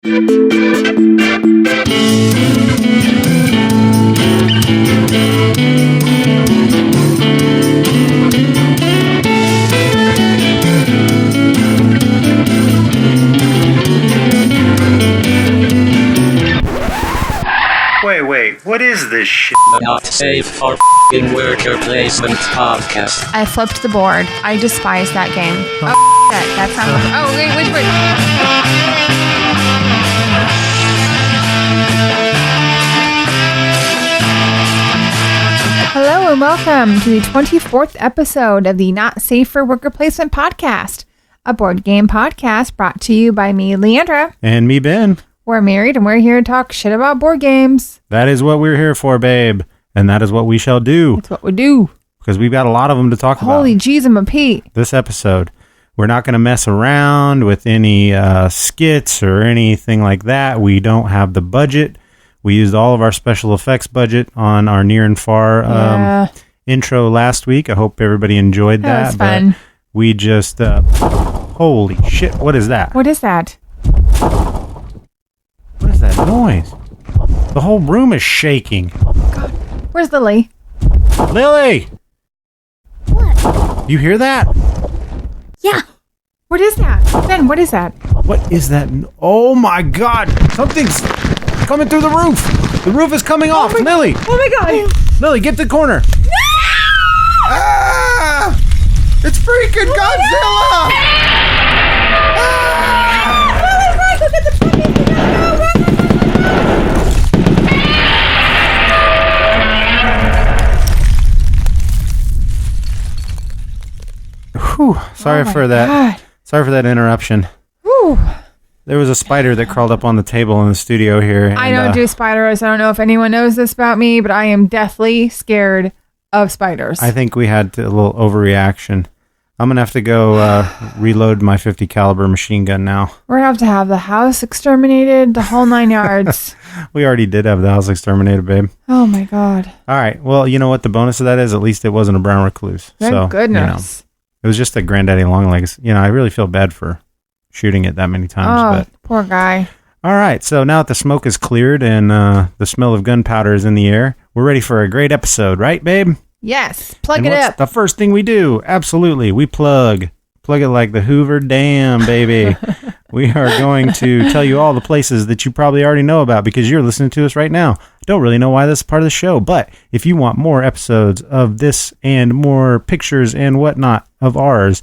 Wait, what is this shit? Not safe for f***ing worker placement podcast. I flipped the board. I despise that game. Oh, that's not... Oh, wait. Hello and welcome to the 24th episode of the Not Safe for Worker Placement podcast, a board game podcast brought to you by me, Leandra. And me, Ben. We're married and we're here to talk shit about board games. That is what we're here for, babe. And that is what we shall do. That's what we do. Because we've got a lot of them to talk about. Holy jeez, I'm a Pete. This episode. We're not going to mess around with any skits or anything like that. We don't have the budget. We used all of our special effects budget on our near and far intro last week. I hope everybody enjoyed that. That was fun. But we just... holy shit, what is that? What is that? What is that noise? The whole room is shaking. God. Where's Lily? Lily! What? You hear that? Yeah. What is that? Ben, what is that? What is that? Oh my god! Something's coming through the roof! The roof is coming off! Lily! Oh my god! Lily, get to the corner! No! Ah! It's freaking Godzilla! Look at the puppy! Whew, sorry for that. God. Sorry for that interruption. Whew. There was a spider that crawled up on the table in the studio here. And, I don't do spiders. I don't know if anyone knows this about me, but I am deathly scared of spiders. I think we had a little overreaction. I'm going to have to go reload my 50 caliber machine gun now. We're going to have the house exterminated, the whole 9 yards. We already did have the house exterminated, babe. Oh my god. All right. Well, you know what the bonus of that is? At least it wasn't a brown recluse. Thank so, goodness. It was just a granddaddy longlegs. I really feel bad for shooting it that many times. Oh, poor guy. All right. So now that the smoke is cleared and the smell of gunpowder is in the air, we're ready for a great episode, right, babe? Yes. Plug and it what's up. the first thing we do? Absolutely. We plug it like the Hoover Dam, baby. We are going to tell you all the places that you probably already know about because you're listening to us right now. Don't really know why this is part of the show, but if you want more episodes of this and more pictures and whatnot of ours,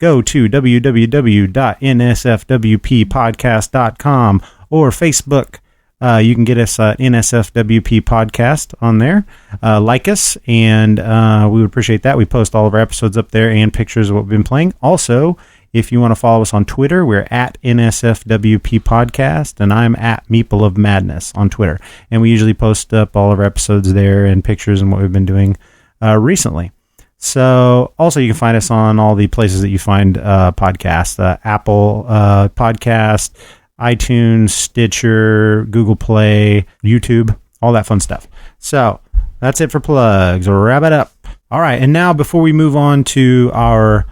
go to www.nsfwppodcast.com or Facebook. You can get us NSFWP Podcast on there. Like us, and we would appreciate that. We post all of our episodes up there and pictures of what we've been playing. Also, if you want to follow us on Twitter, we're at NSFWP Podcast, and I'm at Meeple of Madness on Twitter. And we usually post up all of our episodes there and pictures and what we've been doing recently. So, also, you can find us on all the places that you find podcasts, Apple Podcast, iTunes, Stitcher, Google Play, YouTube, all that fun stuff. So, that's it for plugs. Wrap it up. All right, and now before we move on to our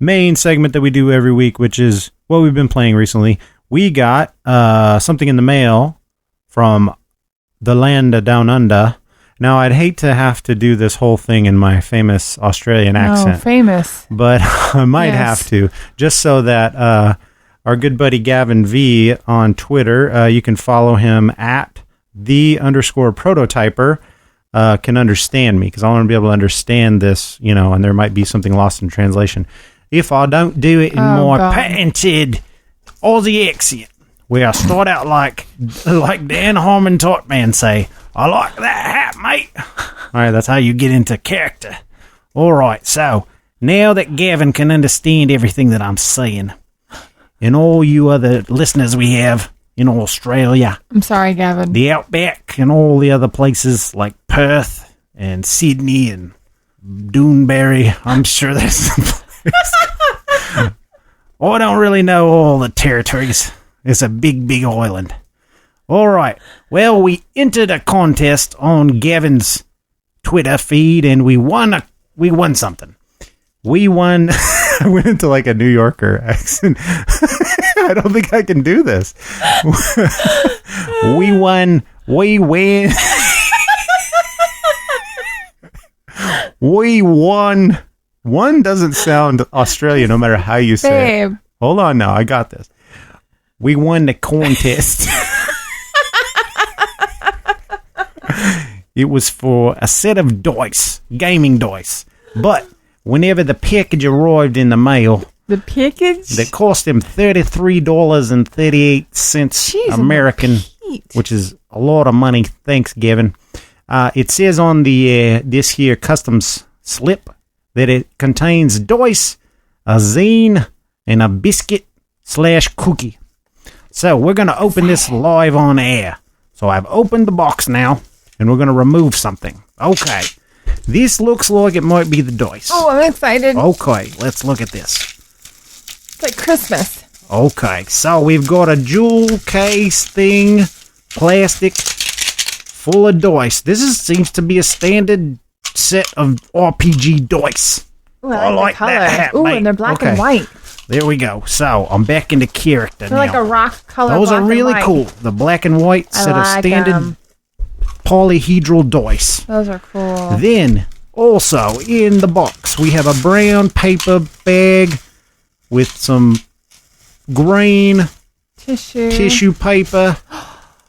main segment that we do every week, which is what we've been playing recently, we got something in the mail from the land of down under. Now, I'd hate to have to do this whole thing in my famous Australian accent. Oh, famous. But I might have to, just so that our good buddy Gavin V on Twitter, you can follow him at _prototyper, can understand me, because I want to be able to understand this, and there might be something lost in translation. If I don't do it in my patented Aussie accent, where I start out like Dan Harmon taught man say, I like that hat, mate. All right, that's how you get into character. All right, so now that Gavin can understand everything that I'm saying, and all you other listeners we have in Australia. I'm sorry, Gavin. The Outback and all the other places like Perth and Sydney and Doonberry. I'm sure there's some place. I don't really know all the territories. It's a big, big island. All right. Well, we entered a contest on Gavin's Twitter feed, and we won something. We won. I went into like a New Yorker accent. I don't think I can do this. We won. We win. We won. One doesn't sound Australian no matter how you say it. Hold on now. I got this. We won the contest. It was for a set of dice, gaming dice. But whenever the package arrived in the mail, The package? that cost him $33.38 American, which is a lot of money. Thanks, Gavin. It says on the this here customs slip that it contains dice, a zine, and a biscuit/cookie. So we're going to open this live on air. So I've opened the box now, and we're going to remove something. Okay. This looks like it might be the dice. Oh, I'm excited. Okay, let's look at this. It's like Christmas. Okay, so we've got a jewel case thing, plastic, full of dice. Seems to be a standard set of RPG dice. Ooh, I like the colors. That, Ooh, mate. and they're black Okay. and white. There we go. So I'm back into character They're now. like a rock color. Those black are really and white. cool. The black and white set of like standard 'em. polyhedral dice. Those are cool. Then, also in the box, we have a brown paper bag with some green tissue paper.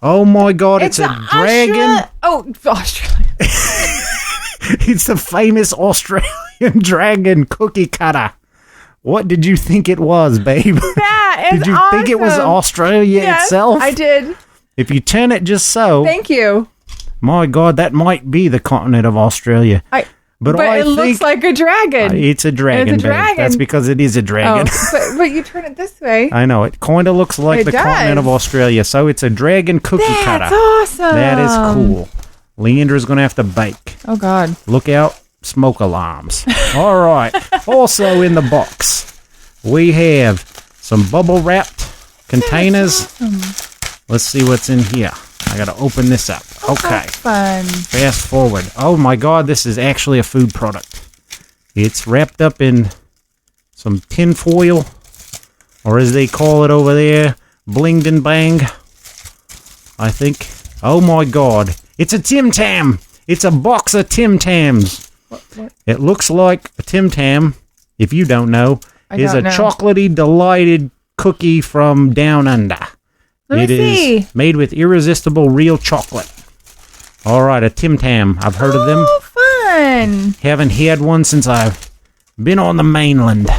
Oh my God, it's a dragon. Australia. It's the famous Australian dragon cookie cutter. What did you think it was, babe? That is Did you think it was awesome. Australia Yes, itself? I did. If you turn it just so, Thank you. my God, that might be the continent of Australia. But I it think looks like a dragon. it's a dragon, It's a babe. dragon. That's because it is a dragon. but you turn it this way. I know, it kind of looks like It the continent does. of Australia. So it's a dragon cookie cutter. That's awesome. That is cool. Leandra's going to have to bake. Oh, God. Look out, smoke alarms. All right. Also in the box, we have some bubble wrapped containers. Let's see what's in here. I got to open this up. Okay. That's fun. Fast forward. Oh my God, this is actually a food product. It's wrapped up in some tin foil, or as they call it over there, blinged and bang, I think. Oh my God. It's a Tim Tam. It's a box of Tim Tams. What? It looks like a Tim Tam, if you don't know, is a don't know. chocolatey, delighted cookie from down under. Let me see. Made with irresistible real chocolate. All right, a Tim Tam. I've heard of them. Oh, fun. Haven't had one since I've been on the mainland.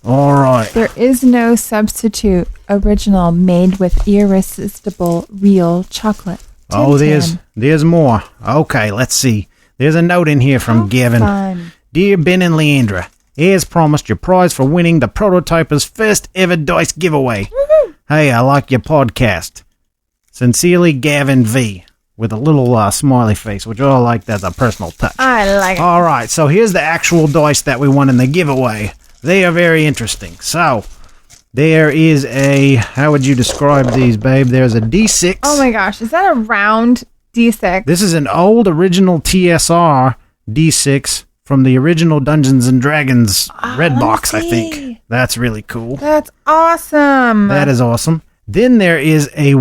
All right. There is no substitute original made with irresistible real chocolate. Oh, Tim there's Tam. more. Okay, let's see. There's a note in here from How Gavin. fun. Dear Ben and Leandra, as promised, your prize for winning the Prototyper's first ever dice giveaway. Woohoo. Hey, I like your podcast. Sincerely, Gavin V. With a little smiley face, which I like. That's a personal touch. I like it. All right, so here's the actual dice that we won in the giveaway. They are very interesting. So, there is a... How would you describe these, babe? There's a D6. Oh my gosh, is that a round D6? This is an old original TSR D6 from the original Dungeons & Dragons red let me box, I see. think. That's really cool. That's awesome. That is awesome. Then there is a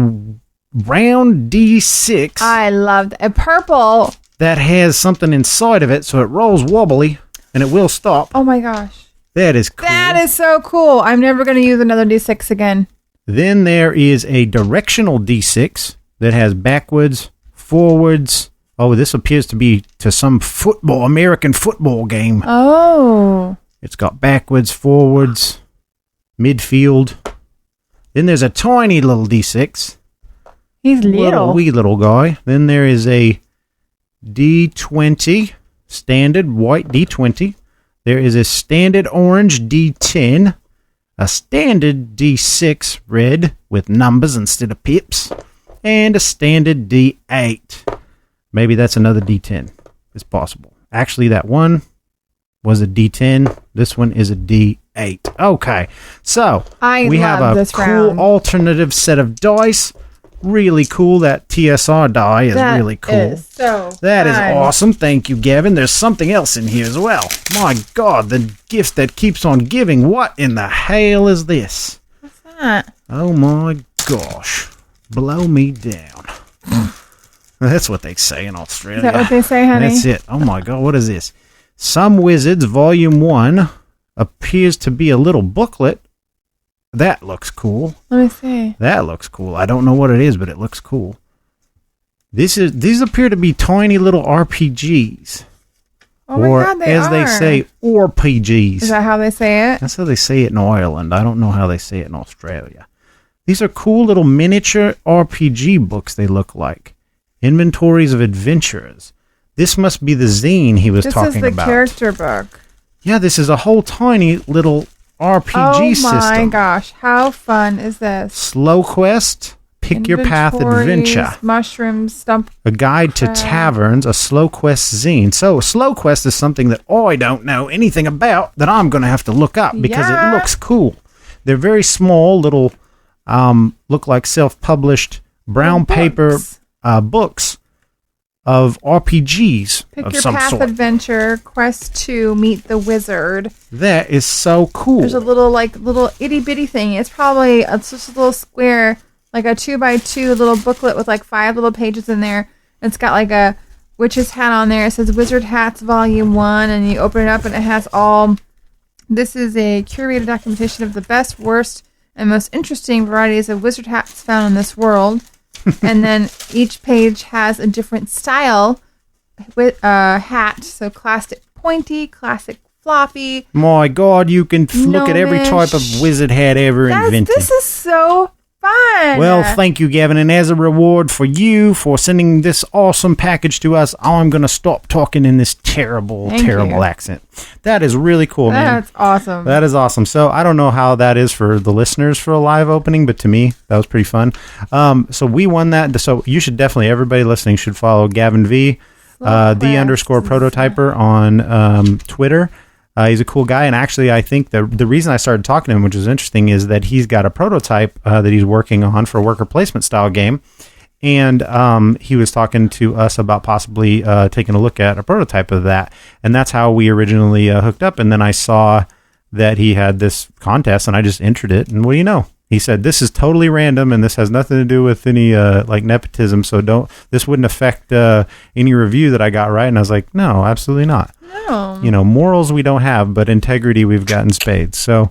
round D6 I love a purple. that has something inside of it, so it rolls wobbly, and it will stop. Oh my gosh. That is cool. That is so cool. I'm never going to use another D6 again. Then there is a directional D6 that has backwards, forwards. Oh, this appears to be to some American football game. Oh. It's got backwards, forwards, midfield. Then there's a tiny little D6. He's little. Wee little guy. Then there is a D20, standard white D20. There is a standard orange D10, a standard D6 red with numbers instead of pips, and a standard D8. Maybe that's another D10. It's possible. Actually, that one was a D10. This one is a D8. Okay, so we have love a this cool round. alternative set of dice. Really cool. That TSR die is That really cool. is so That is fun. awesome. Thank you, Gavin. There's something else in here as well. My God, the gift that keeps on giving. What in the hell is this? What's that? Oh my gosh. Blow me down. That's what they say in Australia. Is that what they say, honey? That's it. Oh my God, what is this? Some Wizards, Volume 1, appears to be a little booklet. That looks cool. Let me see. That looks cool. I don't know what it is, but it looks cool. These appear to be tiny little RPGs. Oh my or, God, they as they are. say, RPGs. Is that how they say it? That's how they say it in Ireland. I don't know how they say it in Australia. These are cool little miniature RPG books, they look like. Inventories of adventurers. This must be the zine he was talking about. This is the character book. Yeah, this is a whole tiny little RPG system. Oh my gosh, how fun is this? Slow Quest, Pick Your Path Inventories, Adventure. Mushrooms, Stump. A Guide to Taverns, a Slow Quest zine. So, Slow Quest is something that I don't know anything about that I'm going to have to look up because it looks cool. They're very small, little, look like self-published brown paper books of RPGs Pick of Your some Path sort. Adventure, Quest 2, Meet the Wizard. That is so cool. There's a little itty bitty thing. It's just a little square, like a 2x2 little booklet with like 5 little pages in there. It's got like a witch's hat on there. It says Wizard Hats Volume 1, and you open it up and it has all. This is a curated documentation of the best, worst, and most interesting varieties of wizard hats found in this world. And then each page has a different style with hat. So classic pointy, classic floppy. My God, you can look at every type of wizard hat ever invented. This is so fun. Well, thank you, Gavin. And as a reward for you for sending this awesome package to us, I'm going to stop talking in this terrible accent. That is really cool, man. That's awesome. That is awesome. So I don't know how that is for the listeners for a live opening, but to me, that was pretty fun. So we won that. So you should definitely, everybody listening should follow Gavin V, _prototyper on Twitter. He's a cool guy, and actually I think the reason I started talking to him, which is interesting, is that he's got a prototype that he's working on for a worker placement style game, and he was talking to us about possibly taking a look at a prototype of that, and that's how we originally hooked up. And then I saw that he had this contest, and I just entered it, and what do you know? He said, this is totally random, and this has nothing to do with any like nepotism, so this wouldn't affect any review that I got, right? And I was like, no, absolutely not. No. You know, morals we don't have, but integrity we've got in spades. So,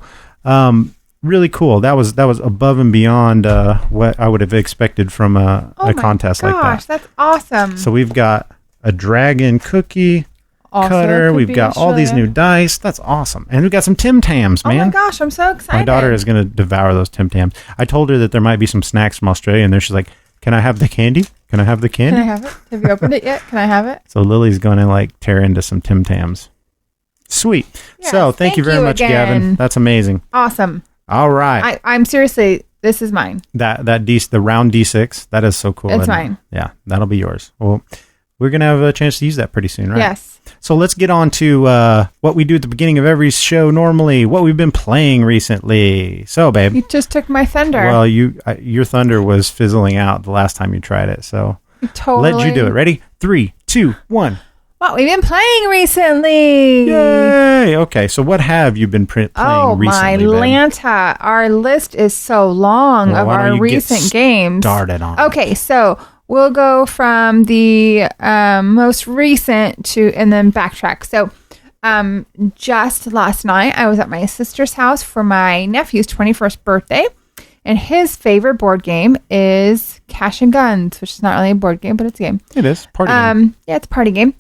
really cool. That was above and beyond what I would have expected from a contest like that. Gosh, that's awesome. So we've got a dragon cookie cutter. We've got all these new dice. That's awesome. And we've got some Tim Tams, man. Oh my gosh, I'm so excited. My daughter is going to devour those Tim Tams. I told her that there might be some snacks from Australia, and there she's like, can I have the candy? Can I have the candy? Can I have it? Have you opened it yet? Can I have it? So Lily's going to like tear into some Tim Tams. Sweet. Yes, so thank you very much, again. Gavin. That's amazing. Awesome. All right. I'm seriously, this is mine. The round D6, that is so cool. It's mine. Yeah, that'll be yours. Well, we're going to have a chance to use that pretty soon, right? Yes. So let's get on to what we do at the beginning of every show normally, what we've been playing recently. So, babe. You just took my thunder. Well, your thunder was fizzling out the last time you tried it, so totally. let you do it. Ready? 3, 2, 1. What we've been playing recently. Yay! Okay, so what have you been playing recently? Oh, my Lanta. Our list is so long of our recent games. Started on. Okay, so we'll go from the most recent to, and then backtrack. So just last night, I was at my sister's house for my nephew's 21st birthday, and his favorite board game is Cash and Guns, which is not really a board game, but it's a game. It is. Party game. Yeah, it's a party game.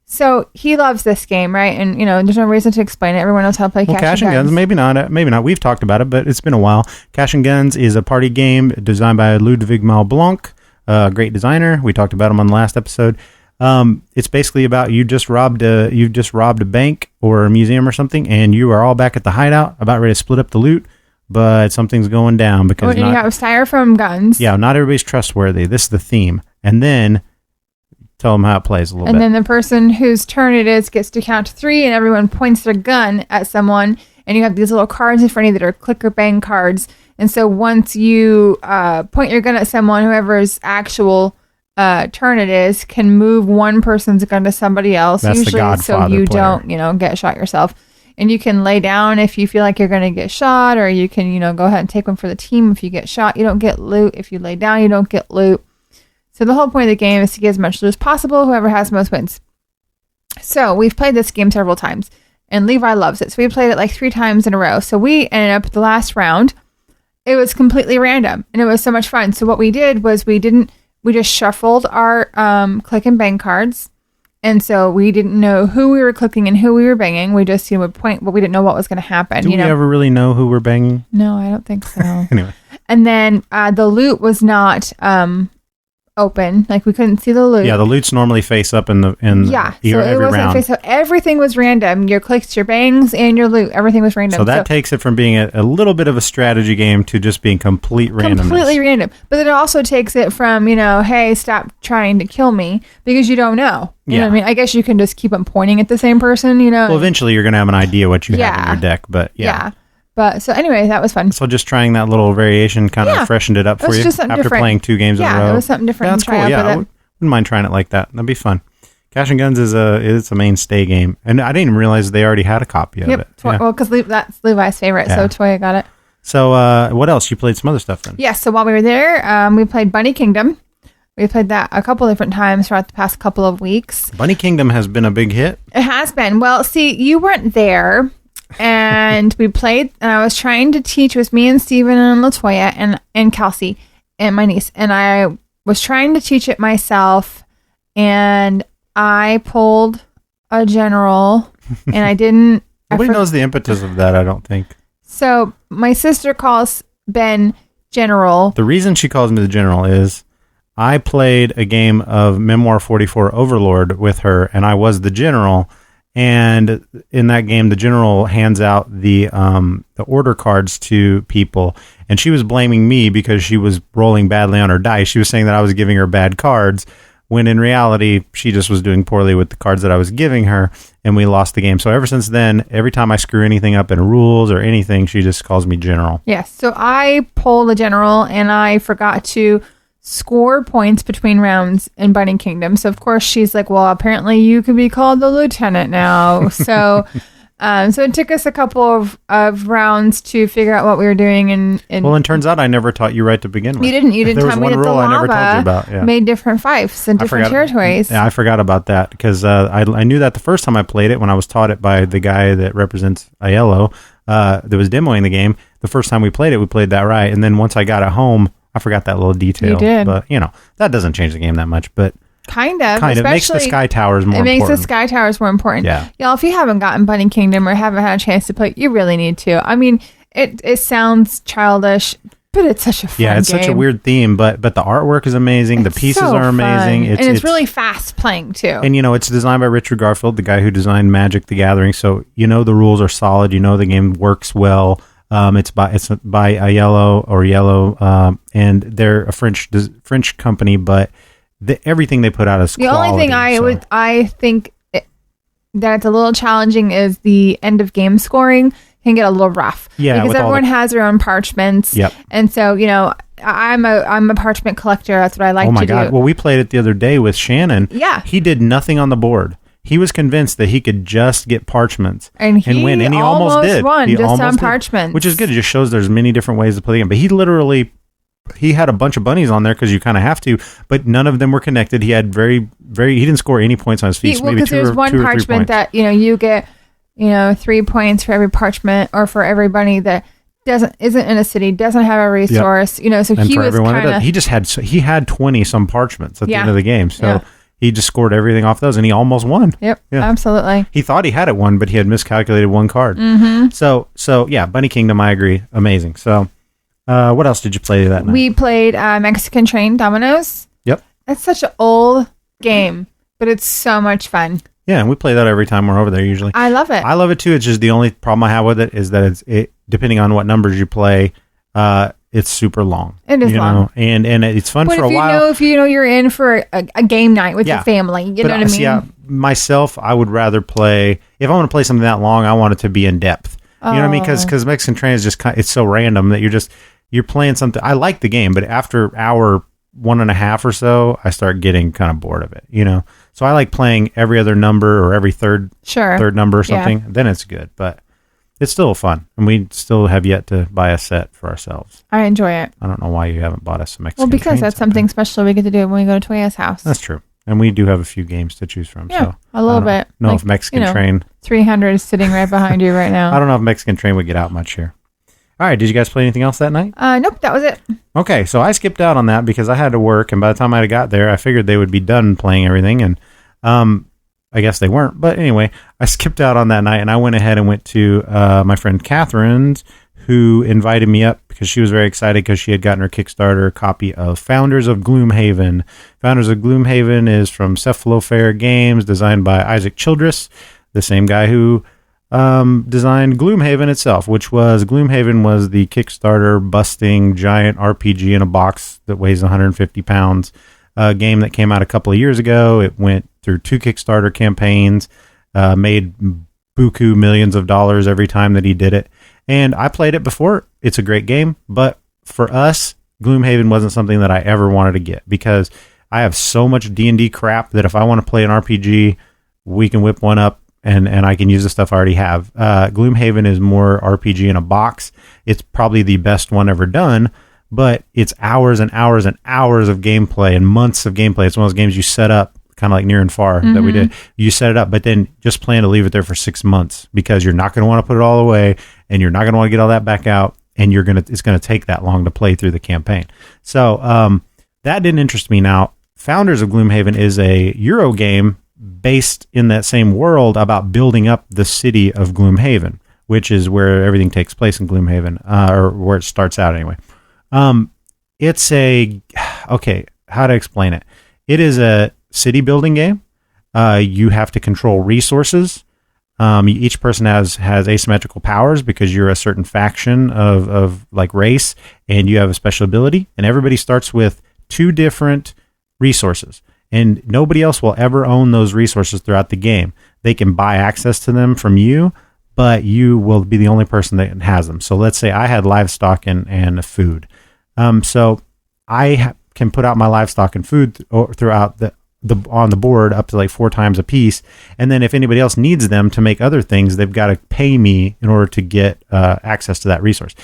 So he loves this game, right? And, you know, there's no reason to explain it. Everyone knows how to play Cash and Guns. Maybe not. Maybe not. We've talked about it, but it's been a while. Cash and Guns is a party game designed by Ludwig Malblanc, a great designer. We talked about him on the last episode. It's basically about you've just robbed a bank or a museum or something, and you are all back at the hideout, about ready to split up the loot, but something's going down because you have styrofoam guns. Yeah, not everybody's trustworthy. This is the theme, and then tell them how it plays a little bit. And then the person whose turn it is gets to count 3, and everyone points their gun at someone, and you have these little cards in front of you that are click or bang cards. And so once you point your gun at someone, whoever's actual turn it is, can move one person's gun to somebody else. That's usually, the Godfather so you player. don't, get shot yourself. And you can lay down if you feel like you're going to get shot, or you can, go ahead and take one for the team. If you get shot, you don't get loot. If you lay down, you don't get loot. So the whole point of the game is to get as much loot as possible. Whoever has the most wins. So we've played this game several times, and Levi loves it. So we played it like 3 times in a row. So we ended up the last round. It was completely random, and it was so much fun. So what we did was we just shuffled our click and bang cards. And so we didn't know who we were clicking and who we were banging. We just would point, but we didn't know what was going to happen. Do we ever really know who we're banging? No, I don't think so. Anyway. And then the loot was not open. Like we couldn't see the loot. Yeah, the loot's normally face up in so every it wasn't round. face up. Everything was random. Your clicks, your bangs, and your loot. Everything was random. So that takes it from being a little bit of a strategy game to just being complete randomness. Completely random. But it also takes it from, hey, stop trying to kill me, because you don't know. You know what I mean? I guess you can just keep on pointing at the same person, Well, eventually you're going to have an idea what you have in your deck, but yeah. But so anyway, that was fun. So just trying that little variation kind of freshened it up for you after different. playing 2 games in a row. Yeah, it was something different. That's cool. Yeah, I wouldn't mind trying it like that. That'd be fun. Cash and Guns is a mainstay game, and I didn't even realize they already had a copy of it. Well, because that's Levi's favorite, so Toya got it. So what else? You played some other stuff then? Yes. So while we were there, we played Bunny Kingdom. We played that a couple different times throughout the past couple of weeks. Bunny Kingdom has been a big hit. It has been. Well, see, you weren't there. And we played, and I was trying to teach. It was me and Steven and LaToya and Kelsey and my niece. And I was trying to teach it myself, and I pulled a general, and I didn't. Nobody knows the impetus of that, I don't think. So my sister calls Ben General. The reason she calls me the General is I played a game of Memoir 44 Overlord with her, and I was the General. And in that game, the General hands out the order cards to people, and she was blaming me because she was rolling badly on her dice. She was saying that I was giving her bad cards, when in reality, she just was doing poorly with the cards that I was giving her, and we lost the game. So ever since then, every time I screw anything up in rules or anything, she just calls me General. Yes, so I pulled the General, and I forgot to score points between rounds in Bunny Kingdom. So of course she's like, well, apparently you could be called the lieutenant now. So so it took us a couple of rounds to figure out what we were doing. And well, it turns out I never taught you right to begin with. You didn't tell me that the lava made different fiefs and different territories. Yeah, I forgot about that because I knew that the first time I played it, when I was taught it by the guy that represents Aiello that was demoing the game. The first time we played that right. And then once I got it home, I forgot that little detail. You did. But, that doesn't change the game that much. But Kind of. It makes the Sky Towers more important. It makes the Sky Towers more important. Yeah. Y'all, if you haven't gotten Bunny Kingdom or haven't had a chance to play, you really need to. I mean, it sounds childish, but it's such a fun game. Yeah, it's such a weird theme, but the artwork is amazing. The pieces are amazing. It's really fast playing, too. And, it's designed by Richard Garfield, the guy who designed Magic the Gathering. So, the rules are solid. The game works well. It's by Aiello, and they're a French company, but everything they put out is quality. The only thing I think that it's a little challenging is the end of game scoring can get a little rough. Yeah, because everyone has their own parchments. Yep. And so I'm a parchment collector. That's what I like to do. Oh my God! Well, we played it the other day with Shannon. Yeah. He did nothing on the board. He was convinced that he could just get parchments and win, and he almost did. Won just on parchments, which is good. It just shows there's many different ways to play the game. But he had a bunch of bunnies on there because you kind of have to, but none of them were connected. He had he didn't score any points on his feet. Well, because there's one parchment that you get 3 points for every parchment or for every bunny that isn't in a city, doesn't have a resource. Yep. So and he was kind of he had 20 some parchments at the end of the game. So. Yeah. He just scored everything off those, and he almost won. Yep, absolutely. He thought he had it won, but he had miscalculated one card. Mm-hmm. So yeah, Bunny Kingdom, I agree, amazing. So, what else did you play that night? We played Mexican Train Dominoes. Yep, that's such an old game, but it's so much fun. Yeah, and we play that every time we're over there. Usually, I love it. I love it too. It's just the only problem I have with it is that it's depending on what numbers you play. It's super long. It is long. And it's fun for a while. If you're in for a game night with your family, you know what I mean? Yeah, myself, I would rather play, if I want to play something that long, I want it to be in depth. You know what I mean? Because Mexican Train is just it's so random that you're playing something. I like the game, but after hour 1.5 or so, I start getting kind of bored of it, So I like playing every other number or every third number or something. Yeah. Then it's good. But it's still fun, and we still have yet to buy a set for ourselves. I enjoy it. I don't know why you haven't bought us a Mexican. Well, because that's something special we get to do when we go to Toya's house. That's true, and we do have a few games to choose from. Yeah, so a little bit. No, if Mexican Train 300 is sitting right behind you right now. I don't know if Mexican Train would get out much here. All right, did you guys play anything else that night? Nope, that was it. Okay, so I skipped out on that because I had to work, and by the time I got there, I figured they would be done playing everything, and I guess they weren't. But anyway, I skipped out on that night, and I went ahead and went to my friend Catherine's, who invited me up because she was very excited because she had gotten her Kickstarter copy of Founders of Gloomhaven. Founders of Gloomhaven is from Cephalofair Games, designed by Isaac Childress, the same guy who designed Gloomhaven itself, Gloomhaven was the Kickstarter busting giant RPG in a box that weighs 150 pounds game that came out a couple of years ago. It went through 2 Kickstarter campaigns, made buku millions of dollars every time that he did it. And I played it before. It's a great game, but for us, Gloomhaven wasn't something that I ever wanted to get because I have so much D&D crap that if I want to play an RPG, we can whip one up and I can use the stuff I already have. Gloomhaven is more RPG in a box. It's probably the best one ever done, but it's hours and hours and hours of gameplay and months of gameplay. It's one of those games you set up, kind of like Near and Far that we did. You set it up, but then just plan to leave it there for 6 months because you're not going to want to put it all away and you're not going to want to get all that back out, and it's going to take that long to play through the campaign. So that didn't interest me. Now, Founders of Gloomhaven is a Euro game based in that same world about building up the city of Gloomhaven, which is where everything takes place in Gloomhaven, or where it starts out anyway. It's how to explain it? It is a city building game. You have to control resources. Each person has asymmetrical powers because you're a certain faction of like race, and you have a special ability, and everybody starts with 2 different resources. And nobody else will ever own those resources throughout the game. They can buy access to them from you, but you will be the only person that has them. So let's say I had livestock and food. So I can put out my livestock and food throughout on the board up to like 4 times a piece. And then if anybody else needs them to make other things, they've got to pay me in order to get access to that resource.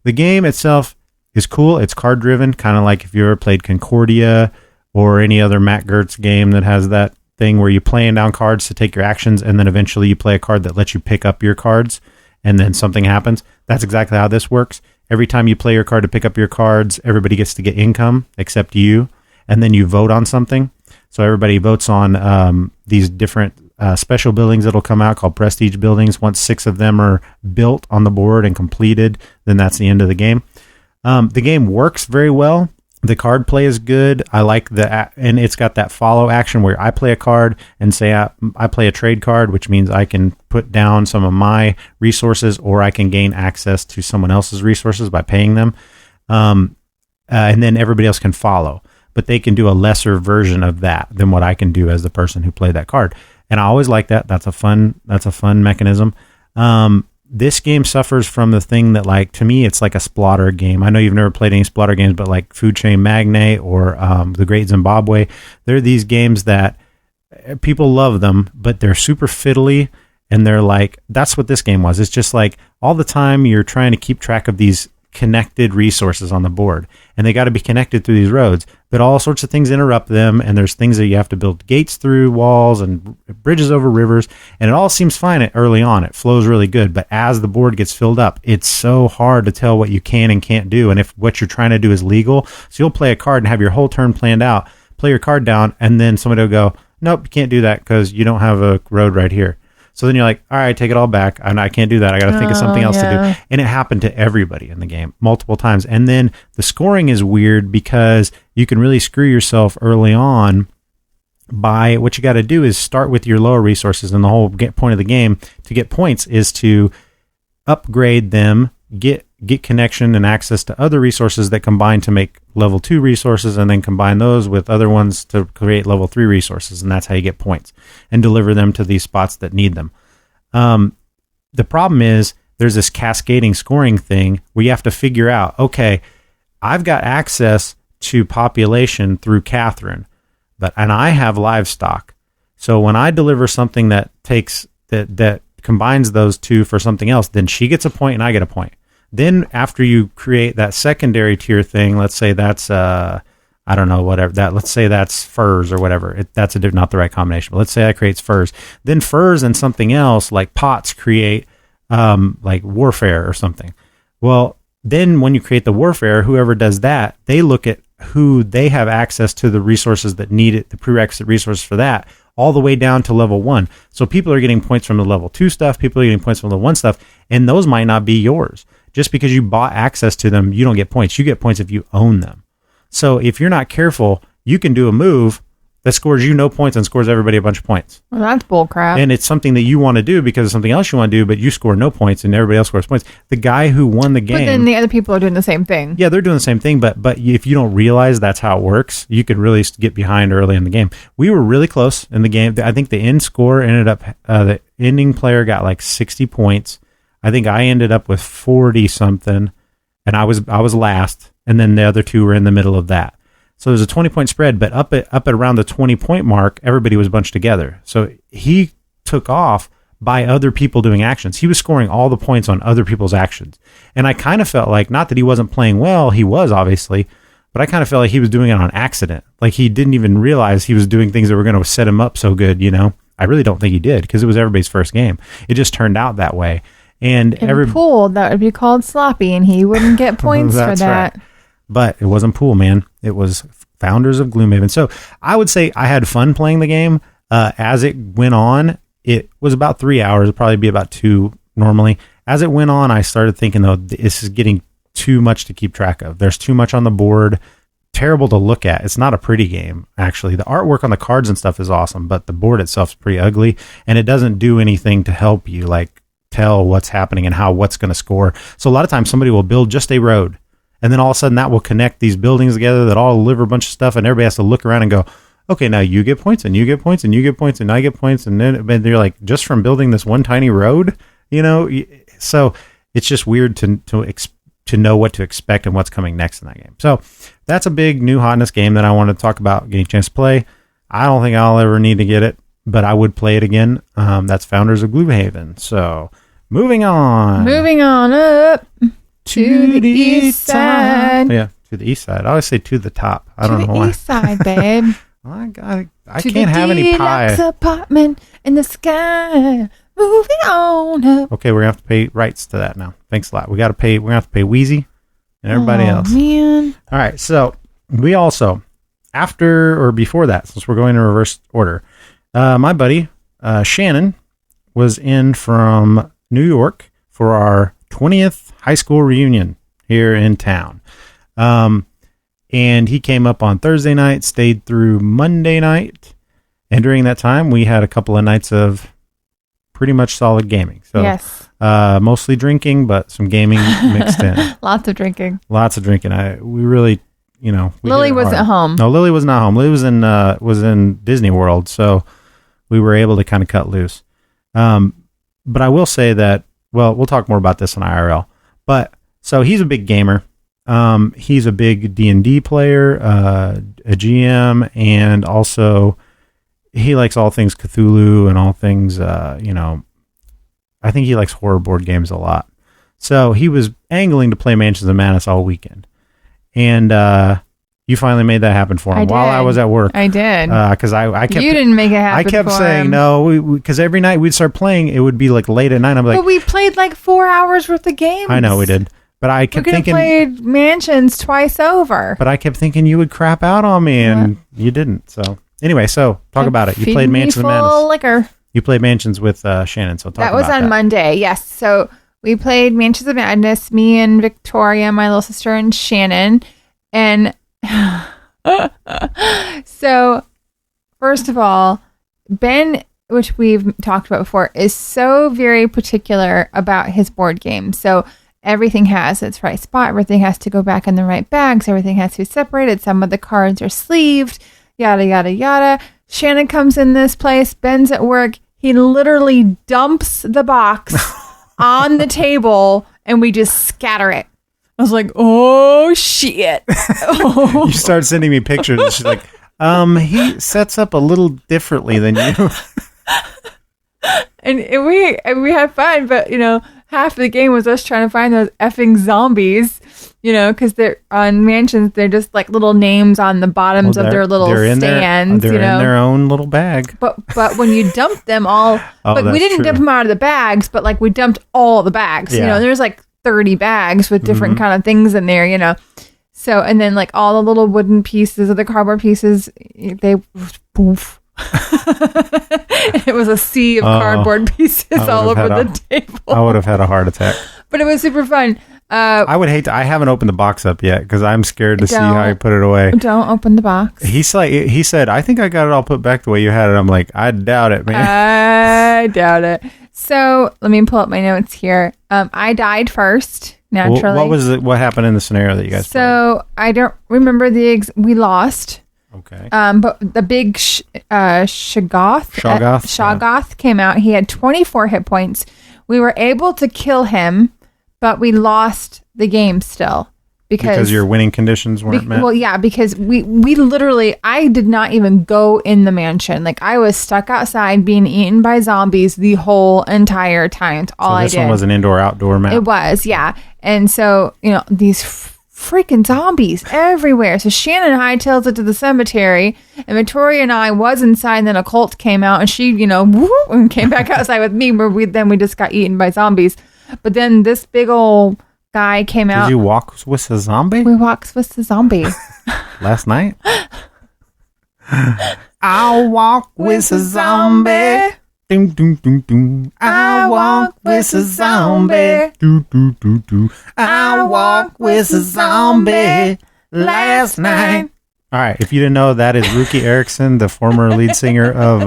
The game itself is cool. It's card driven, kind of like if you ever played Concordia or any other Matt Gertz game that has that thing where you're playing down cards to take your actions, and then eventually you play a card that lets you pick up your cards, and then something happens. That's exactly how this works. Every time you play your card to pick up your cards, everybody gets to get income except you, and then you vote on something. So everybody votes on these different special buildings that'll come out called prestige buildings. Once 6 of them are built on the board and completed, then that's the end of the game. The game works very well. The card play is good. I like and it's got that follow action where I play a card and say I play a trade card, which means I can put down some of my resources or I can gain access to someone else's resources by paying them. And then everybody else can follow, but they can do a lesser version of that than what I can do as the person who played that card. And I always like that. That's a fun mechanism. This game suffers from the thing that, like, to me, it's like a splotter game. I know you've never played any splotter games, but like Food Chain Magnate or The Great Zimbabwe, they're these games that people love them, but they're super fiddly, and they're like, that's what this game was. It's just like all the time you're trying to keep track of these connected resources on the board, and they got to be connected through these roads, but all sorts of things interrupt them, and there's things that you have to build gates through walls and bridges over rivers, and it all seems fine early on. It flows really good, but as the board gets filled up, it's so hard to tell what you can and can't do, and if what you're trying to do is legal. So you'll play a card and have your whole turn planned out, play your card down, and then somebody will go, nope, you can't do that because you don't have a road right here. So then you're like, all right, take it all back. And I can't do that. I got to think of something else to do. And it happened to everybody in the game multiple times. And then the scoring is weird because you can really screw yourself early on by what you got to do is start with your lower resources. And the whole point of the game to get points is to upgrade them, get connection and access to other resources that combine to make level 2 resources, and then combine those with other ones to create level 3 resources. And that's how you get points and deliver them to these spots that need them. The problem is there's this cascading scoring thing where you have to figure out, okay, I've got access to population through Catherine, and I have livestock. So when I deliver something that takes that combines those two for something else, then she gets a point and I get a point. Then after you create that secondary tier thing, let's say that's I don't know, whatever that. Let's say that's furs or whatever. That's not the right combination. But let's say I creates furs. Then furs and something else like pots create like warfare or something. Well, then when you create the warfare, whoever does that, they look at who they have access to the resources that need it, the prerequisite resources for that, all the way down to level 1. So people are getting points from the level 2 stuff. People are getting points from the 1 stuff, and those might not be yours. Just because you bought access to them, you don't get points. You get points if you own them. So if you're not careful, you can do a move that scores you no points and scores everybody a bunch of points. Well, that's bullcrap. And it's something that you want to do because of something else you want to do, but you score no points and everybody else scores points. The guy who won the game... But then the other people are doing the same thing. Yeah, they're doing the same thing, but if you don't realize that's how it works, you could really get behind early in the game. We were really close in the game. I think the end score ended up... the ending player got like 60 points. I think I ended up with 40-something, and I was last, and then the other two were in the middle of that. So there's a 20-point spread, but up at around the 20-point mark, everybody was bunched together. So he took off by other people doing actions. He was scoring all the points on other people's actions. And I kind of felt like, not that he wasn't playing well, he was obviously, but I kind of felt like he was doing it on accident. Like he didn't even realize he was doing things that were going to set him up so good, you know? I really don't think he did because it was everybody's first game. It just turned out that way. And in pool, that would be called sloppy, and he wouldn't get points for that. Right. But it wasn't pool, man. It was Founders of Gloomhaven. So I would say I had fun playing the game. As it went on, it was about 3 hours. It'd probably be about 2 normally. As it went on, I started thinking, though, this is getting too much to keep track of. There's too much on the board. Terrible to look at. It's not a pretty game, actually. The artwork on the cards and stuff is awesome, but the board itself is pretty ugly, and it doesn't do anything to help you, like, tell what's happening and what's going to score. So a lot of times somebody will build just a road, and then all of a sudden that will connect these buildings together that all deliver a bunch of stuff, and everybody has to look around and go, okay, now you get points, and you get points, and you get points, and I get points, and then they're like, just from building this one tiny road, you know? So it's just weird to know what to expect and what's coming next in that game. So that's a big new hotness game that I want to talk about, getting a chance to play. I don't think I'll ever need to get it, but I would play it again. That's Founders of Gloomhaven. So moving on. Moving on up to the east side. Yeah, to the east side. I always say to the top. I don't know why. To the east side, babe. I can't have any pie. To the apartment in the sky. Moving on up. Okay, we're gonna have to pay rights to that now. Thanks a lot. We're gonna have to pay Wheezy and everybody else. Man. All right, so we also, after or before that, since we're going in reverse order, my buddy Shannon was in from New York for our 20th high school reunion here in town. And he came up on Thursday night, stayed through Monday night, and during that time we had a couple of nights of pretty much solid gaming. So yes. Mostly drinking, but some gaming mixed in. Lots of drinking. We really, you know. Lily was at home. No, Lily was not home. Lily was in Disney World, so we were able to kind of cut loose. But I will say that, well, we'll talk more about this in IRL. But so he's a big gamer. He's a big D&D player, a GM, and also he likes all things Cthulhu and all things, I think he likes horror board games a lot. So he was angling to play Mansions of Madness all weekend. And you finally made that happen for him while I was at work. I did. Because I kept... You didn't make it happen. I kept for saying him. no, because every night we'd start playing, it would be like late at night. I'm like... But we played like 4 hours worth of games. I know we did. But I kept thinking... We could have played Mansions twice over. But I kept thinking you would crap out on me, and you didn't. So anyway, talk about it. You played Mansions of Madness. Liquor. You played Mansions with Shannon, so talk about that. That was on Monday, yes. So we played Mansions of Madness, me and Victoria, my little sister, and Shannon. And so, first of all, Ben, which we've talked about before, is so very particular about his board game. So everything has its right spot. Everything has to go back in the right bags. Everything has to be separated. Some of the cards are sleeved, yada, yada, yada. Shannon comes in this place. Ben's at work. He literally dumps the box on the table, and we just scatter it. I was like, oh, shit. You start sending me pictures, and she's like, he sets up a little differently than you. we had fun, but half the game was us trying to find those effing zombies, because they're on mansions. They're just like little names on the bottoms of their little stands. They're in their own little bag. But when you dump them all, we didn't dump them out of the bags, but like we dumped all the bags. Yeah. There's like 30 bags with different kind of things in there. So, and then like all the little wooden pieces or the cardboard pieces, they poof. It was a sea of cardboard pieces all over the table. I would have had a heart attack. But it was super fun. I would hate to. I haven't opened the box up yet because I'm scared to see how you put it away. Don't open the box. He said, I think I got it all put back the way you had it. I'm like, I doubt it, man. I doubt it. So let me pull up my notes here. I died first, naturally. What happened in the scenario that you guys played? So I don't remember we lost. Okay. But the big Shoggoth came out. He had 24 hit points. We were able to kill him, but we lost the game still because your winning conditions weren't met. Well, yeah, because we literally, I did not even go in the mansion. Like I was stuck outside being eaten by zombies the whole entire time. It's all I did. This one was an indoor-outdoor map. It was, yeah. And so these freaking zombies everywhere. So Shannon hightails it to the cemetery, and Victoria and I was inside, and then a cult came out, and she, and came back outside with me, where we just got eaten by zombies. But then this big old guy came out. Did you walk with a zombie? We walked with the zombie. Last night? I'll walk with a zombie. Doom, doom, doom, doom. I walk with a zombie. Do, do, do, do. I walk with a zombie last night. All right. If you didn't know, that is Rookie Erickson, the former lead singer of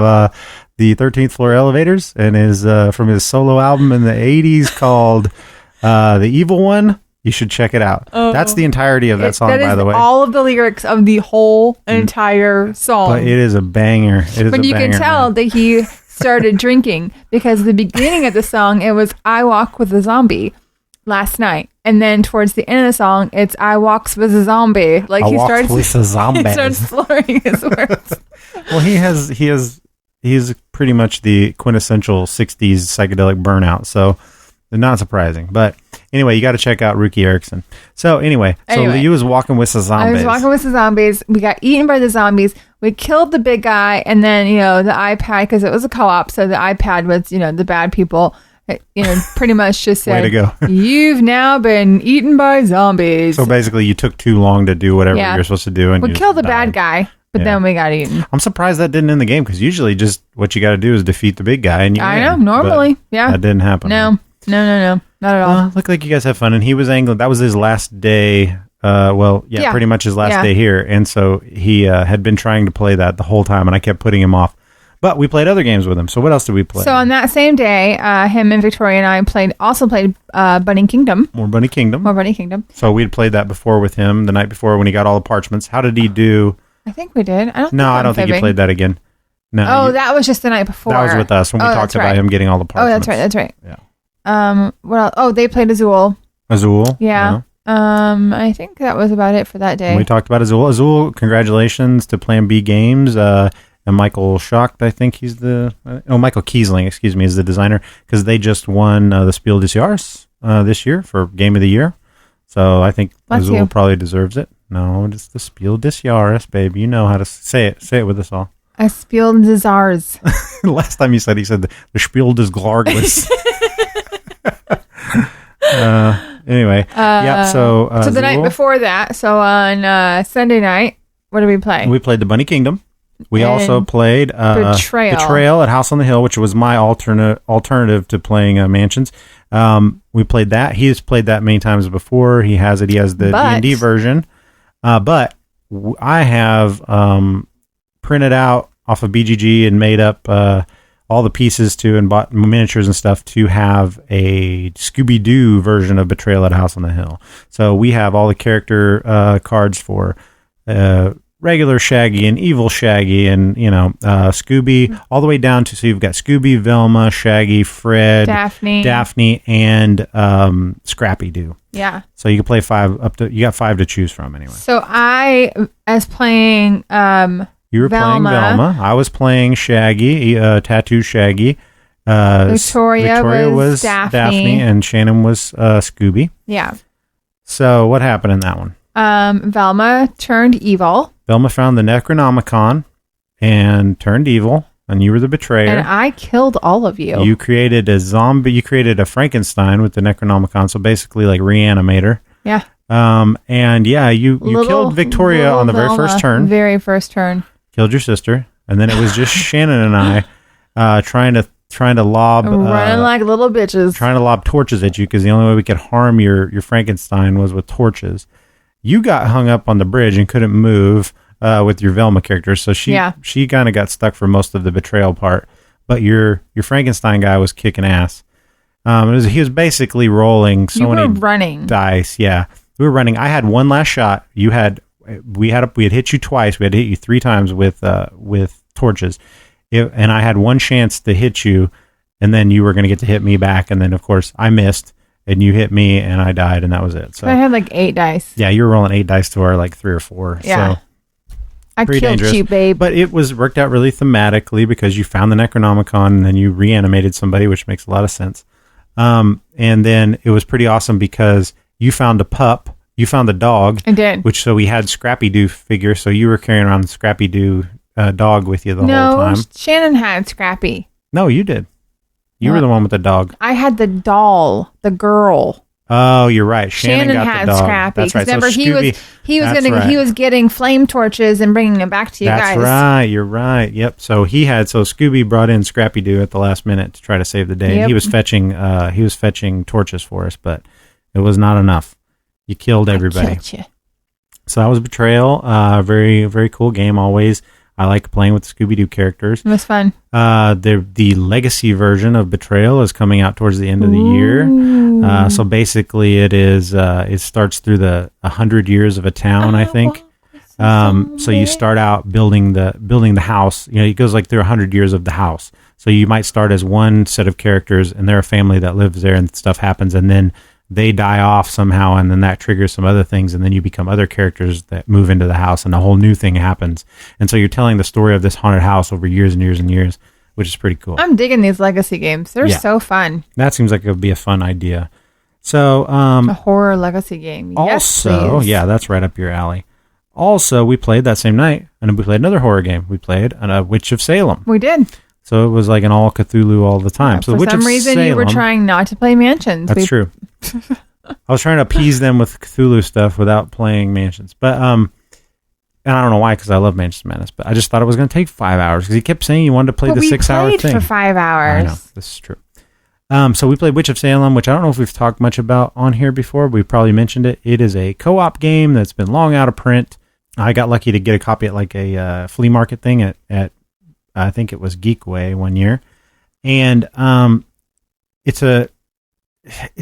the 13th Floor Elevators, and is from his solo album in the 80s called The Evil One. You should check it out. That's the entirety of that song, by the way. All of the lyrics of the whole entire song. But it is a banger. But you can tell that he started drinking, because the beginning of the song, it was I walk with a zombie last night, and then towards the end of the song, it's I walks with a zombie. Like he starts slurring his words. Well, he's pretty much the quintessential 60s psychedelic burnout, so not surprising. But anyway, you got to check out Rookie Erickson. So anyway, you was walking with the zombies. I was walking with the zombies. We got eaten by the zombies. We killed the big guy, and then the iPad, because it was a co-op, so the iPad was the bad people. Pretty much just said, way to go. You've now been eaten by zombies. So basically, you took too long to do whatever you're supposed to do, and we killed the bad guy. But then we got eaten. I'm surprised that didn't end the game, because usually just what you got to do is defeat the big guy, and you I win. know, normally, yeah. That didn't happen. No, not at all. Looked like you guys had fun, and he was angling. That was his last day. Pretty much his last day here, and so he had been trying to play that the whole time, and I kept putting him off. But we played other games with him. So what else did we play? So on that same day, him and Victoria and I played Bunny Kingdom. More Bunny Kingdom. So we'd played that before with him the night before when he got all the parchments. How did he do? I think we did. I don't think you played that again. No. That was just the night before. That was with us when we talked about him getting all the parchments. That's right. Yeah. What else? Oh, they played Azul. Yeah. I think that was about it for that day. And we talked about Azul. Azul, congratulations to Plan B Games. And Michael Schacht, I think he's Michael Kiesling, excuse me, is the designer, because they just won the Spiel des Jahres this year for Game of the Year. So I think Azul probably deserves it. No, it's the Spiel des Jahres, babe. You know how to say it. Say it with us all. A Spiel des Jahres. Last time he said the Spiel des Glarglis. Anyway, So the night before that, so on Sunday night, what did we play? We played the Bunny Kingdom. We also played Betrayal at House on the Hill, which was my alternative to playing Mansions. We played that. He has played that many times before. He has it. He has the D&D version. But I have printed out off of BGG and made up all the pieces and bought miniatures and stuff to have a Scooby-Doo version of Betrayal at House on the Hill. So we have all the character cards for regular Shaggy and evil Shaggy and, Scooby, all the way down to, so you've got Scooby, Velma, Shaggy, Fred, Daphne, and Scrappy-Doo. Yeah. So you can play you got 5 to choose from anyway. So I was playing You were playing Velma. I was playing Shaggy, Tattoo Shaggy. Victoria was Daphne. and Shannon was Scooby. Yeah. So what happened in that one? Velma turned evil. Velma found the Necronomicon and turned evil, and you were the betrayer. And I killed all of you. You created a zombie. You created a Frankenstein with the Necronomicon, so basically like Reanimator. Yeah. And yeah, you killed Victoria on the very first turn. Very first turn. Killed your sister, and then it was just Shannon and I trying to lob running like little bitches, trying to lob torches at you because the only way we could harm your Frankenstein was with torches. You got hung up on the bridge and couldn't move with your Velma character, so she kind of got stuck for most of the betrayal part. But your Frankenstein guy was kicking ass. He was basically rolling so many running dice. Yeah, we were running. I had one last shot. We had hit you twice. We had hit you 3 times with torches. And I had one chance to hit you, and then you were going to get to hit me back. And then, of course, I missed, and you hit me, and I died, and that was it. So I had like 8 dice. Yeah, you were rolling 8 dice to our like 3 or 4. Yeah. So, I killed dangerous. you, babe. But it worked out really thematically because you found the Necronomicon, and then you reanimated somebody, which makes a lot of sense. And then it was pretty awesome because you found a pup. You found a dog. I did. So we had Scrappy-Doo figure, so you were carrying around the Scrappy-Doo dog with you the whole time. No, Shannon had Scrappy. No, you did. You were the one with the dog. I had the doll, the girl. Oh, you're right. Shannon got had the dog. Scrappy. That's right. Remember, So he was getting flame torches and bringing them back to you guys. That's right. You're right. Yep. So Scooby brought in Scrappy-Doo at the last minute to try to save the day. Yep. He was fetching torches for us, but it was not enough. You killed everybody. I killed you. So that was Betrayal. Very, very cool game. Always. I like playing with the Scooby-Doo characters. It was fun. The legacy version of Betrayal is coming out towards the end of the year. So basically, it starts through the 100 years of a town, I think. So you start out building the house. You know, it goes like through 100 years of the house. So you might start as one set of characters, and they're a family that lives there, and stuff happens, and then they die off somehow, and then that triggers some other things, and then you become other characters that move into the house, and a whole new thing happens. And so you're telling the story of this haunted house over years and years and years, which is pretty cool. I'm digging these legacy games. They're so fun. That seems like it would be a fun idea. So a horror legacy game. Also, yes, yeah, that's right up your alley. Also, we played that same night, and we played another horror game. We played a Witch of Salem. We did. So it was like an all Cthulhu all the time. So for some reason, you were trying not to play Mansions. That's true. I was trying to appease them with Cthulhu stuff without playing Mansions. But, and I don't know why, because I love Mansions Madness, but I just thought it was going to take 5 hours, because he kept saying you wanted to play the 6-hour thing. We played for 5 hours. I know, this is true. So we played Witch of Salem, which I don't know if we've talked much about on here before. We've probably mentioned it. It is a co-op game that's been long out of print. I got lucky to get a copy at like a flea market thing at I think it was Geekway one year. And it's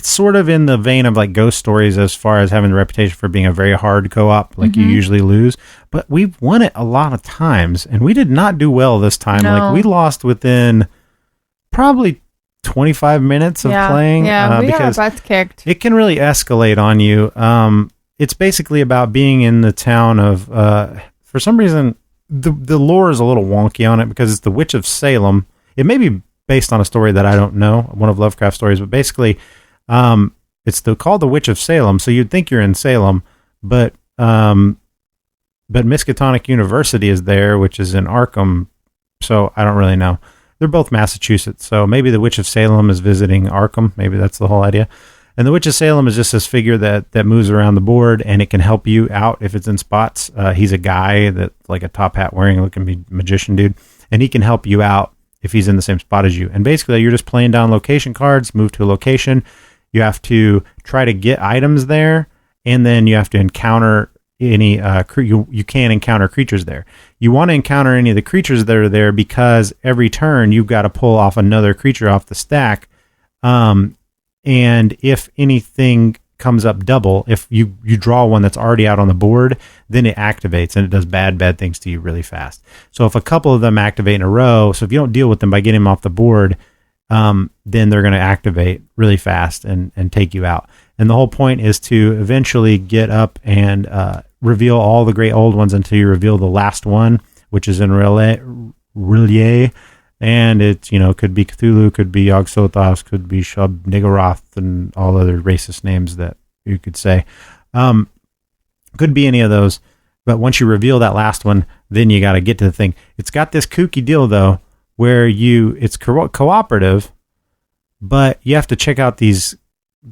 sort of in the vein of like Ghost Stories as far as having the reputation for being a very hard co-op, like you usually lose. But we've won it a lot of times, and we did not do well this time. No. Like we lost within probably 25 minutes of playing. Yeah, we got our because butts kicked. it can really escalate on you. It's basically about being in the town of, for some reason, the lore is a little wonky on it because it's the Witch of Salem. It may be based on a story that I don't know, one of Lovecraft's stories, but basically, it's called the Witch of Salem. So you'd think you're in Salem, but Miskatonic University is there, which is in Arkham. So I don't really know. They're both Massachusetts, so maybe the Witch of Salem is visiting Arkham. Maybe that's the whole idea. And the Witch of Salem is just this figure that moves around the board, and it can help you out if it's in spots. He's a guy that like a top hat wearing looking magician dude, and he can help you out if he's in the same spot as you. And basically, you're just playing down location cards, move to a location. You have to try to get items there, and then you have to encounter any you can encounter creatures there. You want to encounter any of the creatures that are there because every turn you've got to pull off another creature off the stack. And if anything comes up double, if you draw one that's already out on the board, then it activates and it does bad things to you really fast. So if a couple of them activate in a row, so if you don't deal with them by getting them off the board, then they're going to activate really fast and take you out. And the whole point is to eventually get up and reveal all the great old ones until you reveal the last one, which is in Relie. And it's, could be Cthulhu, could be Yog-Sothoth, could be Shub-Niggurath, and all other racist names that you could say. Could be any of those. But once you reveal that last one, then you got to get to the thing. It's got this kooky deal, though, where it's cooperative, but you have to check out these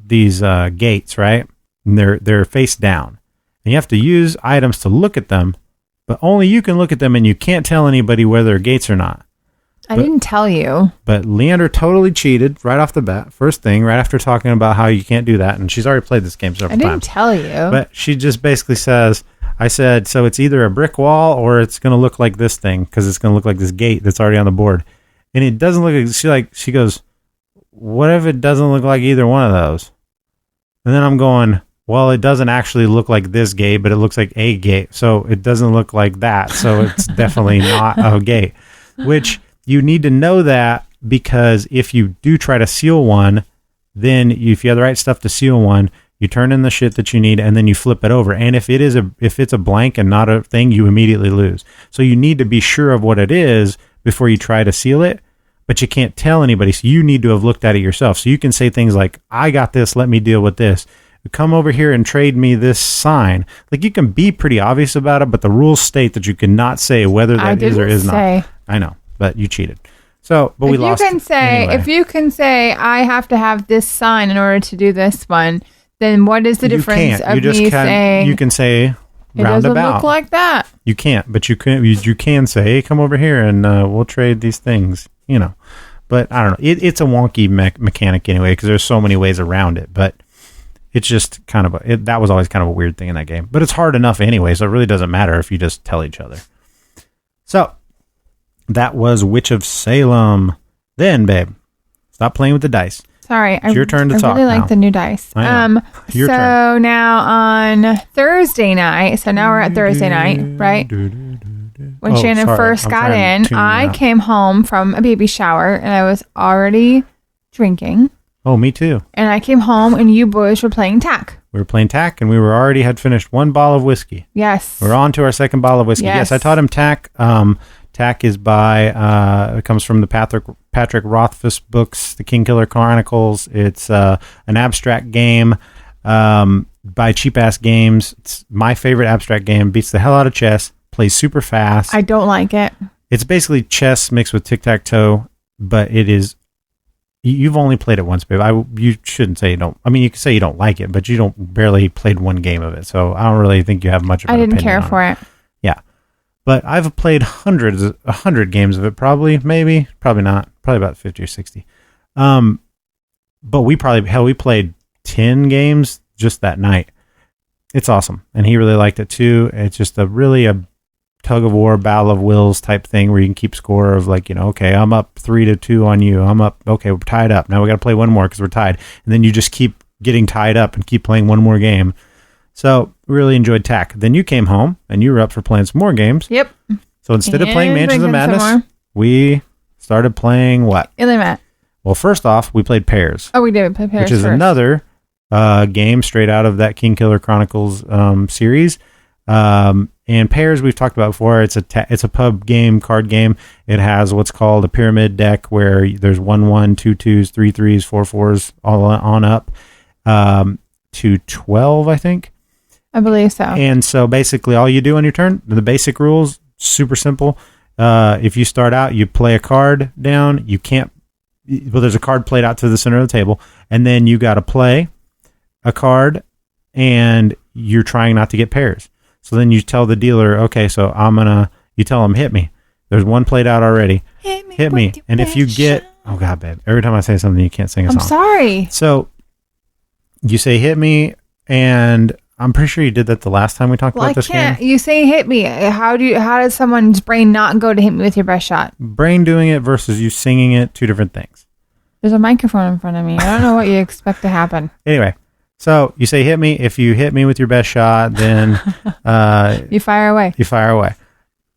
gates, right? And they're face down. And you have to use items to look at them, but only you can look at them, and you can't tell anybody whether they're gates or not. I didn't tell you. But Leander totally cheated right off the bat. First thing, right after talking about how you can't do that. And she's already played this game several times. I didn't tell you. But she just basically says, I said, so it's either a brick wall or it's going to look like this thing, because it's going to look like this gate that's already on the board. And it doesn't look like, she goes, what if it doesn't look like either one of those? And then I'm going, well, it doesn't actually look like this gate, but it looks like a gate. So it doesn't look like that. So it's definitely not a gate, which you need to know that, because if you do try to seal one, then if you have the right stuff to seal one, you turn in the shit that you need, and then you flip it over. And if it's a blank and not a thing, you immediately lose. So you need to be sure of what it is before you try to seal it, but you can't tell anybody. So you need to have looked at it yourself. So you can say things like, I got this, let me deal with this. Come over here and trade me this sign. Like, you can be pretty obvious about it, but the rules state that you cannot say whether that is or is not. I know, but you cheated. So, but we lost. Anyway. If you can say, I have to have this sign in order to do this one, then what is the difference of me saying? You can say it roundabout. doesn't look like that. You can't, but you can say, hey, come over here and we'll trade these things. But I don't know. It's a wonky mechanic anyway, because there's so many ways around it. But it's just kind of that was always kind of a weird thing in that game. But it's hard enough anyway, so it really doesn't matter if you just tell each other. So that was Witch of Salem. Then, babe, stop playing with the dice. Sorry, it's your turn to talk. I really like the new dice. Your turn. Now on Thursday night, so now we're at Thursday night, right? When Shannon first got in, I came home from a baby shower and I was already drinking. Oh, me too. And I came home and you boys were playing tack. We were playing tack, and we had finished one bottle of whiskey. Yes. We're on to our second bottle of whiskey. Yes, I taught him tack. Tack is it comes from the Patrick Rothfuss books, The King Killer Chronicles. It's an abstract game by Cheap Ass Games. It's my favorite abstract game. Beats the hell out of chess. Plays super fast. I don't like it. It's basically chess mixed with tic-tac-toe, but it is... You've only played it once, babe. You shouldn't say you don't. I mean, you can say you don't like it, but you barely played one game of it. So I don't really think you have much of an opinion. I didn't care for it. Yeah. But I've played 100 games of it, probably not, probably about 50 or 60. But we played 10 games just that night. It's awesome. And he really liked it too. It's just a tug of war, battle of wills type thing where you can keep score of okay, I'm up 3-2 on you. I'm up. Okay, we're tied up. Now we got to play one more because we're tied. And then you just keep getting tied up and keep playing one more game. So really enjoyed tack. Then you came home and you were up for playing some more games. Yep. So instead of playing Mansions of Madness, we started playing what? Illumat. Well, first off, we played Pairs. Oh, we did. We played Pairs which is another game straight out of that King Killer Chronicles series. And Pairs we've talked about before. It's a pub game, card game. It has what's called a pyramid deck where there's 1-1, 2-2s, 3-3s, 4-4s, all on up to 12, I think. I believe so. And so basically all you do on your turn, the basic rules, super simple. If you start out, you play a card down. There's a card played out to the center of the table, and then you got to play a card, and you're trying not to get pairs. So then you tell the dealer, okay, so you tell him, hit me. There's one played out already. Hit me. And if you get, oh God, babe, every time I say something, you can't sing a song. I'm sorry. So you say, hit me, and I'm pretty sure you did that the last time we talked about this game. You say hit me. How does someone's brain not go to hit me with your best shot? Brain doing it versus you singing it, two different things. There's a microphone in front of me. I don't know what you expect to happen. Anyway, so you say hit me. If you hit me with your best shot, then you fire away. You fire away.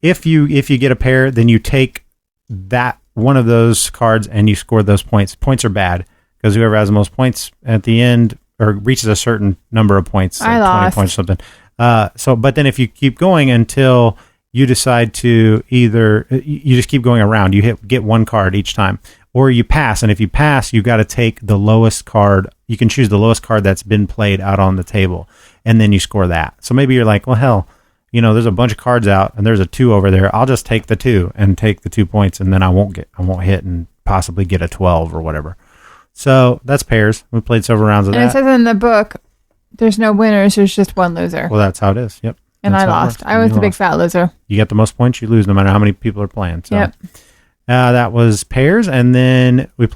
If you get a pair, then you take that one of those cards and you score those points. Points are bad because whoever has the most points at the end or reaches a certain number of points, I like lost 20 points or something. But then if you keep going until you decide to either you just keep going around. You get one card each time, or you pass. And if you pass, you got to take the lowest card. You can choose the lowest card that's been played out on the table, and then you score that. So maybe you're like, well, hell, there's a bunch of cards out, and there's a 2 over there. I'll just take the 2 and take the 2 points, and then I won't hit and possibly get a 12 or whatever. So that's pairs. We played several rounds of that. And it says in the book, there's no winners. There's just one loser. Well, that's how it is. Yep. And I lost. I was the big fat loser. You get the most points, you lose no matter how many people are playing. So yep. That was pairs. And then we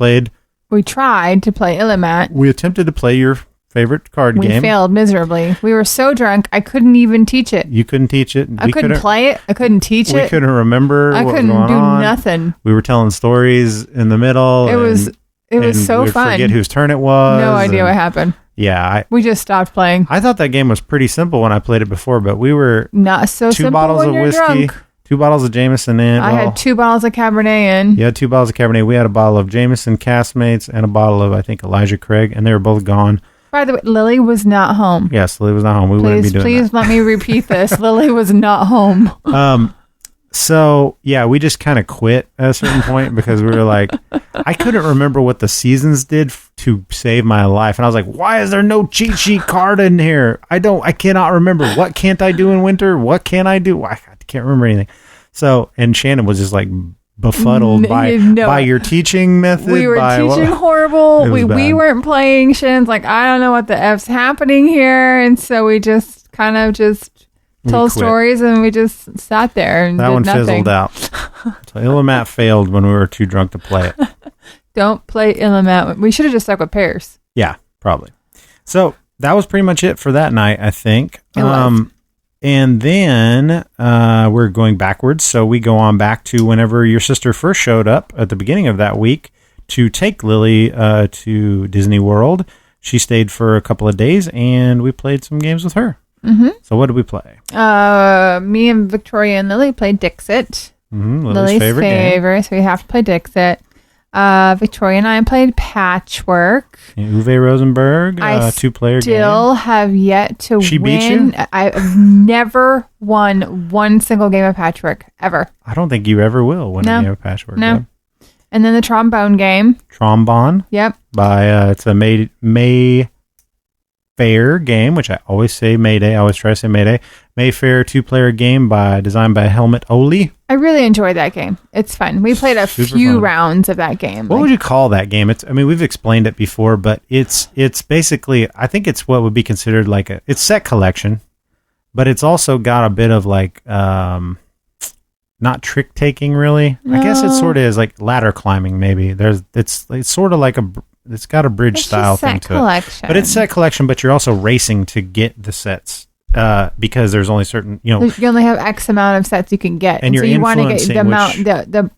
tried to play Illimat. We attempted to play your favorite card game. We failed miserably. We were so drunk, I couldn't even teach it. You couldn't teach it. I couldn't play it. I couldn't teach it. We couldn't remember what was going on. I couldn't do nothing. We were telling stories in the middle. It was so fun. Forget whose turn it was. No idea what happened. Yeah. We just stopped playing. I thought that game was pretty simple when I played it before, but we were not so 2 simple bottles when of you're whiskey, drunk. 2 bottles of Jameson in. I had 2 bottles of Cabernet in. You had 2 bottles of Cabernet. We had a bottle of Jameson Castmates and a bottle of, I think, Elijah Craig, and they were both gone. By the way, Lily was not home. Yes, Lily was not home. We wouldn't be doing Please that. let me repeat this. Lily was not home. So, yeah, we just kind of quit at a certain point because we were like, I couldn't remember what the seasons did to save my life. And I was like, why is there no cheat sheet card in here? I cannot remember. What can't I do in winter? What can I do? I can't remember anything. So, and Shannon was just like befuddled by your teaching method. We were teaching horrible. We weren't playing. Shannon's like, I don't know what the F's happening here. And so we just kind of told stories, and we just sat there and that did one nothing. fizzled out. So Illimat failed when we were too drunk to play it. Don't play Illimat. We should have just stuck with pairs. Yeah, probably. So that was pretty much it for that night, I think. It was. And then we're going backwards. So we go on back to whenever your sister first showed up at the beginning of that week to take Lily to Disney World. She stayed for a couple of days, and we played some games with her. Mm-hmm. So what did we play? Me and Victoria and Lily played Dixit. Mm-hmm, Lily's favorite, so we have to play Dixit. Victoria and I played Patchwork. Uwe Rosenberg, 2-player game. Still have yet to She win. beat you? I've never won one single game of Patchwork, ever. I don't think you ever will win a game of Patchwork. No. Game. And then the trombone game. Trombone. Yep. By it's a Mayfair game, which I always say Mayday. I always try to say Mayday. Mayfair 2-player game designed by Helmut Oli. I really enjoyed that game. It's fun. We played a few rounds of that game. What would you call that game? We've explained it before, but it's basically, I think it's what would be considered like it's set collection, but it's also got a bit of like not trick taking really. No. I guess it sort of is like ladder climbing maybe. It's sort of like it's got a bridge style thing to it. But it's set collection, but you're also racing to get the sets. Because there's only certain, you only have X amount of sets you can get, and so you want to get the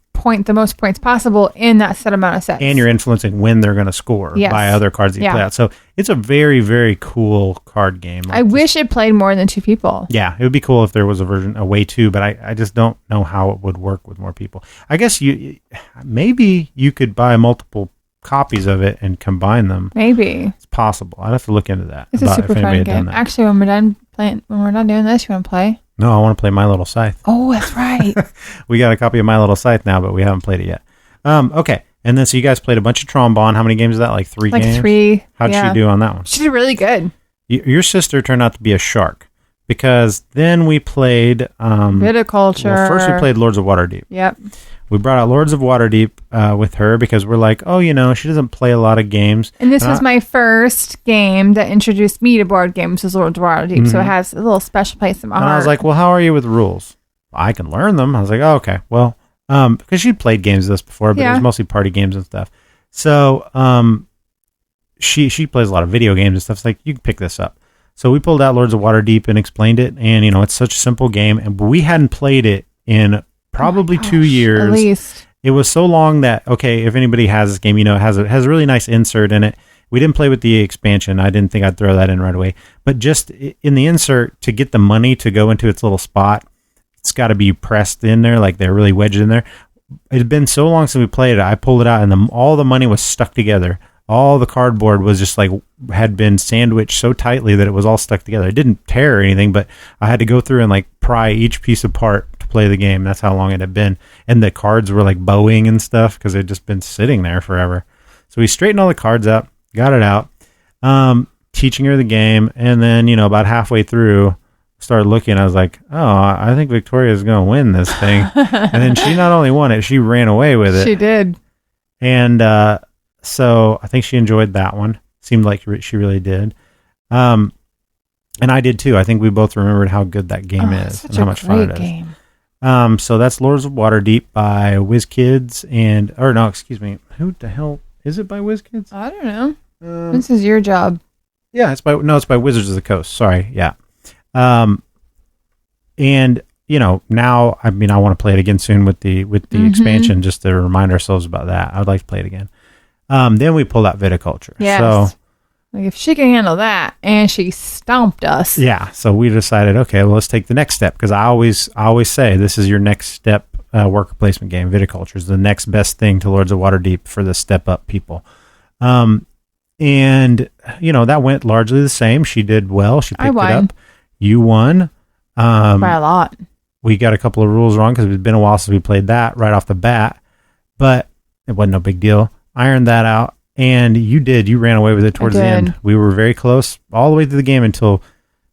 most points possible in that set amount of sets, and you're influencing when they're going to score by other cards that you play out. So it's a very, very cool card game. I wish it played more than 2 people. Yeah, it would be cool if there was a way to, but I just don't know how it would work with more people. I guess maybe you could buy multiple copies of it and combine them. Maybe it's possible. I'd have to look into that. It's a super fun game. Actually, when we're done doing this, you want to play? No, I want to play My Little Scythe. Oh, that's right. We got a copy of My Little Scythe now, but we haven't played it yet. Okay, and then so you guys played a bunch of trombone. How many games is that? Like 3 games? Like 3. How'd she do on that one? She did really good. Your sister turned out to be a shark, because then we played Viticulture. Well, first we played Lords of Waterdeep. Yep. We brought out Lords of Waterdeep with her because we're like, she doesn't play a lot of games. And this was my first game that introduced me to board games, was Lords of Waterdeep. Mm-hmm. So it has a little special place in my heart. I was like, well, how are you with rules? I can learn them. I was like, oh, okay. Well, because she'd played games of this before, but it was mostly party games and stuff. So she plays a lot of video games and stuff. It's like, you can pick this up. So we pulled out Lords of Waterdeep and explained it. And, it's such a simple game. And we hadn't played it in probably 2 years. At least. It was so long that, if anybody has this game, it has a really nice insert in it. We didn't play with the expansion. I didn't think I'd throw that in right away. But just in the insert, to get the money to go into its little spot, it's got to be pressed in there, like they're really wedged in there. It had been so long since we played it. I pulled it out, and all the money was stuck together. All the cardboard was just like had been sandwiched so tightly that it was all stuck together. It didn't tear or anything, but I had to go through and like pry each piece apart to play the game. That's how long it had been. And the cards were like bowing and stuff because they'd just been sitting there forever. So we straightened all the cards out, got it out, teaching her the game. And then, about halfway through, started looking. I was like, oh, I think Victoria's going to win this thing. And then she not only won it, she ran away with it. She did. And so I think she enjoyed that one. Seemed like she really did. And I did too. I think we both remembered how good that game is and how much fun it is. Game. So that's Lords of Waterdeep by WizKids who the hell is it by WizKids? I don't know. This is your job. Yeah, it's by Wizards of the Coast. Sorry, yeah. And now I want to play it again soon with the expansion, just to remind ourselves about that. I'd like to play it again. Then we pulled out viticulture. Yes. So like if she can handle that, and she stomped us. Yeah. So we decided, okay, well, let's take the next step, because I always say this is your next step worker placement game. Viticulture is the next best thing to Lords of Waterdeep for the step up people. And that went largely the same. She did well. She picked it up. You won. By a lot. We got a couple of rules wrong because it's been a while since we played that right off the bat, but it wasn't no big deal. Ironed that out. And you ran away with it towards the end. We were very close all the way through the game until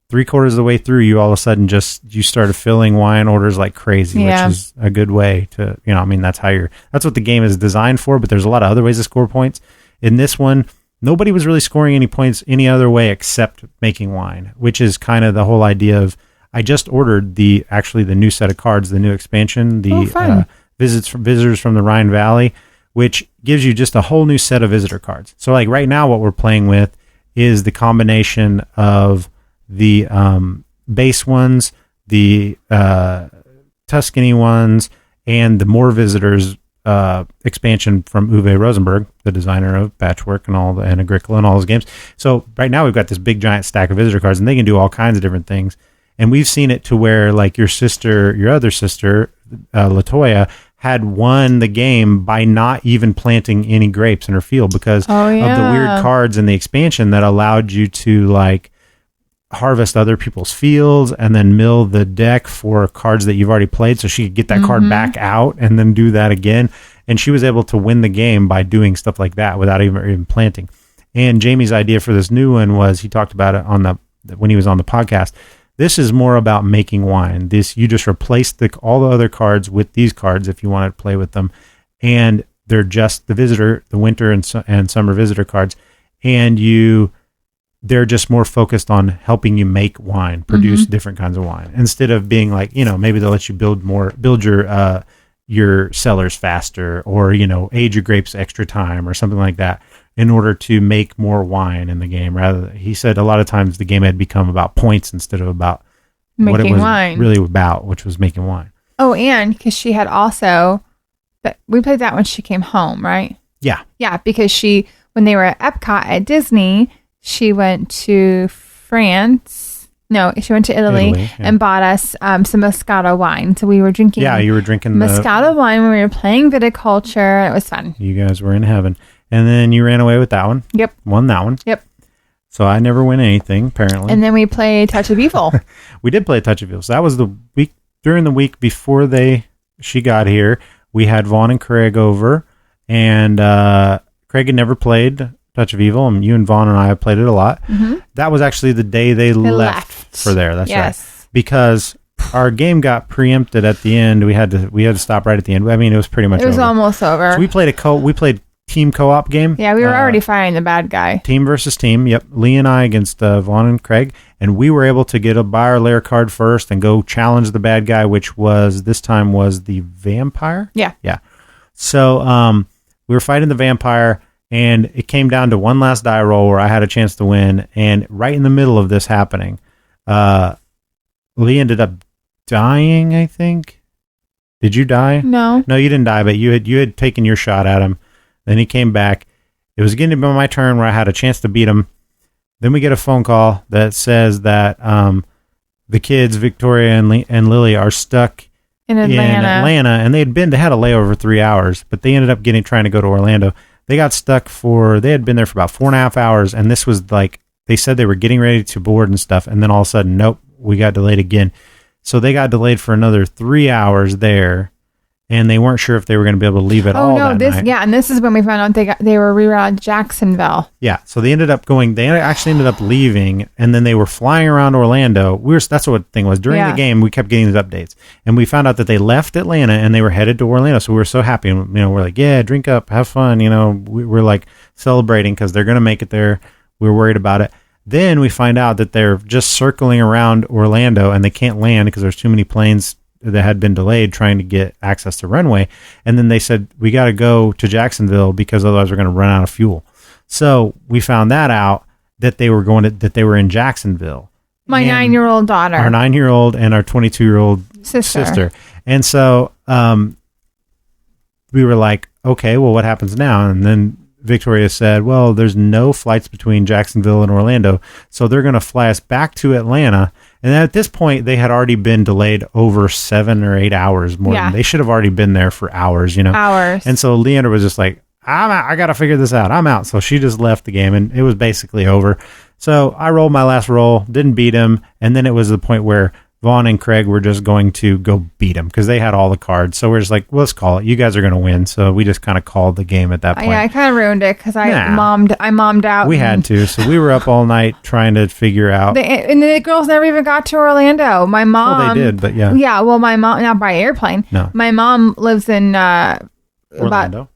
3/4 of the way through. You all of a sudden you started filling wine orders like crazy, which is a good way to, that's what the game is designed for, but there's a lot of other ways to score points. In this one, nobody was really scoring any points any other way except making wine, which is kind of the whole idea of, I just ordered the new set of cards, the new expansion, the visitors from the Rhine Valley, which gives you just a whole new set of visitor cards. So like right now what we're playing with is the combination of the base ones, the Tuscany ones, and the More Visitors expansion from Uwe Rosenberg, the designer of Patchwork and Agricola and all those games. So right now we've got this big giant stack of visitor cards, and they can do all kinds of different things. And we've seen it to where like your other sister, Latoya, had won the game by not even planting any grapes in her field because of the weird cards in the expansion that allowed you to like harvest other people's fields and then mill the deck for cards that you've already played, so she could get that card back out and then do that again. And she was able to win the game by doing stuff like that without even planting. And Jamie's idea for this new one was, he talked about it when he was on the podcast. This is more about making wine. You just replace all the other cards with these cards if you want to play with them, and they're just the winter and summer visitor cards, and they're just more focused on helping you make wine, produce different kinds of wine, instead of being like, maybe they'll let you build your cellars faster, or age your grapes extra time or something like that, in order to make more wine in the game. Rather, he said a lot of times the game had become about points instead of about what it was really about, which was making wine. Oh, and because she had we played that when she came home, right? Yeah. Yeah, because when they were at Epcot at Disney, she went to France. No, she went to Italy and bought us some Moscato wine. So we were drinking. Yeah, you were drinking Moscato wine when we were playing viticulture. It was fun. You guys were in heaven. And then you ran away with that one. Yep. Won that one. Yep. So I never win anything, apparently. And then we played Touch of Evil. We did play Touch of Evil. So that was during the week before she got here. We had Vaughn and Craig over, and Craig had never played Touch of Evil, and you and Vaughn and I have played it a lot. Mm-hmm. That was actually the day they left for there. That's right. Because our game got preempted at the end. We had to stop right at the end. I mean, it was pretty much over. It was almost over. So we played team co-op game. Yeah, we were already fighting the bad guy. Team versus team. Yep. Lee and I against Vaughn and Craig, and we were able to buy our lair card first and go challenge the bad guy, which this time was the vampire. Yeah. Yeah. So we were fighting the vampire, and it came down to one last die roll where I had a chance to win. And right in the middle of this happening, Lee ended up dying, I think. Did you die? No, you didn't die, but you had taken your shot at him. Then he came back. It was getting to be my turn where I had a chance to beat him. Then we get a phone call that says that the kids, Victoria and Lily, are stuck in Atlanta, and they had a layover for 3 hours, but they ended up trying to go to Orlando. They got stuck they had been there for about 4.5 hours, and this was like, they said they were getting ready to board and stuff, and then all of a sudden, nope, we got delayed again. So they got delayed for another 3 hours there, and they weren't sure if they were going to be able to leave at all that night. And this is when we found out they were rerouted to Jacksonville. Yeah, so they actually ended up leaving, and then they were flying around Orlando. That's what the thing was. During the game, we kept getting these updates, and we found out that they left Atlanta and they were headed to Orlando. So we were so happy, and we're like, yeah, drink up, have fun. We're like celebrating because they're going to make it there. We were worried about it. Then we find out that they're just circling around Orlando, and they can't land because there's too many planes that had been delayed trying to get access to runway. And then they said, we got to go to Jacksonville because otherwise we're going to run out of fuel. So we found that out that they were in Jacksonville. My 9-year-old daughter. Our 9-year-old and our 22-year-old sister. And so we were like, okay, well, what happens now? And then Victoria said, well, there's no flights between Jacksonville and Orlando, so they're going to fly us back to Atlanta. And at this point, they had already been delayed over 7 or 8 hours more. They should have already been there for hours, Hours. And so Leander was just like, I'm out. I got to figure this out. I'm out. So she just left the game, and it was basically over. So I rolled my last roll, didn't beat him, and then it was the point where Vaughn and Craig were just going to go beat him because they had all the cards. So we're just like, well, let's call it. You guys are going to win. So we just kind of called the game at that point. Yeah, I kind of ruined it because I mommed out. We had to. So we were up all night trying to figure out. And the girls never even got to Orlando. My mom. Well, they did, but yeah. Yeah, well, my mom, not by airplane. No. My mom lives in Orlando.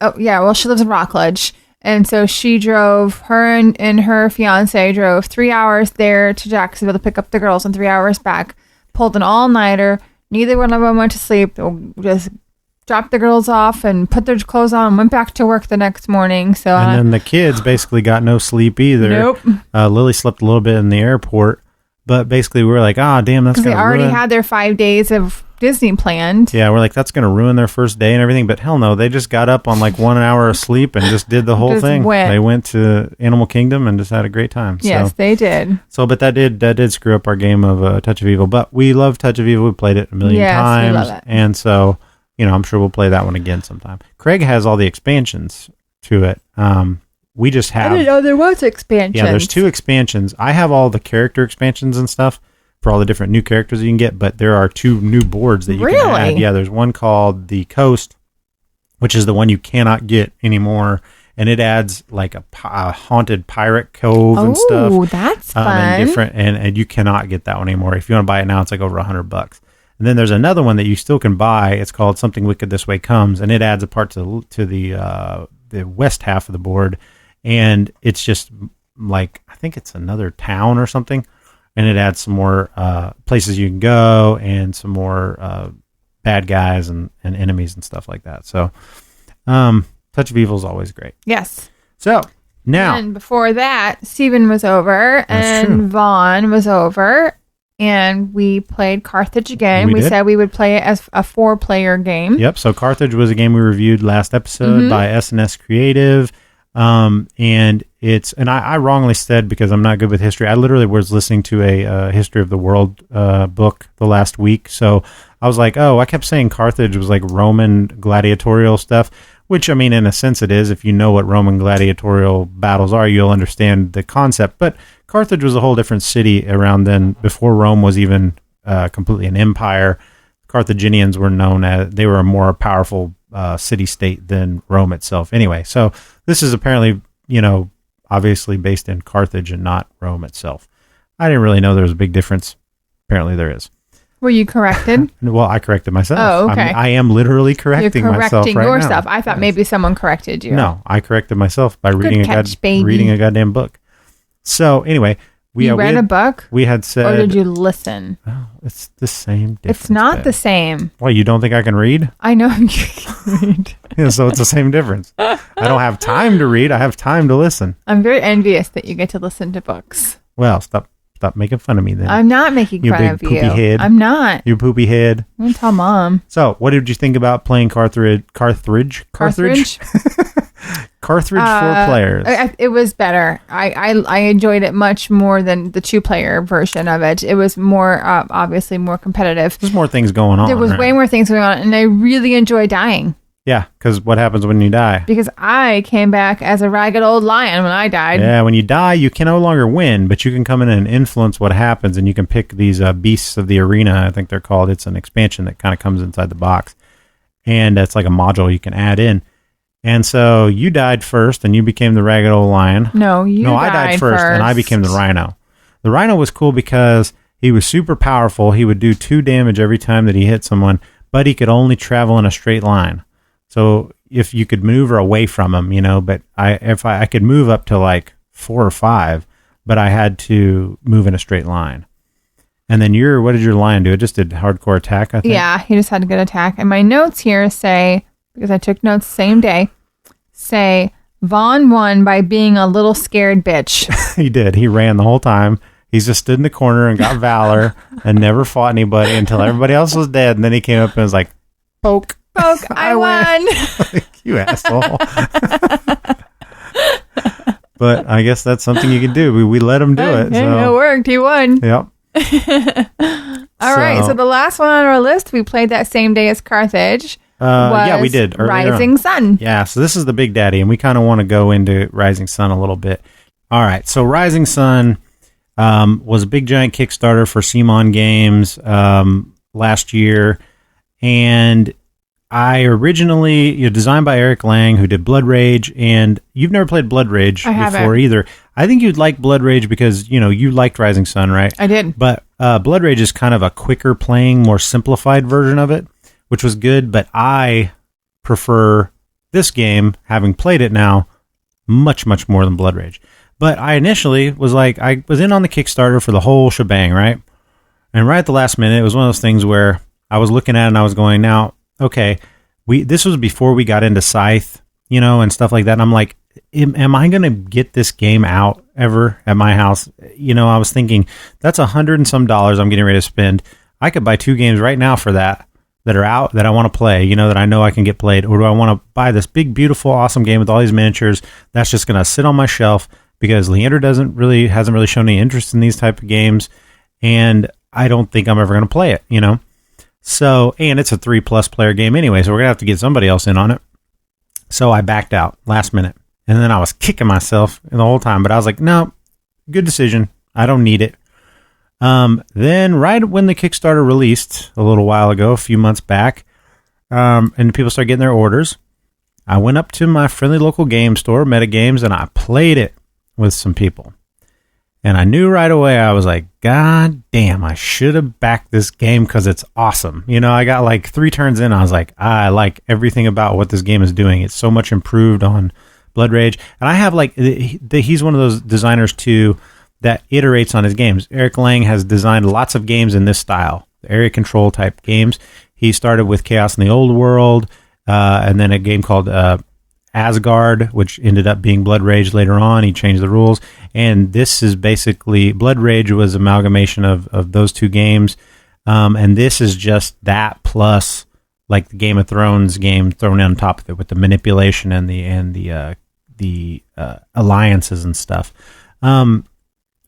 She lives in Rockledge. And so her and her fiance drove 3 hours there to Jacksonville to pick up the girls and 3 hours back. Pulled an all-nighter. Neither one of them went to sleep. Just dropped the girls off and put their clothes on and went back to work the next morning. So and then the kids basically got no sleep either. Nope. Lily slept a little bit in the airport, but basically we were like, damn, that's going to ruin. They already had their 5 days of Disney planned. Yeah, we're like, that's going to ruin their first day and everything. But hell no, they just got up on like 1 hour of sleep and just did the whole thing. They went to Animal Kingdom and just had a great time. Yes, they did. So, but that did screw up our game of Touch of Evil. But we love Touch of Evil. We played it a million times. We love it. And so, I'm sure we'll play that one again sometime. Craig has all the expansions to it. We just have. I didn't know there was expansions. Yeah, there's 2 expansions. I have all the character expansions and stuff for all the different new characters you can get, but there are 2 new boards that you can add. Yeah, there's one called the Coast, which is the one you cannot get anymore, and it adds like a haunted pirate cove and stuff. Oh, that's fun. And you cannot get that one anymore. If you want to buy it now, it's like over $100. And then there's another one that you still can buy. It's called Something Wicked This Way Comes, and it adds a part to the west half of the board, and it's just like, I think it's another town or something. And it adds some more places you can go and some more bad guys and enemies and stuff like that. So Touch of Evil is always great. Yes. So now. And before that, Steven was over and Vaughn was over. And we played Carthage again. We said we would play it as a 4-player game. Yep. So Carthage was a game we reviewed last episode by S&S Creative. And I wrongly said, because I'm not good with history, I literally was listening to a History of the World book the last week. So I was like, I kept saying Carthage was like Roman gladiatorial stuff, which, I mean, in a sense it is. If you know what Roman gladiatorial battles are, you'll understand the concept. But Carthage was a whole different city around then, before Rome was even completely an empire. Carthaginians were known as, they were a more powerful city-state than Rome itself. Anyway, so this is apparently, obviously based in Carthage and not Rome itself. I didn't really know there was a big difference. Apparently there is. Were you corrected? Well, I corrected myself. Oh, okay. I am literally correcting myself right yourself. now. I thought maybe someone corrected you. No, I corrected myself by reading a goddamn book. So anyway, you read a book? We had said, or did you listen? Oh, it's the same difference. It's not the same. Why, you don't think I can read? I know you can read. Yeah, so it's the same difference. I don't have time to read. I have time to listen. I'm very envious that you get to listen to books. Well, stop making fun of me then. I'm not making fun of you. You big poopy head. I'm not. You poopy head. I'm going to tell Mom. So, what did you think about playing Carthage? Carthage 4 players. It was better. I enjoyed it much more than the 2-player version of it. It was more, obviously more competitive. There's more things going on. There was way more things going on, and I really enjoyed dying. Yeah, because what happens when you die? Because I came back as a ragged old lion when I died. Yeah, when you die, you can no longer win, but you can come in and influence what happens, and you can pick these beasts of the arena, I think they're called. It's an expansion that kind of comes inside the box, and it's like a module you can add in. And so you died first, and you became the ragged old lion. No, I died first, and I became the rhino. The rhino was cool because he was super powerful. He would do 2 damage every time that he hit someone, but he could only travel in a straight line. So if you could maneuver away from him, but I could move up to like 4 or 5, but I had to move in a straight line. And then what did your lion do? It just did hardcore attack, I think. Yeah, he just had a good attack. And my notes here say, because I took notes same day, Vaughn won by being a little scared bitch. He did. He ran the whole time. He just stood in the corner and got valor and never fought anybody until everybody else was dead. And then he came up and was like, poke. I won. You asshole. But I guess that's something you can do. We let him do it. Yeah, it worked. He won. Yep. All right. So the last one on our list, we played that same day as Carthage. Yeah, we did. Rising Sun. Yeah, so this is the big daddy, and we kind of want to go into Rising Sun a little bit. All right. So Rising Sun was a big giant Kickstarter for Simon Games last year, and I originally, designed by Eric Lang, who did Blood Rage, and you've never played Blood Rage before either. I think you'd like Blood Rage because, you liked Rising Sun, right? I did. But Blood Rage is kind of a quicker playing, more simplified version of it, which was good, but I prefer this game, having played it now, much, much more than Blood Rage. But I initially was like, I was in on the Kickstarter for the whole shebang, right? And right at the last minute, it was one of those things where I was looking at it and I was going, now, okay, this was before we got into Scythe, and stuff like that. And I'm like, am I going to get this game out ever at my house? I was thinking, that's $100 and some I'm getting ready to spend. I could buy 2 games right now for that are out that I want to play, that I know I can get played. Or do I want to buy this big, beautiful, awesome game with all these miniatures that's just going to sit on my shelf because Leander hasn't really shown any interest in these type of games, and I don't think I'm ever going to play it, So, and it's a 3+ player game anyway, so we're going to have to get somebody else in on it. So I backed out last minute. And then I was kicking myself the whole time, but I was like, no, good decision. I don't need it. Then right when the Kickstarter released a little while ago, a few months back, and people started getting their orders, I went up to my friendly local game store, Metagames, and I played it with some people. And I knew right away, I was like, God damn, I should have backed this game because it's awesome. I got like 3 turns in. I was like, I like everything about what this game is doing. It's so much improved on Blood Rage. And I have like, he's one of those designers too that iterates on his games. Eric Lang has designed lots of games in this style, area control type games. He started with Chaos in the Old World, and then a game called Asgard, which ended up being Blood Rage later on. He changed the rules, and this is basically Blood Rage was amalgamation of those 2 games, and this is just that plus like the Game of Thrones game thrown on top of it with the manipulation and the alliances and stuff.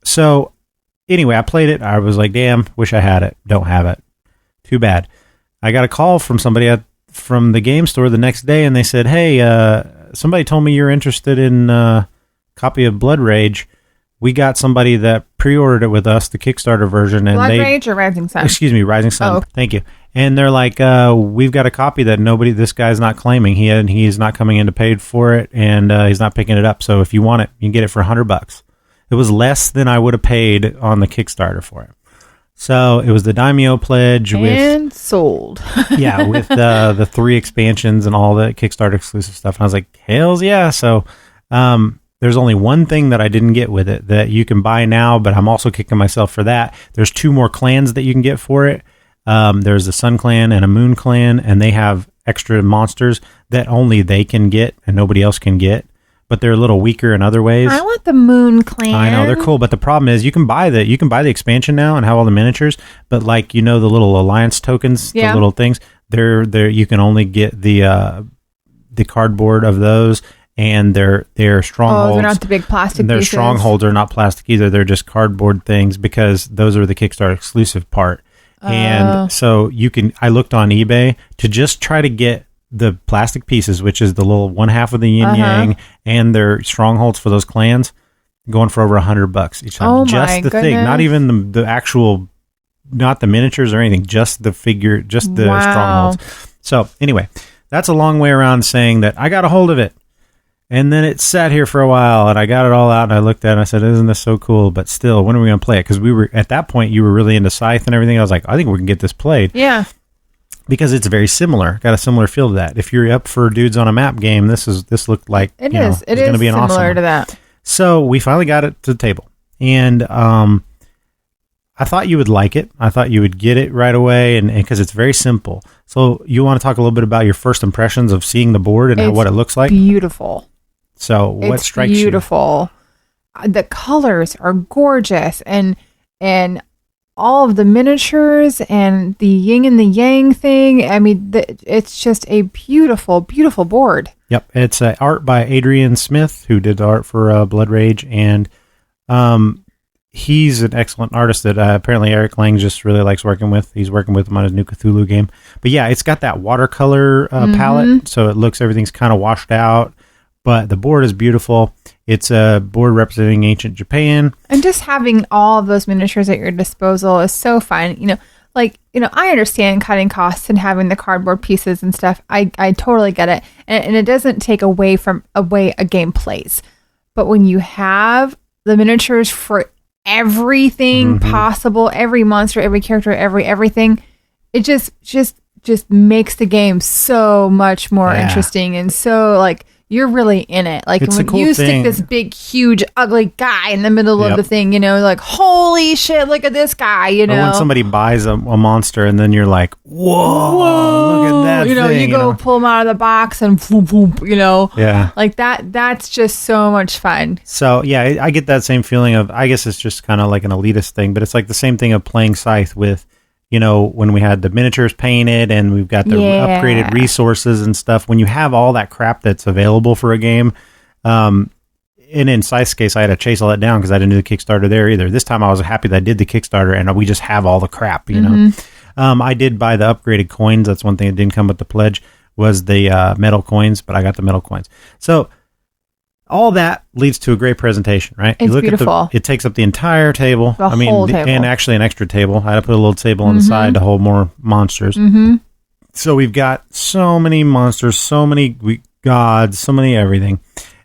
So anyway, I played it. I was like, damn, wish I had it. Don't have it. Too bad. I got a call from somebody from the game store the next day, and they said, hey, somebody told me you're interested in a copy of Blood Rage. We got somebody that pre-ordered it with us, the Kickstarter version. And Blood Rage or Rising Sun? Excuse me, Rising Sun. Oh. Thank you. And they're like, we've got a copy that this guy's not claiming. He's not coming in to pay for it, and he's not picking it up. So if you want it, you can get it for $100. It was less than I would have paid on the Kickstarter for it. So it was the Daimyo pledge and sold. Yeah, with the 3 expansions and all the Kickstarter exclusive stuff. And I was like, hells yeah. So there's only one thing that I didn't get with it that you can buy now, but I'm also kicking myself for that. There's 2 more clans that you can get for it. There's a Sun Clan and a Moon Clan, and they have extra monsters that only they can get and nobody else can get. But they're a little weaker in other ways. I want the Moon Clan. I know, they're cool, but the problem is you can buy the expansion now and have all the miniatures, but like the little alliance tokens, the little things, they're you can only get the cardboard of those, and they're strongholds. Oh, they're not the big plastic Their pieces. strongholds are not plastic either. They're just cardboard things because those are the Kickstarter exclusive part. And so I looked on eBay to just try to get the plastic pieces, which is the little one half of the yin yang, and their strongholds for those clans, going for over $100 each time. Oh just my the goodness. thing, not even the actual, not the miniatures or anything, just the figure, just the strongholds. So anyway, that's a long way around saying that I got a hold of it. And then it sat here for a while, and I got it all out, and I looked at it, and I said, isn't this so cool? But still, when are we going to play it? Because we were, at that point, you were really into Scythe and everything. I was like, I think we can get this played. Yeah. Because it's very similar. Got a similar feel to that. If you're up for dudes on a map game, this looked like, It you know, is. It it's going to is be an awesome similar one. to that. So we finally got it to the table. And I thought you would like it. I thought you would get it right away, and because it's very simple. So you want to talk a little bit about your first impressions of seeing the board and what it looks like? Beautiful. So what It's strikes beautiful. The colors are gorgeous, and all of the miniatures and the yin and the yang thing. I mean, it's just a beautiful, beautiful board. you? Yep. It's art by Adrian Smith, who did the art for Blood Rage, and he's an excellent artist that apparently Eric Lang just really likes working with. He's working with him on his new Cthulhu game. But yeah, it's got that watercolor palette, so it looks, everything's kind of washed out. But the board is beautiful. It's a board representing ancient Japan. And just having all of those miniatures at your disposal is so fun. I understand cutting costs and having the cardboard pieces and stuff. I totally get it. And it doesn't take away a game plays. But when you have the miniatures for everything possible, every monster, every character, everything, it just makes the game so much more interesting, and so like you're really in it. Like It's a when cool you thing. stick this big, huge, ugly guy in the middle of the thing, like, holy shit, look at this guy, Or when somebody buys a monster and then you're like, whoa, look at that thing. You go pull them out of the box and floop, floop, Yeah. like that's just so much fun. So, yeah, I get that same feeling of, I guess it's just kind of like an elitist thing, but it's like the same thing of playing Scythe with, when we had the miniatures painted and we've got the upgraded resources and stuff. When you have all that crap that's available for a game, and in Scythe's case, I had to chase all that down because I didn't do the Kickstarter there either. This time I was happy that I did the Kickstarter and we just have all the crap, I did buy the upgraded coins. That's one thing that didn't come with the pledge, was the metal coins, but I got the metal coins. So all that leads to a great presentation, right? It's beautiful. It takes up the entire table. The whole table. And actually an extra table. I had to put a little table on the side to hold more monsters. So we've got so many monsters, so many gods, so many everything.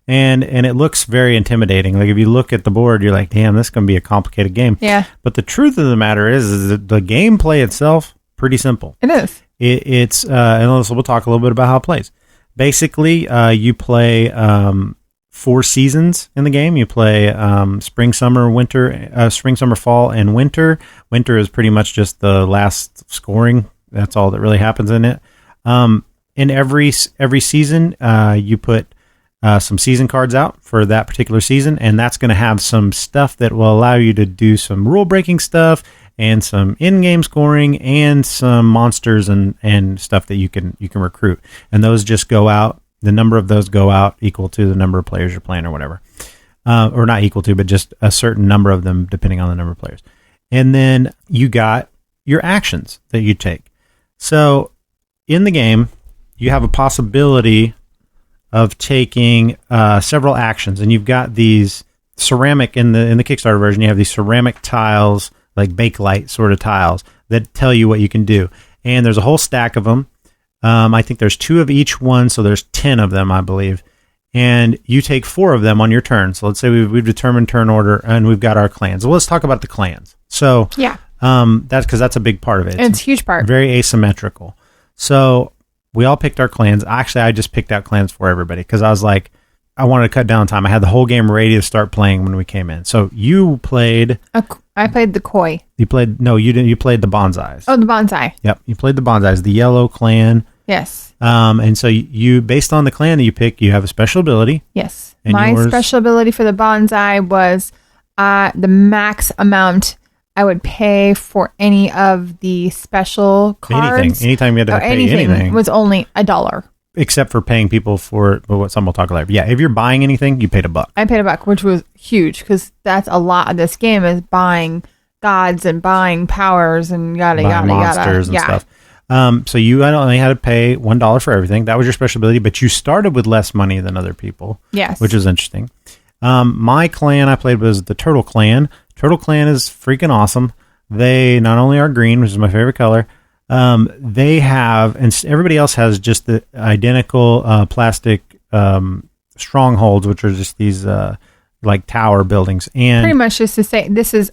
And it looks very intimidating. Like if you look at the board, you're like, damn, this is going to be a complicated game. Yeah. But the truth of the matter is that the gameplay itself, pretty simple. It is. It's and we'll talk a little bit about how it plays. Basically, you play 4 seasons in the game. You play spring, summer, fall, and winter. Winter is pretty much just the last scoring. That's all that really happens in it. In every season, you put some season cards out for that particular season, and that's going to have some stuff that will allow you to do some rule-breaking stuff and some in-game scoring and some monsters and stuff that you can recruit. And those just go out. The number of those go out equal to the number of players you're playing or whatever. Or not equal to, but just a certain number of them depending on the number of players. And then you got your actions that you take. So in the game, you have a possibility of taking several actions. And you've got these ceramic, in the Kickstarter version, you have these ceramic tiles, like Bakelite sort of tiles, that tell you what you can do. And there's a whole stack of them. I think there's 2 of each one, so there's 10 of them, I believe. And you take 4 of them on your turn. So let's say we've determined turn order, and we've got our clans. Well, let's talk about the clans. So Yeah. that's because that's a big part of it. It's a huge part. Very asymmetrical. So we all picked our clans. Actually, I just picked out clans for everybody because I was like, I wanted to cut down time. I had the whole game ready to start playing when we came in. So you played... I played the koi. You played... No, you didn't. You played the bonsais. Oh, the bonsai. Yep. You played the bonsais, the yellow clan. Yes. And so you, based on the clan that you pick, you have a special ability. Yes. And My yours- special ability for the bonsai was the max amount I would pay for any of the special cards. Anything. Anytime you had to or pay anything. was only $1. Except for paying people for what some will talk about. Yeah, if you're buying anything, you paid $1. I paid $1, which was huge because that's a lot of this game is buying gods and buying powers and yada Buying yada monsters yada. and stuff. So you only had to pay $1 for everything. That was your special ability, but you started with less money than other people. Yes. Which was interesting. My clan I played was the Turtle Clan. Turtle Clan is freaking awesome. They not only are green, which is my favorite color, they have, and everybody else has just the identical plastic strongholds, which are just these like tower buildings. And pretty much just to say,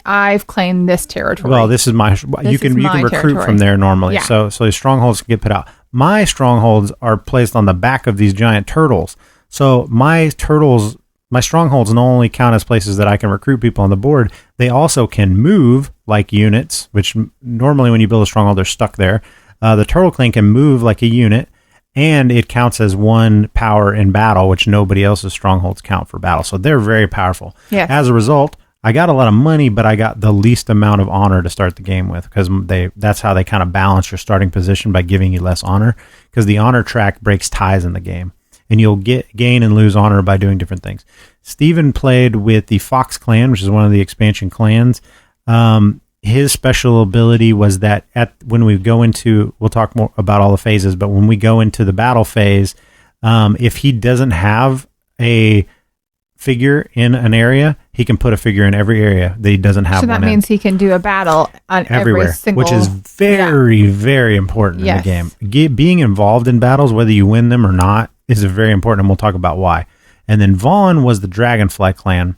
I've claimed this territory. well, this is my. You can recruit territory. from there normally. Yeah. So these strongholds can get put out. My strongholds are placed on the back of these giant turtles. So my strongholds not only count as places that I can recruit people on the board, they also can move like units, which normally when you build a stronghold, they're stuck there. The Turtle Clan can move like a unit, and it counts as one power in battle, which nobody else's strongholds count for battle. So they're very powerful. Yes. As a result, I got a lot of money, but I got the least amount of honor to start the game with, because that's how they kind of balance your starting position, by giving you less honor, because the honor track breaks ties in the game, and you'll gain and lose honor by doing different things. Steven played with the Fox Clan, which is one of the expansion clans. His special ability was that when we go into, we'll talk more about all the phases, but when we go into the battle phase, if he doesn't have a figure in an area, he can put a figure in every area that he doesn't have. So that means he can do a battle on everywhere, every single, which is very, very important Yes. in the game. Being involved in battles, whether you win them or not, is very important, and we'll talk about why. And then Vaughn was the Dragonfly Clan,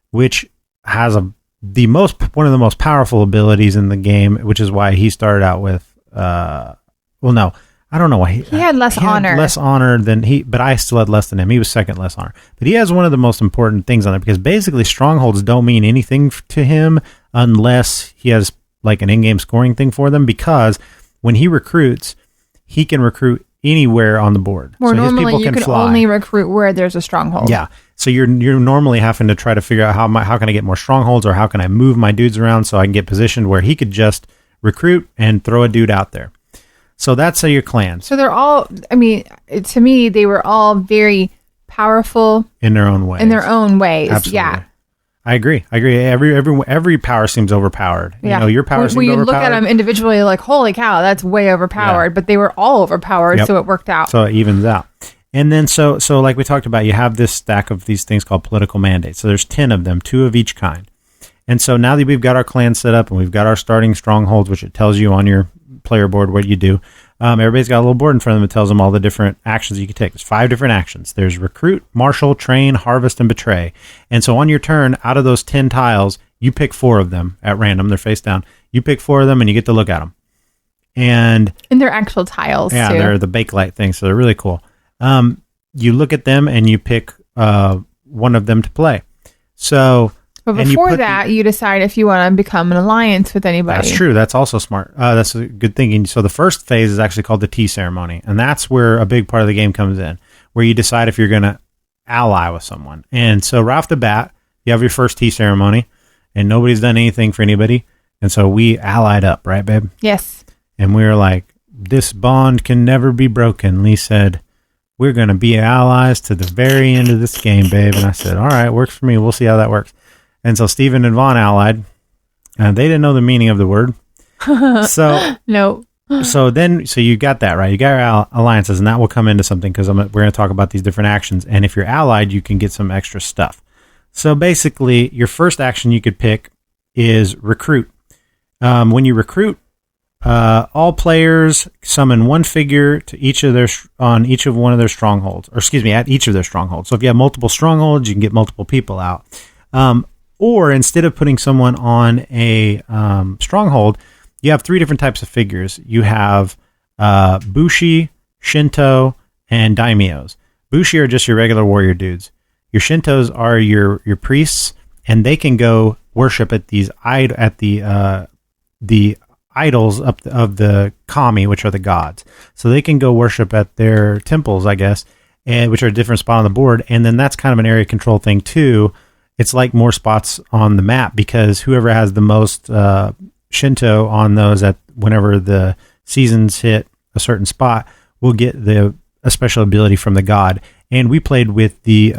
which has one of the most powerful abilities in the game, which is why he started out with. I don't know why he had less honor. Less honor than but I still had less than him. He was second less honor, but he has one of the most important things on it, because basically strongholds don't mean anything to him unless he has like an in-game scoring thing for them. Because when he recruits, he can recruit anywhere on the board. Or so normally his people you can fly. only recruit where there's a stronghold. Yeah. So you're normally having to try to figure out how can I get more strongholds, or how can I move my dudes around so I can get positioned where he could just recruit and throw a dude out there. So that's your clans. So they're all, I mean, to me, they were all very powerful in their own way. Absolutely. Yeah. I agree. Every power seems overpowered. Yeah. You know, your power seems when you overpowered. look at them individually, like, holy cow, that's way overpowered. Yeah. But they were all overpowered, Yep. so it worked out. So it evens out. And then so like we talked about, you have this stack of these things called political mandates. So there's 10 of them, 2 of each kind. And so now that we've got our clan set up and we've got our starting strongholds, which it tells you on your player board what you do, everybody's got a little board in front of them that tells them all the different actions you can take. There's 5 different actions. There's recruit, marshal, train, harvest, and betray. And so on your turn, out of those 10 tiles, you pick 4 of them at random. They're face down. You pick 4 of them and you get to look at them. And they're actual tiles, yeah, too. they're the Bakelite things, so they're really cool. You look at them and you pick one of them to play. So, But before that, you decide if you want to become an alliance with anybody. That's true. That's also smart. That's a good thinking. So the first phase is actually called the tea ceremony, and that's where a big part of the game comes in, where you decide if you're going to ally with someone. And so right off the bat, you have your first tea ceremony, and nobody's done anything for anybody, and so we allied up, right, babe? Yes. And we were like, this bond can never be broken. Lee said, we're going to be allies to the very end of this game, babe. And I said, all right, works for me. We'll see how that works. And so Stephen and Vaughn allied. They didn't know the meaning of the word. So No. So you got that, right? You got your alliances, and that will come into something, because we're going to talk about these different actions. And if you're allied, you can get some extra stuff. So basically, your first action you could pick is recruit. When you recruit, all players summon one figure to at each of their strongholds. So if you have multiple strongholds, you can get multiple people out. Or instead of putting someone on a stronghold, you have 3 different types of figures. You have Bushi, Shinto, and Daimyos. Bushi are just your regular warrior dudes. Your Shintos are your priests, and they can go worship at the idols of the kami, which are the gods. So they can go worship at their temples, I guess, which are a different spot on the board. And then that's kind of an area control thing too. It's like more spots on the map, because whoever has the most Shinto on those whenever the seasons hit a certain spot will get a special ability from the god. And we played with the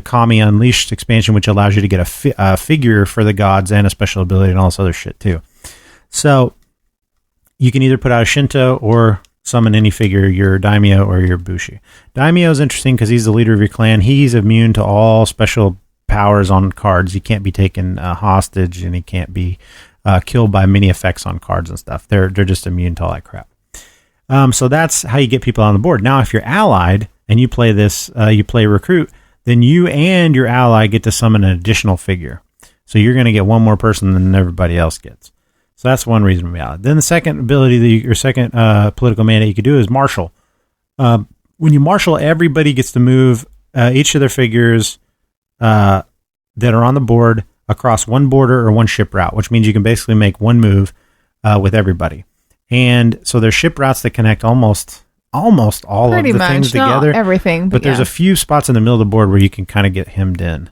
Kami Unleashed expansion, which allows you to get a figure for the gods and a special ability and all this other shit too. So you can either put out a Shinto or summon any figure, your daimyo or your bushi. Daimyo is interesting because he's the leader of your clan. He's immune to all special powers on cards. He can't be taken hostage, and he can't be killed by many effects on cards and stuff. They're just immune to all that crap. So that's how you get people on the board. Now, if you're allied and you play this, you play recruit, then you and your ally get to summon an additional figure. So you're going to get one more person than everybody else gets. So that's one reason to be allied. Then the second ability, your second political mandate you could do is marshal. When you marshal, everybody gets to move each of their figures that are on the board across one border or one ship route, which means you can basically make one move with everybody. And so there's ship routes that connect almost all Pretty of the much, things not together. everything, but there's a few spots in the middle of the board where you can kind of get hemmed in.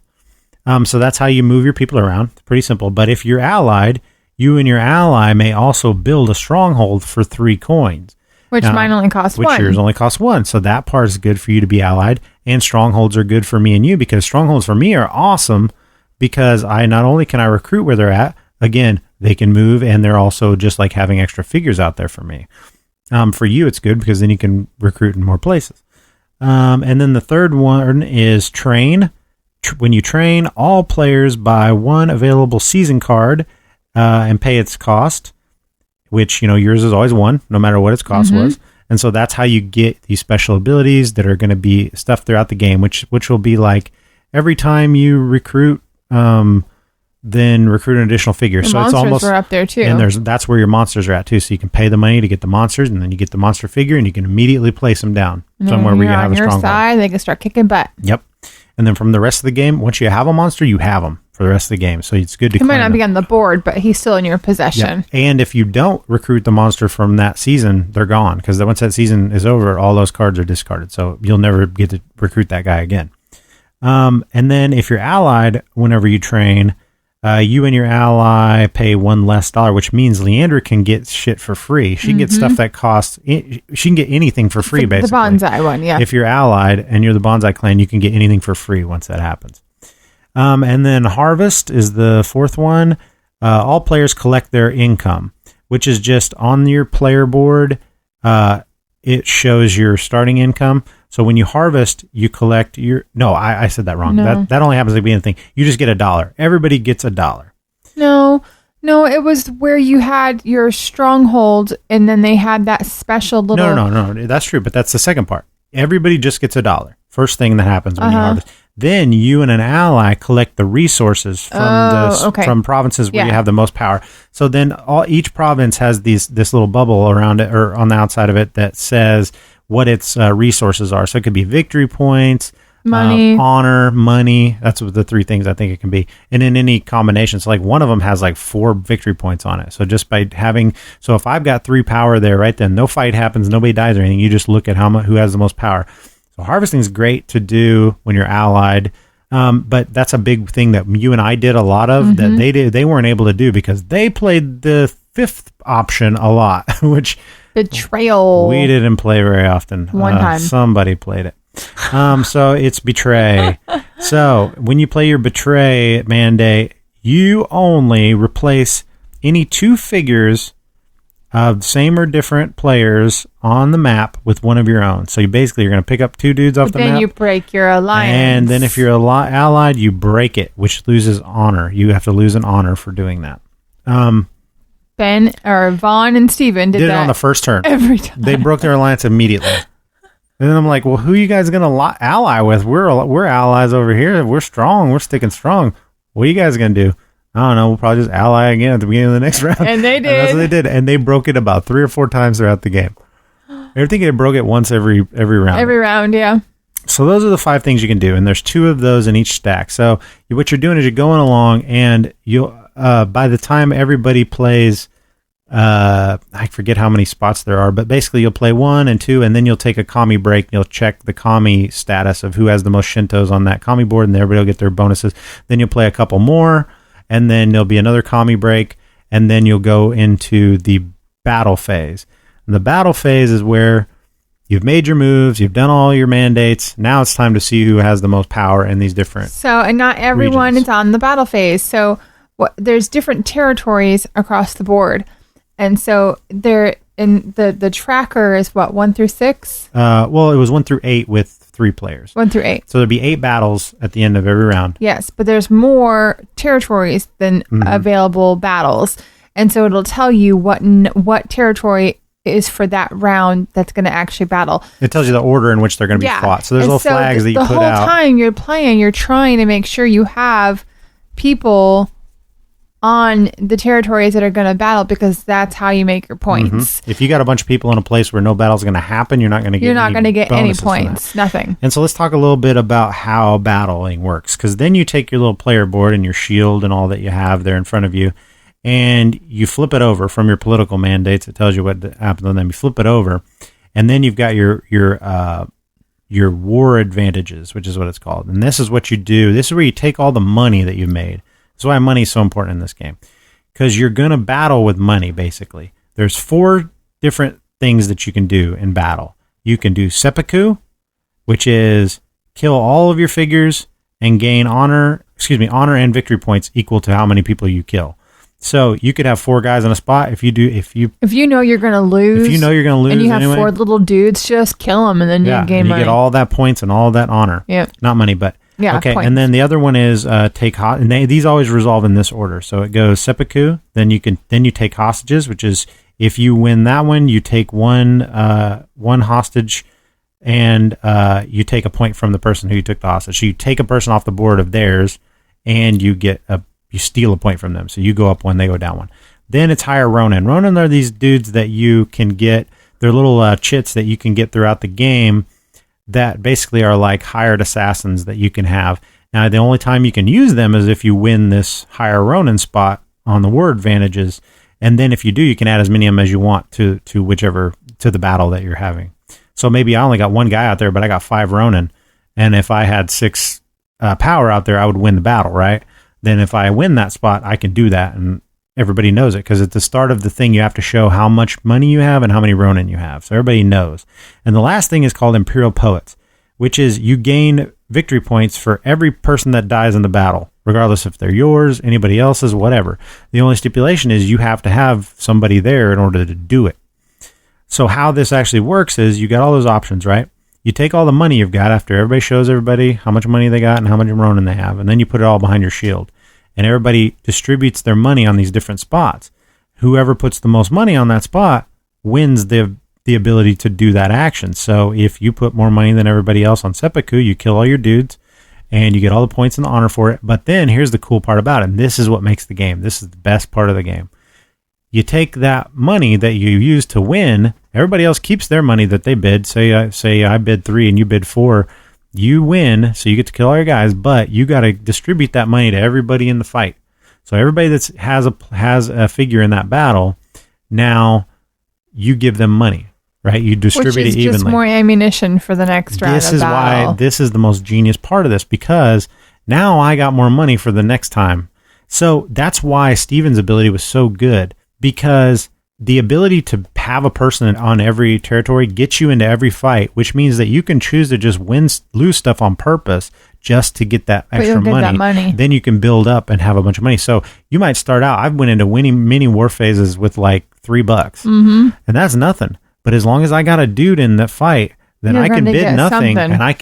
So that's how you move your people around. It's pretty simple. But if you're allied, you and your ally may also build a stronghold for 3 coins. Which mine only costs 1. Which yours only costs 1. So that part is good for you to be allied. And strongholds are good for me and you, because strongholds for me are awesome because I not only can I recruit where they're at, again, they can move, and they're also just like having extra figures out there for me. For you, it's good because then you can recruit in more places. And then the third one is train. When you train, all players buy 1 available season card and pay its cost, which, yours is always 1, no matter what its cost was. And so that's how you get these special abilities that are going to be stuff throughout the game, which will be like every time you recruit, then recruit an additional figure. The so monsters it's almost are up there too. And that's where your monsters are at too. So you can pay the money to get the monsters, and then you get the monster figure, and you can immediately place them down somewhere where you have a stronghold. On your side, they can start kicking butt. Yep. And then from the rest of the game, once you have a monster, you have them for the rest of the game. So it's good to. He might not be on the board, but he's still in your possession. Yep. And if you don't recruit the monster from that season, they're gone, because once that season is over, all those cards are discarded. So you'll never get to recruit that guy again. And then if you're allied, whenever you train, you and your ally pay $1 less, which means Leandra can get shit for free. She can get stuff that costs. She can get anything for free, basically. The bonsai one, yeah. If you're allied and you're the bonsai clan, you can get anything for free once that happens. And then harvest is the fourth one. All players collect their income, which is just on your player board. It shows your starting income. So when you harvest, you collect your... No, I said that wrong. No. That only happens at the beginning of the thing. You just get $1. Everybody gets $1. No, it was where you had your stronghold, and then they had that special little... No. That's true, but that's the second part. Everybody just gets $1. First thing that happens when you harvest. Then you and an ally collect the resources from from provinces where you have the most power. So then each province has this little bubble around it, or on the outside of it, that says what its resources are. So it could be victory points, money, honor, money. That's what the 3 things I think it can be. And in any combination, so like one of them has like 4 victory points on it. So just by so if I've got 3 power there, right then, no fight happens, nobody dies or anything. You just look at who has the most power. So harvesting is great to do when you're allied. But that's a big thing that you and I did a lot of that they weren't able to do because they played the 5th option a lot, which betrayal. We didn't play very often. One time. Somebody played it. So it's betray. So when you play your betray mandate, you only replace any 2 figures of same or different players on the map with one of your own. So you're going to pick up 2 dudes off the map. Then you break your alliance. And then if you're allied, you break it, which loses honor. You have to lose an honor for doing that. Vaughn and Steven did it that on the first turn. every time. They broke their alliance immediately. And then I'm like, well, who are you guys going to ally with? We're allies over here. We're strong. We're sticking strong. What are you guys going to do? I don't know. We'll probably just ally again at the beginning of the next round. And they did. And that's what they did. And they broke it about 3 or 4 times throughout the game. I think they broke it once every round. Every round, yeah. So those are the 5 things you can do. And there's 2 of those in each stack. So what you're doing is you're going along, and you'll by the time everybody plays, I forget how many spots there are, but basically you'll play 1 and 2, and then you'll take a kami break, and you'll check the kami status of who has the most Shintos on that kami board, and everybody will get their bonuses. Then you'll play a couple more, and then there'll be another kami break, and then you'll go into the battle phase. And the battle phase is where you've made your moves, you've done all your mandates. Now it's time to see who has the most power in these different and not everyone regions. is on the battle phase. So there's different territories across the board. And so they're in the tracker is what, 1 through 6? Well, it was 1 through 8 with 3 players. 1 through 8. So there'd be 8 battles at the end of every round. Yes, but there's more territories than available battles. And so it'll tell you what territory is for that round that's going to actually battle. It tells you the order in which they're going to be fought. So there's little flags that you put out. The whole time you're playing, you're trying to make sure you have people on the territories that are going to battle, because that's how you make your points. If you got a bunch of people in a place where no battle's going to happen, you're not going to get any points. Nothing. And so let's talk a little bit about how battling works, because then you take your little player board and your shield and all that you have there in front of you, and you flip it over from your political mandates. It tells you what happens on them. You flip it over, and then you've got your war advantages, which is what it's called. And this is what you do. This is where you take all the money that you've made. That's why money is so important in this game, because you're going to battle with money, basically. There's 4 different things that you can do in battle. You can do seppuku, which is kill all of your figures and gain honor and victory points equal to how many people you kill. So you could have 4 guys on a spot. If you know you're going to lose, and you have anyway, 4 little dudes, just kill them, and then you gain money. You get all that points and all that honor. Yeah, not money, but okay. Points. And then the other one is take and these always resolve in this order. So it goes seppuku. Then you take hostages, which is if you win that one, you take one hostage, and you take a point from the person who you took the hostage. So you take a person off the board of theirs, and you steal a point from them. So you go up 1, they go down 1. Then it's hire Ronin. Ronin are these dudes that you can get. They're little chits that you can get throughout the game that basically are like hired assassins that you can have. Now, the only time you can use them is if you win this hire Ronin spot on the war advantages. And then if you do, you can add as many of them as you want to the battle that you're having. So maybe I only got 1 guy out there, but I got 5 Ronin. And if I had 6 power out there, I would win the battle, right? Then if I win that spot, I can do that, and everybody knows it, because at the start of the thing, you have to show how much money you have and how many Ronin you have, so everybody knows. And the last thing is called Imperial Poets, which is you gain victory points for every person that dies in the battle, regardless if they're yours, anybody else's, whatever. The only stipulation is you have to have somebody there in order to do it. So how this actually works is you got all those options, right? You take all the money you've got after everybody shows everybody how much money they got and how much Ronin they have, and then you put it all behind your shield. And everybody distributes their money on these different spots. Whoever puts the most money on that spot wins the ability to do that action. So if you put more money than everybody else on seppuku, you kill all your dudes, and you get all the points and the honor for it. But then here's the cool part about it, and this is what makes the game. This is the best part of the game. You take that money that you use to win. Everybody else keeps their money that they bid. Say I bid 3 and you bid 4. You win, so you get to kill all your guys, but you got to distribute that money to everybody in the fight. So everybody that has a figure in that battle, now you give them money, right? You distribute it evenly. Which is just more ammunition for the next round of battle. This is why this is the most genius part of this, because now I got more money for the next time. So that's why Steven's ability was so good, because the ability to have a person on every territory gets you into every fight, which means that you can choose to just lose stuff on purpose just to get that extra money. Then you can build up and have a bunch of money. So you might start out, I've went into winning mini war phases with like $3, and that's nothing. But as long as I got a dude in the fight, then I can bid nothing, and I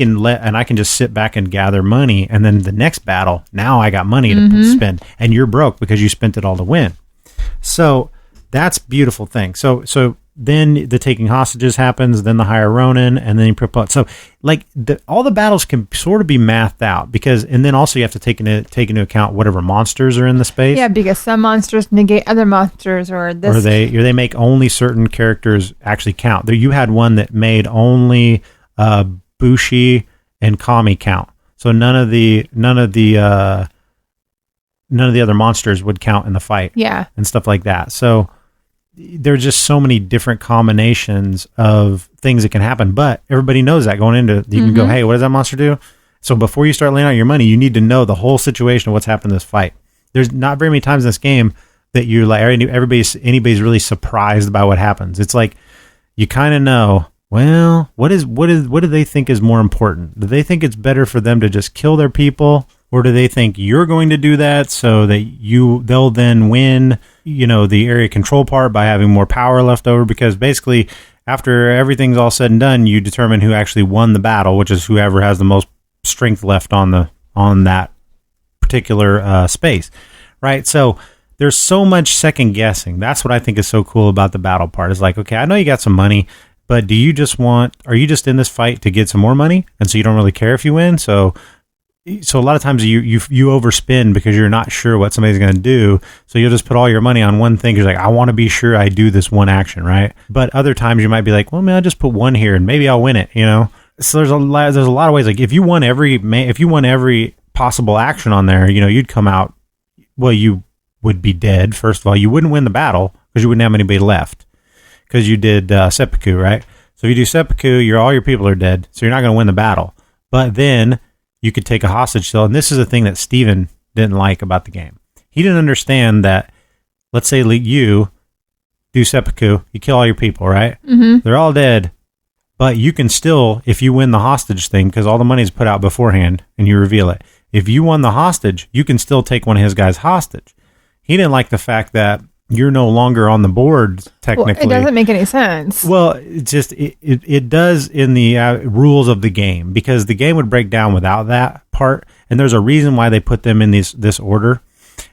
can just sit back and gather money. And then the next battle, now I got money to spend, and you're broke because you spent it all to win. So that's a beautiful thing. So then the taking hostages happens, then the hire Ronin, and then you propose. So like all the battles can sort of be mathed out, and then also you have to take into account whatever monsters are in the space. Yeah, because some monsters negate other monsters, or they make only certain characters actually count. You had one that made only Bushi and Kami count. So none of the other monsters would count in the fight. Yeah, and stuff like that. So there's just so many different combinations of things that can happen, but everybody knows that going into, you can go, hey, what does that monster do? So before you start laying out your money, you need to know the whole situation of what's happened in this fight. There's not very many times in this game that you're like, anybody's really surprised by what happens. It's like, you kind of know, well, what do they think is more important? Do they think it's better for them to just kill their people, Or do they think you're going to do that so that they'll then win, the area control part by having more power left over? Because basically, after everything's all said and done, you determine who actually won the battle, which is whoever has the most strength left on that particular space, right? So there's so much second guessing. That's what I think is so cool about the battle part. It's like, okay, I know you got some money, but are you just in this fight to get some more money? And so you don't really care if you win? So a lot of times you overspend because you're not sure what somebody's going to do. So you'll just put all your money on one thing. You're like, I want to be sure I do this one action, right? But other times you might be like, well, man, I'll just put one here and maybe I'll win it, So there's a lot of ways. Like if you won every possible action on there, you'd come out, well, you would be dead. First of all, you wouldn't win the battle because you wouldn't have anybody left because you did seppuku, right? So if you do seppuku, all your people are dead. So you're not going to win the battle. But then you could take a hostage still. And this is the thing that Steven didn't like about the game. He didn't understand that, let's say you do seppuku, you kill all your people, right? Mm-hmm. They're all dead. But you can still, if you win the hostage thing, because all the money is put out beforehand and you reveal it. If you won the hostage, you can still take one of his guys hostage. He didn't like the fact that you're no longer on the board, technically. Well, it doesn't make any sense. Well, it does in the rules of the game, because the game would break down without that part, and there's a reason why they put them in this order.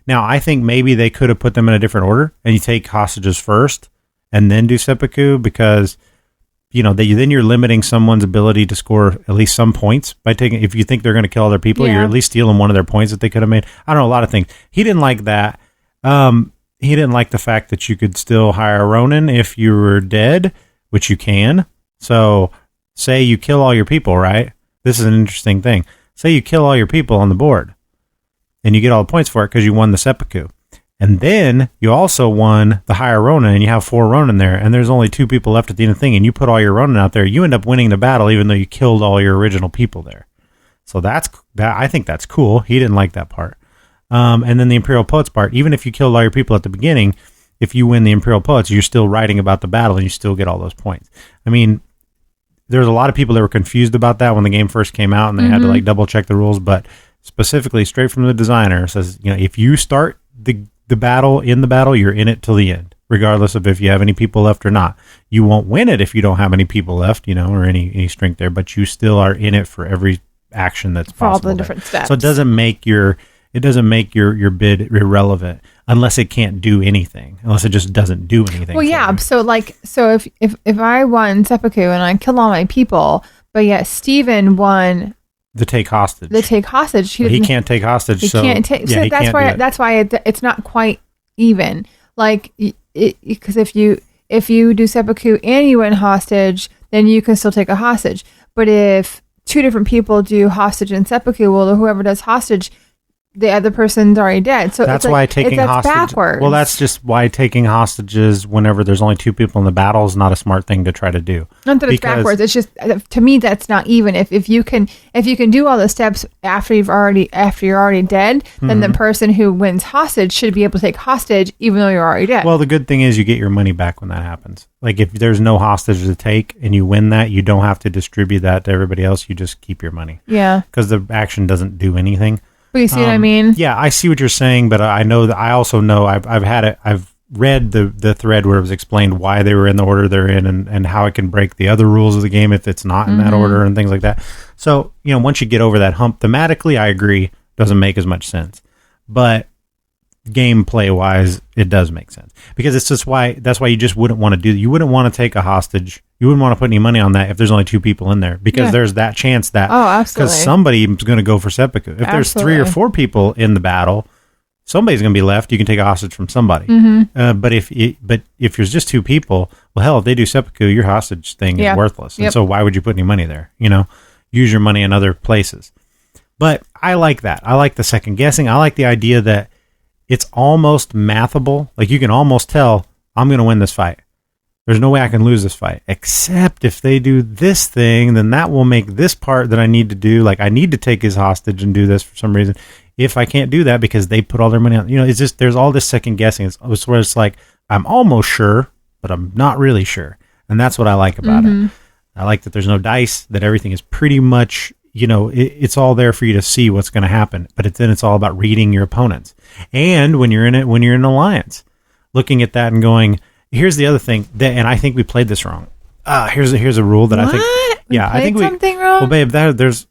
Now, I think maybe they could have put them in a different order, and you take hostages first, and then do seppuku, because then you're limiting someone's ability to score at least some points by taking. If you think they're going to kill other people, you're at least stealing one of their points that they could have made. I don't know, a lot of things. He didn't like that. He didn't like the fact that you could still hire a Ronin if you were dead, which you can. So, say you kill all your people, right? This is an interesting thing. Say you kill all your people on the board, and you get all the points for it because you won the seppuku. And then you also won the hire Ronin, and you have 4 Ronin there, and there's only 2 people left at the end of the thing, and you put all your Ronin out there. You end up winning the battle, even though you killed all your original people there. So I think that's cool. He didn't like that part. And then the Imperial Poets part, even if you killed all your people at the beginning, if you win the Imperial Poets, you're still writing about the battle and you still get all those points. I mean, there's a lot of people that were confused about that when the game first came out and they had to double check the rules, but specifically straight from the designer, it says, if you start the battle, you're in it till the end, regardless of if you have any people left or not. You won't win it if you don't have any people left, or any strength there, but you still are in it for every action that's possible. For all the different steps. So it doesn't make your bid irrelevant unless it can't do anything, unless it just doesn't do anything. Well, yeah. So if I won seppuku and I killed all my people, but yet Steven won the take hostage. He can't take hostage. He can't take. So that's why it's not quite even. Because if you do seppuku and you win hostage, then you can still take a hostage. But if 2 different people do hostage and seppuku, well, whoever does hostage, the other person's already dead. So that's why taking hostage. Backwards. Well, that's just why taking hostages whenever there's only 2 people in the battle is not a smart thing to try to do. Not that it's backwards. It's just, to me, that's not even. If you can do all the steps after you're already dead, then the person who wins hostage should be able to take hostage even though you're already dead. Well, the good thing is you get your money back when that happens. Like if there's no hostage to take and you win that, you don't have to distribute that to everybody else. You just keep your money. Yeah. Because the action doesn't do anything. But you see what I mean? Yeah, I see what you're saying, but I know that I also know I've read the thread where it was explained why they were in the order they're in and how it can break the other rules of the game if it's not in that order and things like that. So, once you get over that hump, thematically, I agree, doesn't make as much sense. But gameplay wise, it does make sense because it's just that's why you just wouldn't want to do. You wouldn't want to take a hostage. You wouldn't want to put any money on that if there's only 2 people in there because there's that chance that absolutely, because somebody's going to go for seppuku. If there's 3 or 4 people in the battle, somebody's going to be left. You can take a hostage from somebody. But if there's just 2 people, well, hell, if they do seppuku, your hostage thing is worthless. And so why would you put any money there? Use your money in other places. But I like that. I like the second guessing. I like the idea that it's almost mathable. Like you can almost tell I'm going to win this fight. There's no way I can lose this fight, except if they do this thing, then that will make this part that I need to do. Like I need to take his hostage and do this for some reason. If I can't do that because they put all their money on, it's just, there's all this second guessing. It's where it's like, I'm almost sure, but I'm not really sure. And that's what I like about it. I like that there's no dice, that everything is pretty much it's all there for you to see what's going to happen. But then it's all about reading your opponents. And when you're in an alliance, looking at that and going, here's the other thing and I think we played this wrong. Here's a rule that I think. I think something wrong. Well, babe, there's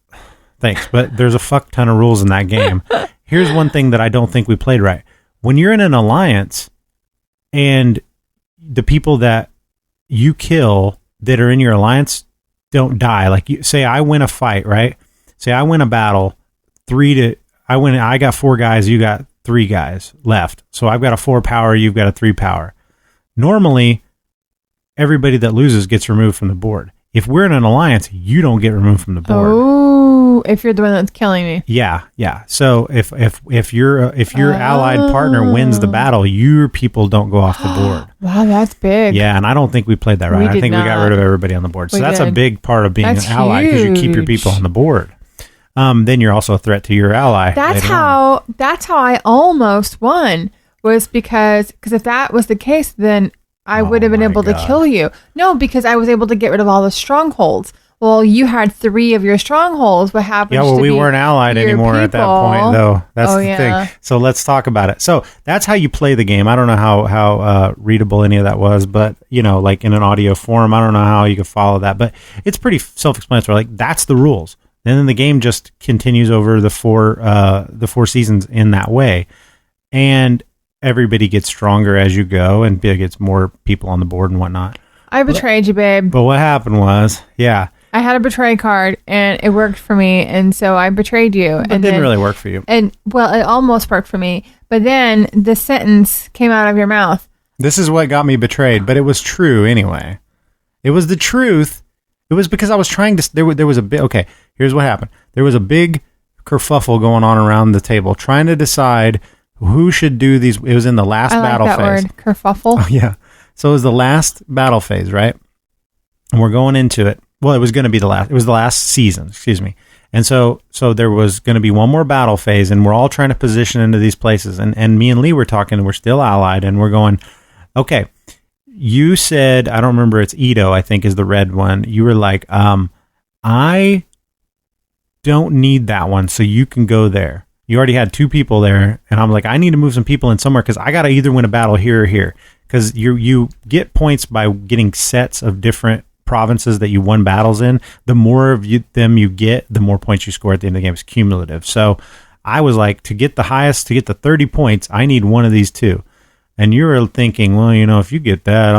thanks, but there's a fuck ton of rules in that game. Here's one thing that I don't think we played right. When you're in an alliance and the people that you kill that are in your alliance don't die. Like say I win a fight, right? Say I win a battle, I got 4 guys, you got 3 guys left. So I've got a 4 power, you've got a 3 power. Normally, everybody that loses gets removed from the board. If we're in an alliance, you don't get removed from the board. Oh, if you're the one that's killing me. Yeah. So if your allied partner wins the battle, your people don't go off the board. Wow, that's big. Yeah, and I don't think we played that right. I think we got rid of everybody on the board. So that's a big part of being an ally because you keep your people on the board. Then you're also a threat to your ally. That's how I almost won, was because if that was the case, then I would have been able to kill you. No, because I was able to get rid of all the strongholds. Well, you had 3 of your strongholds. What happened? Yeah, well, we weren't allied anymore at that point, though. That's the thing. So let's talk about it. So that's how you play the game. I don't know how readable any of that was, but like in an audio form, I don't know how you could follow that. But it's pretty self-explanatory. Like that's the rules. And then the game just continues over the 4 seasons in that way, and everybody gets stronger as you go, and gets more people on the board and whatnot. I betrayed you, babe. But what happened was, I had a betray card, and it worked for me, and so I betrayed you. It didn't really work for you. And well, it almost worked for me, but then the sentence came out of your mouth. This is what got me betrayed, but it was true anyway. It was the truth. It was because I was trying to. There was a bit. Okay, here's what happened. There was a big kerfuffle going on around the table, trying to decide who should do these. It was in the last battle phase. I like that word, kerfuffle. Oh, yeah. So it was the last battle phase, right? And we're going into it. Well, it was going to be the last. It was the last season, excuse me. And so there was going to be one more battle phase, and we're all trying to position into these places. And me and Lee were talking, and we're still allied, and we're going, okay. You said, I don't remember, it's Ito, I think is the red one. You were like, I don't need that one, so you can go there. You already had 2 people there, and I'm like, I need to move some people in somewhere because I got to either win a battle here or here. Because you get points by getting sets of different provinces that you won battles in. The more of them you get, the more points you score at the end of the game. It's cumulative. So I was like, to get the highest, to get the 30 points, I need one of these 2. And you were thinking, well, if you get that,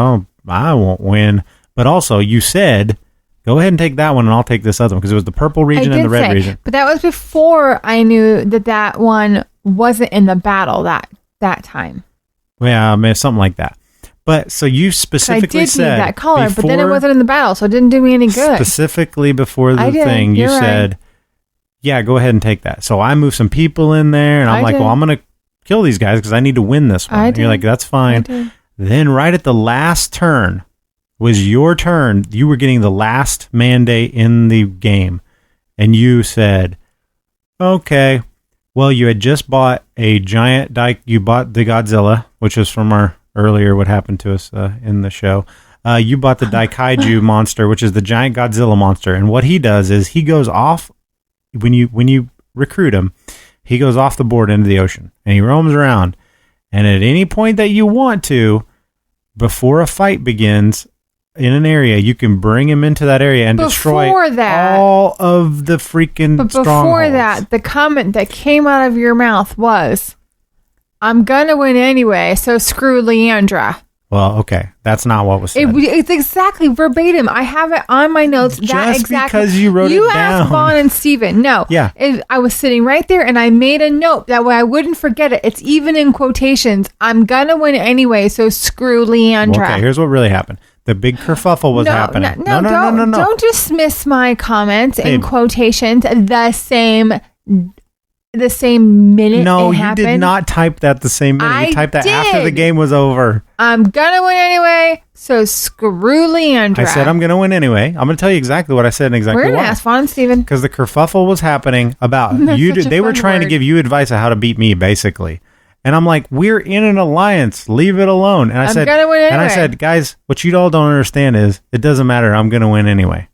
I won't win. But also, you said, go ahead and take that one, and I'll take this other one, because it was the purple region and the red region. But that was before I knew that one wasn't in the battle that time. Yeah, I mean, something like that. But so you specifically said, I did need that color, but then it wasn't in the battle, so it didn't do me any good. Specifically before the thing, you said, yeah, go ahead and take that. So I moved some people in there, and I'm like, well, I'm going to kill these guys because I need to win this one. And you're like, that's fine. Then right at the last turn was your turn. You were getting the last mandate in the game, and you said, okay, well, you had just bought a giant you bought the Godzilla, which was from our earlier what happened to us in the show. You bought the Daikaiju monster, which is the giant Godzilla monster, and what he does is he goes off when you recruit him. He goes off the board into the ocean, and he roams around. And at any point that you want to, before a fight begins in an area, you can bring him into that area and destroy all of the freaking strongholds. But before that, the comment that came out of your mouth was, I'm going to win anyway, so screw Leandra. Well, okay. That's not what was said. It's exactly verbatim. I have it on my notes. Just because you wrote it down. You asked Vaughn and Steven. No. Yeah. I was sitting right there, and I made a note. That way I wouldn't forget it. It's even in quotations. I'm going to win anyway, so screw Leandra. Well, okay, here's what really happened. The big kerfuffle was happening. No. Don't dismiss my comments in quotations the same minute. No, it you happened. did not type that the same minute. You typed that after the game was over. I'm gonna win anyway, so screw Leandra. I said I'm gonna win anyway. I'm gonna tell you exactly what I said and exactly why. We're gonna ask Vaughn and Steven. Because the kerfuffle was happening about you. They were trying to give you advice on how to beat me, basically. And I'm like, we're in an alliance. Leave it alone. And I said, gonna win anyway. And I said, guys, what you all don't understand is it doesn't matter. I'm gonna win anyway.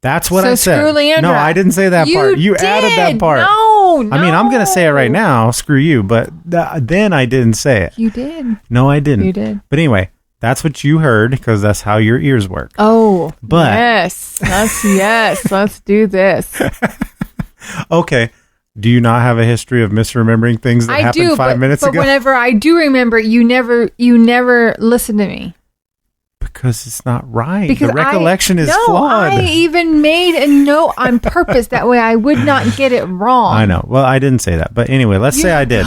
That's what So I said. screw Leandra. No, I didn't say that part. You added that part. No. I mean, I'm going to say it right now. Screw you. But then I didn't say it. You did. No, I didn't. You did. But anyway, that's what you heard because that's how your ears work. Oh, But- yes. Let's do this. Okay. Do you not have a history of misremembering things that happened 5 minutes but ago? whenever I do remember, you never listen to me. Because it's not right. Because the recollection is no, flawed. I even made a note on purpose. That way I would not get it wrong. I know. Well, I didn't say that. But anyway, let's say I did.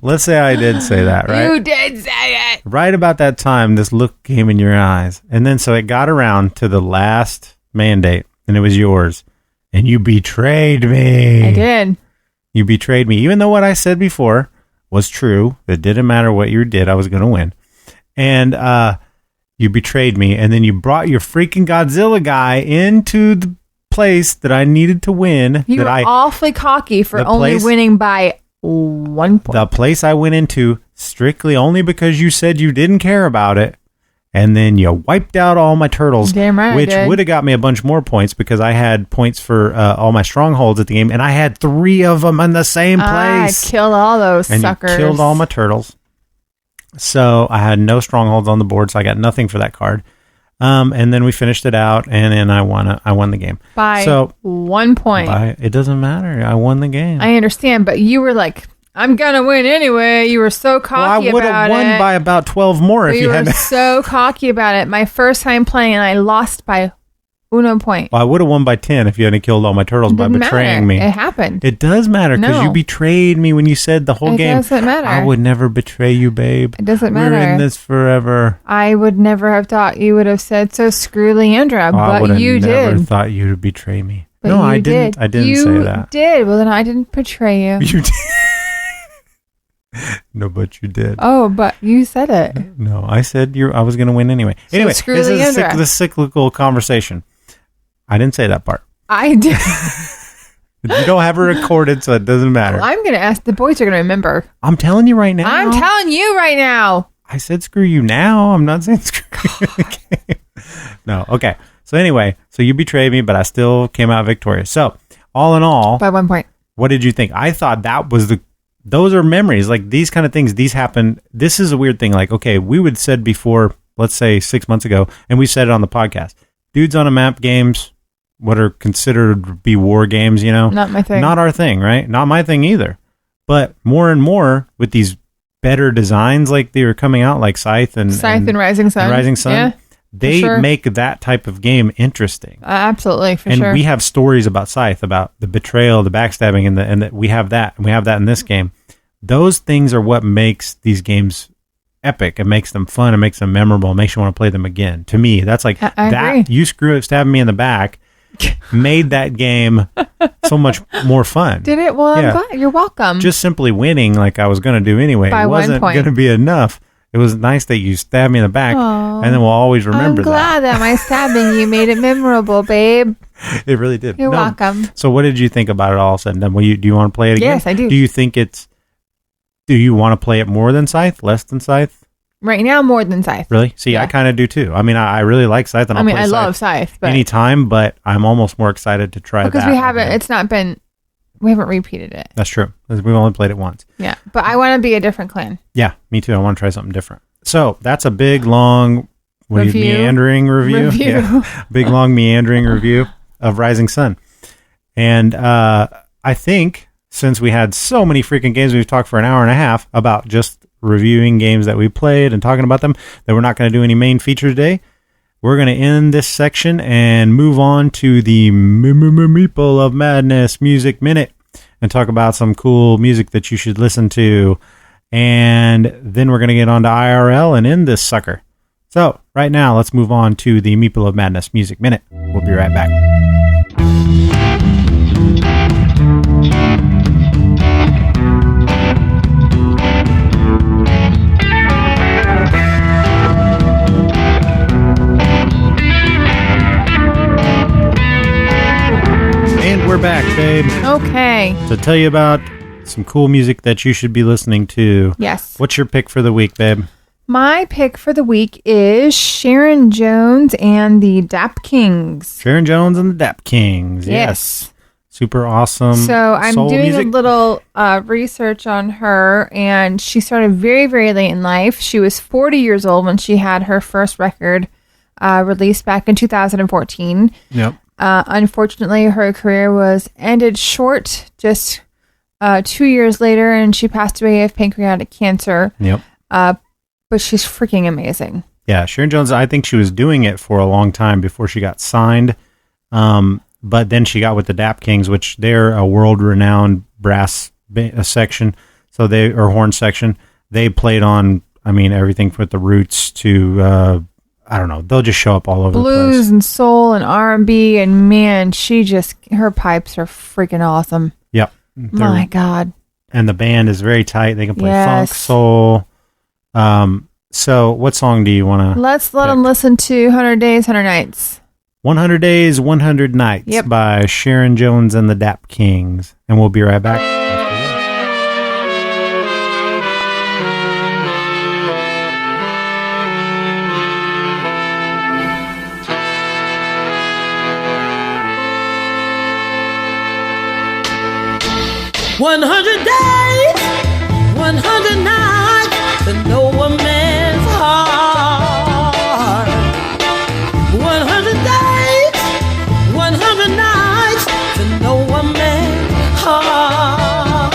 Let's say I did say that, right? You did say it. Right about that time, this look came in your eyes. And then so it got around to the last mandate, and it was yours. And you betrayed me. I did. You betrayed me. Even though what I said before was true, it didn't matter what you did, I was going to win. And you betrayed me. And then you brought your freaking Godzilla guy into the place that I needed to win. You were awfully cocky for only winning by 1 point. The place I went into strictly only because you said you didn't care about it. And then you wiped out all my turtles, Damn right I which did. would have got me a bunch more points because I had points for all my strongholds at the game, and I had 3 of them in the same place. I killed all those and suckers. you killed all my turtles. So I had no strongholds on the board, so I got nothing for that card. And then we finished it out, and then I won the game. By so 1 point. It doesn't matter. I won the game. I understand, but you were like, I'm going to win anyway. You were so cocky I would about have won it. by about 12 more if you you were hadn't. so cocky about it. My first time playing, and I lost by 1 point. Well, I would have won by 10 if you hadn't killed all my turtles by Didn't betraying matter. me. It happened. It does matter because No. you betrayed me when you said the whole It game. doesn't matter. I would never betray you, babe. It doesn't We're matter. in this forever. I would never have thought you would have said so. Screw Leandra, I would but have you never did. thought you would betray me. But No, you I didn't. I didn't you say that. You did. Well, then I didn't betray you. You did. No, but you did. Oh, but you said it. No, I said I was going to win anyway. So Anyway, screw this is Leandra. the cyclical conversation. I didn't say that part. I did. You don't have it recorded, so it doesn't matter. Well, I'm going to ask. The boys are going to remember. I'm telling you right now. I'm telling you right now. I said screw you now. I'm not saying screw you again. No, okay. So anyway, so you betrayed me, but I still came out victorious. So all in all, By 1 point. what did you think? I thought that was those are memories. Like these kind of things, these happen. This is a weird thing. Like, okay, we would said before, let's say 6 months ago, and we said it on the podcast, Dudes on a Map games, what are considered to be war games, Not my thing. Not our thing, right? Not my thing either. But more and more with these better designs, like they were coming out, like Scythe and Rising Sun. and Rising Sun, Yeah, they sure. make that type of game interesting. absolutely, for And sure. we have stories about Scythe, about the betrayal, the backstabbing, and we have that, and we have that in this game. Those things are what makes these games epic. It makes them fun. It makes them memorable. It makes you want to play them again. To me, that's like I that. agree. You stabbing me in the back, made that game so much more fun. Did it? Well, Yeah. I'm glad. You're welcome. Just simply winning, like I was going to do anyway, By 1 wasn't point. going to be enough. It was nice that you stabbed me in the back, Aw. and then we'll always remember I'm glad that my stabbing you made it memorable, babe. that. It really did. You're No. welcome. So what did you think about it all said and done? Do you want to play it again? Yes, I do. Do you think do you want to play it more than Scythe, less than Scythe? Right now, more than Scythe. Really? See, I Yeah. kind of do too. I mean, I really like Scythe, and I'll play I Scythe love Scythe, but anytime, but I'm almost more excited to try because that. we haven't. again. It's not been. We haven't repeated it. That's true. We've only played it once. Yeah, but I want to be a different clan. Yeah, me too. I want to try something different. So that's a big, long, Review. meandering review. Yeah. Big, long, meandering review of Rising Sun. And I think since we had so many freaking games, we've talked for an hour and a half about just reviewing games that we played and talking about them, that we're not going to do any main feature today. We're going to end this section and move on to the Meeple of Madness Music Minute and talk about some cool music that you should listen to. And then we're going to get on to IRL and end this sucker. So right now, let's move on to the Meeple of Madness Music Minute. We'll be right back. And we're back, babe, Okay. to tell you about some cool music that you should be listening to. Yes. What's your pick for the week, babe? My pick for the week is Sharon Jones and the Dap Kings. Sharon Jones and the Dap Kings. Yes. Super awesome. So I'm soul doing music. a little research on her, and she started very, very late in life. She was 40 years old when she had her first record released back in 2014. Yep. Unfortunately, her career was ended short just 2 years later, and she passed away of pancreatic cancer. Yep. But she's freaking amazing. Yeah, Sharon Jones, I think she was doing it for a long time before she got signed. But then she got with the Dap Kings, which they're a world-renowned brass section, or horn section. They played on, everything from the Roots to, I don't know, they'll just show up all over the place. Blues and soul and R&B, and man, her pipes are freaking awesome. Yep. My God. And the band is very tight. They can play funk, Yes. soul. So what song do you want to Let's let them listen to 100 Days, 100 Nights. 100 Days, 100 Nights Yep. by Sharon Jones and the Dap Kings. And we'll be right back. 100 days, 100 nights to know a man's heart. 100 days, 100 nights to know a man's heart.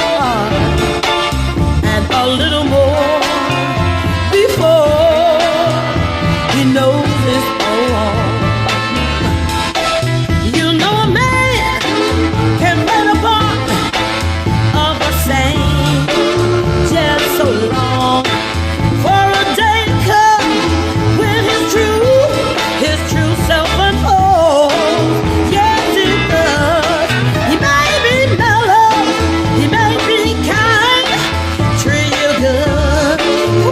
And a little more before he knows it's all. You know a man can play the part of a saint just so long for a day come when his true self unfolds. Yes, it does. He may be mellow, he may be kind, treat you good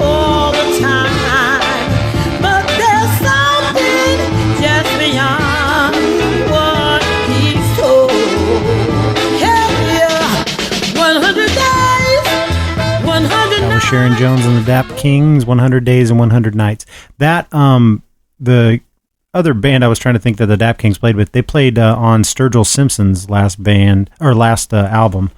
all the time, but there's something just beyond what he's told. Yeah, 100 days, 100 That was nights. Sharon Jones and the Dap Kings, 100 Days and 100 Nights. That, the other band I was trying to think that the Dap Kings played with, they played on Sturgill Simpson's last album,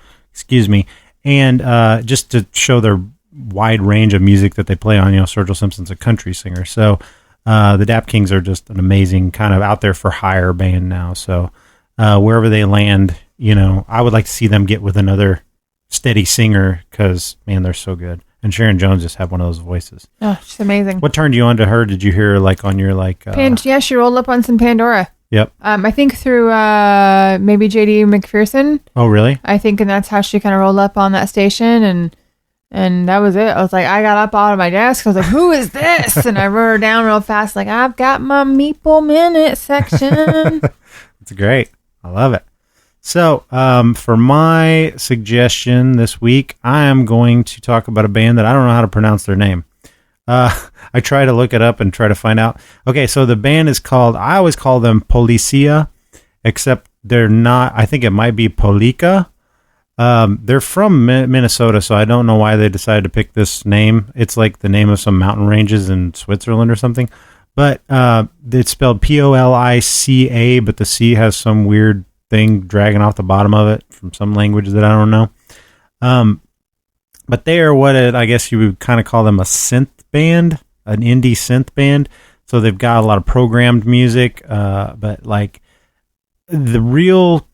and just to show their wide range of music that they play on, Sturgill Simpson's a country singer, so the Dap Kings are just an amazing kind of out there for hire band now, so wherever they land, I would like to see them get with another steady singer, because, man, they're so good. And Sharon Jones just had one of those voices. Oh, she's amazing. What turned you on to her? Did you hear on your Yeah, she rolled up on some Pandora. Yep. I think through maybe JD McPherson. Oh, really? I think, and that's how she kind of rolled up on that station, and that was it. I was like, I got up out of my desk. I was like, who is this? And I wrote her down real fast, like, I've got my Meeple Minute section. It's great. I love it. So, for my suggestion this week, I am going to talk about a band that I don't know how to pronounce their name. I try to look it up and try to find out. Okay, so the band is called, I always call them Policia, except they're not, I think it might be Polika. They're from Minnesota, so I don't know why they decided to pick this name. It's like the name of some mountain ranges in Switzerland or something. But it's spelled Polica, but the C has some weird thing dragging off the bottom of it from some language that I don't know. But they are what I guess you would kind of call them a synth band, an indie synth band. So they've got a lot of programmed music, but like the real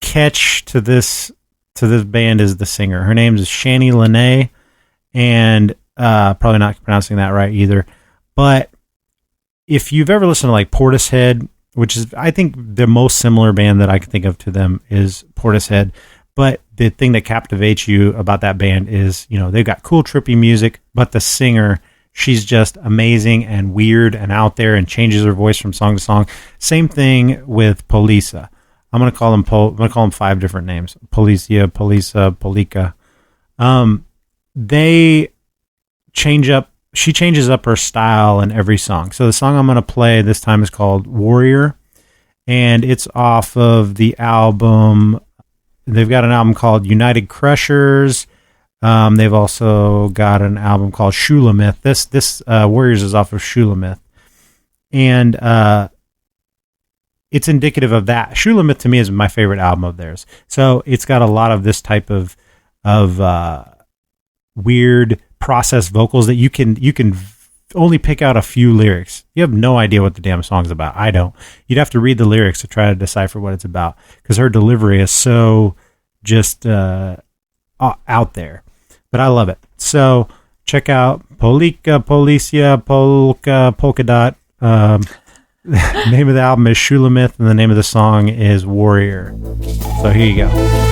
catch to this band is the singer. Her name is Shani Lene, and probably not pronouncing that right either. But if you've ever listened to like Portishead, which is, I think, the most similar band that I can think of to them is Portishead. But the thing that captivates you about that band is, they've got cool, trippy music, but the singer, she's just amazing and weird and out there and changes her voice from song to song. Same thing with Polisa. I'm going to call them 5 different names. Policia, Polisa, Polika. She changes up her style in every song. So the song I'm going to play this time is called Warrior, and it's off of the album. They've got an album called United Crushers, They've also got an album called Shulamith. This Warriors is off of Shulamith. And it's indicative of that. Shulamith to me is my favorite album of theirs. So it's got a lot of this type of weird processed vocals that you can only pick out a few lyrics. You have no idea what the damn song's about. I don't. You'd have to read the lyrics to try to decipher what it's about because her delivery is so just out there. But I love it. So check out Polika, Policia, Polka Dot. The name of the album is Shulamith, and the name of the song is Warrior. So here you go.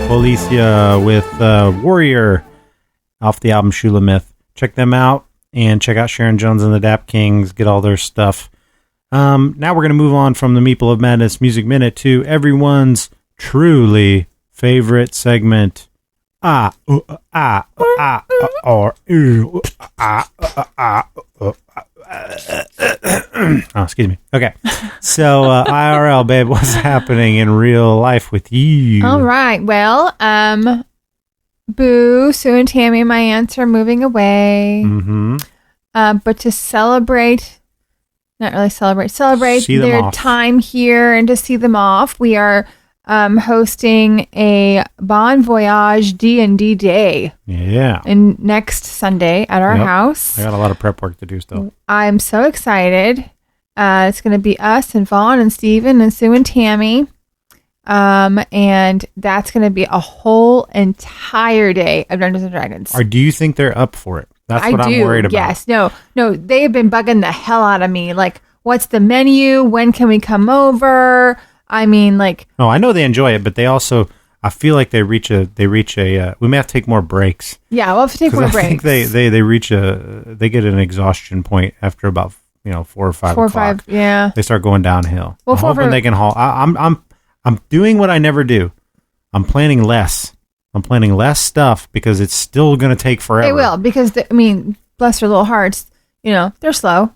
Policia with Warrior off the album Shulamith. Check them out and check out Sharon Jones and the Dap Kings. Get all their stuff. Now we're going to move on from the Meeple of Madness Music Minute to everyone's truly favorite segment. Excuse me. Okay. So, IRL, babe, what's happening in real life with you? All right. Well, Boo, Sue, and Tammy, my aunts are moving away. Mm-hmm. But to celebrate, not really celebrate See them their off. time here and to see them off, we are hosting a Bon Voyage D&D day. Yeah. And next Sunday at our house. I got a lot of prep work to do still. I'm so excited. It's going to be us and Vaughn and Steven and Sue and Tammy. And that's going to be a whole entire day of Dungeons and Dragons. Do you think they're up for it? That's what I'm worried about. Yes. No, they have been bugging the hell out of me. Like, what's the menu? When can we come over? I mean, like... No, I know they enjoy it, but they also... I feel like they reach a... we may have to take more breaks. Yeah, we'll have to take more breaks. I think they get an exhaustion point after about 4 or 5 4 or o'clock. 5, yeah. They start going downhill. Well, I'm hoping they can haul. I'm doing what I never do. I'm planning less. I'm planning less stuff because it's still going to take forever. It will, because, bless their little hearts, they're slow.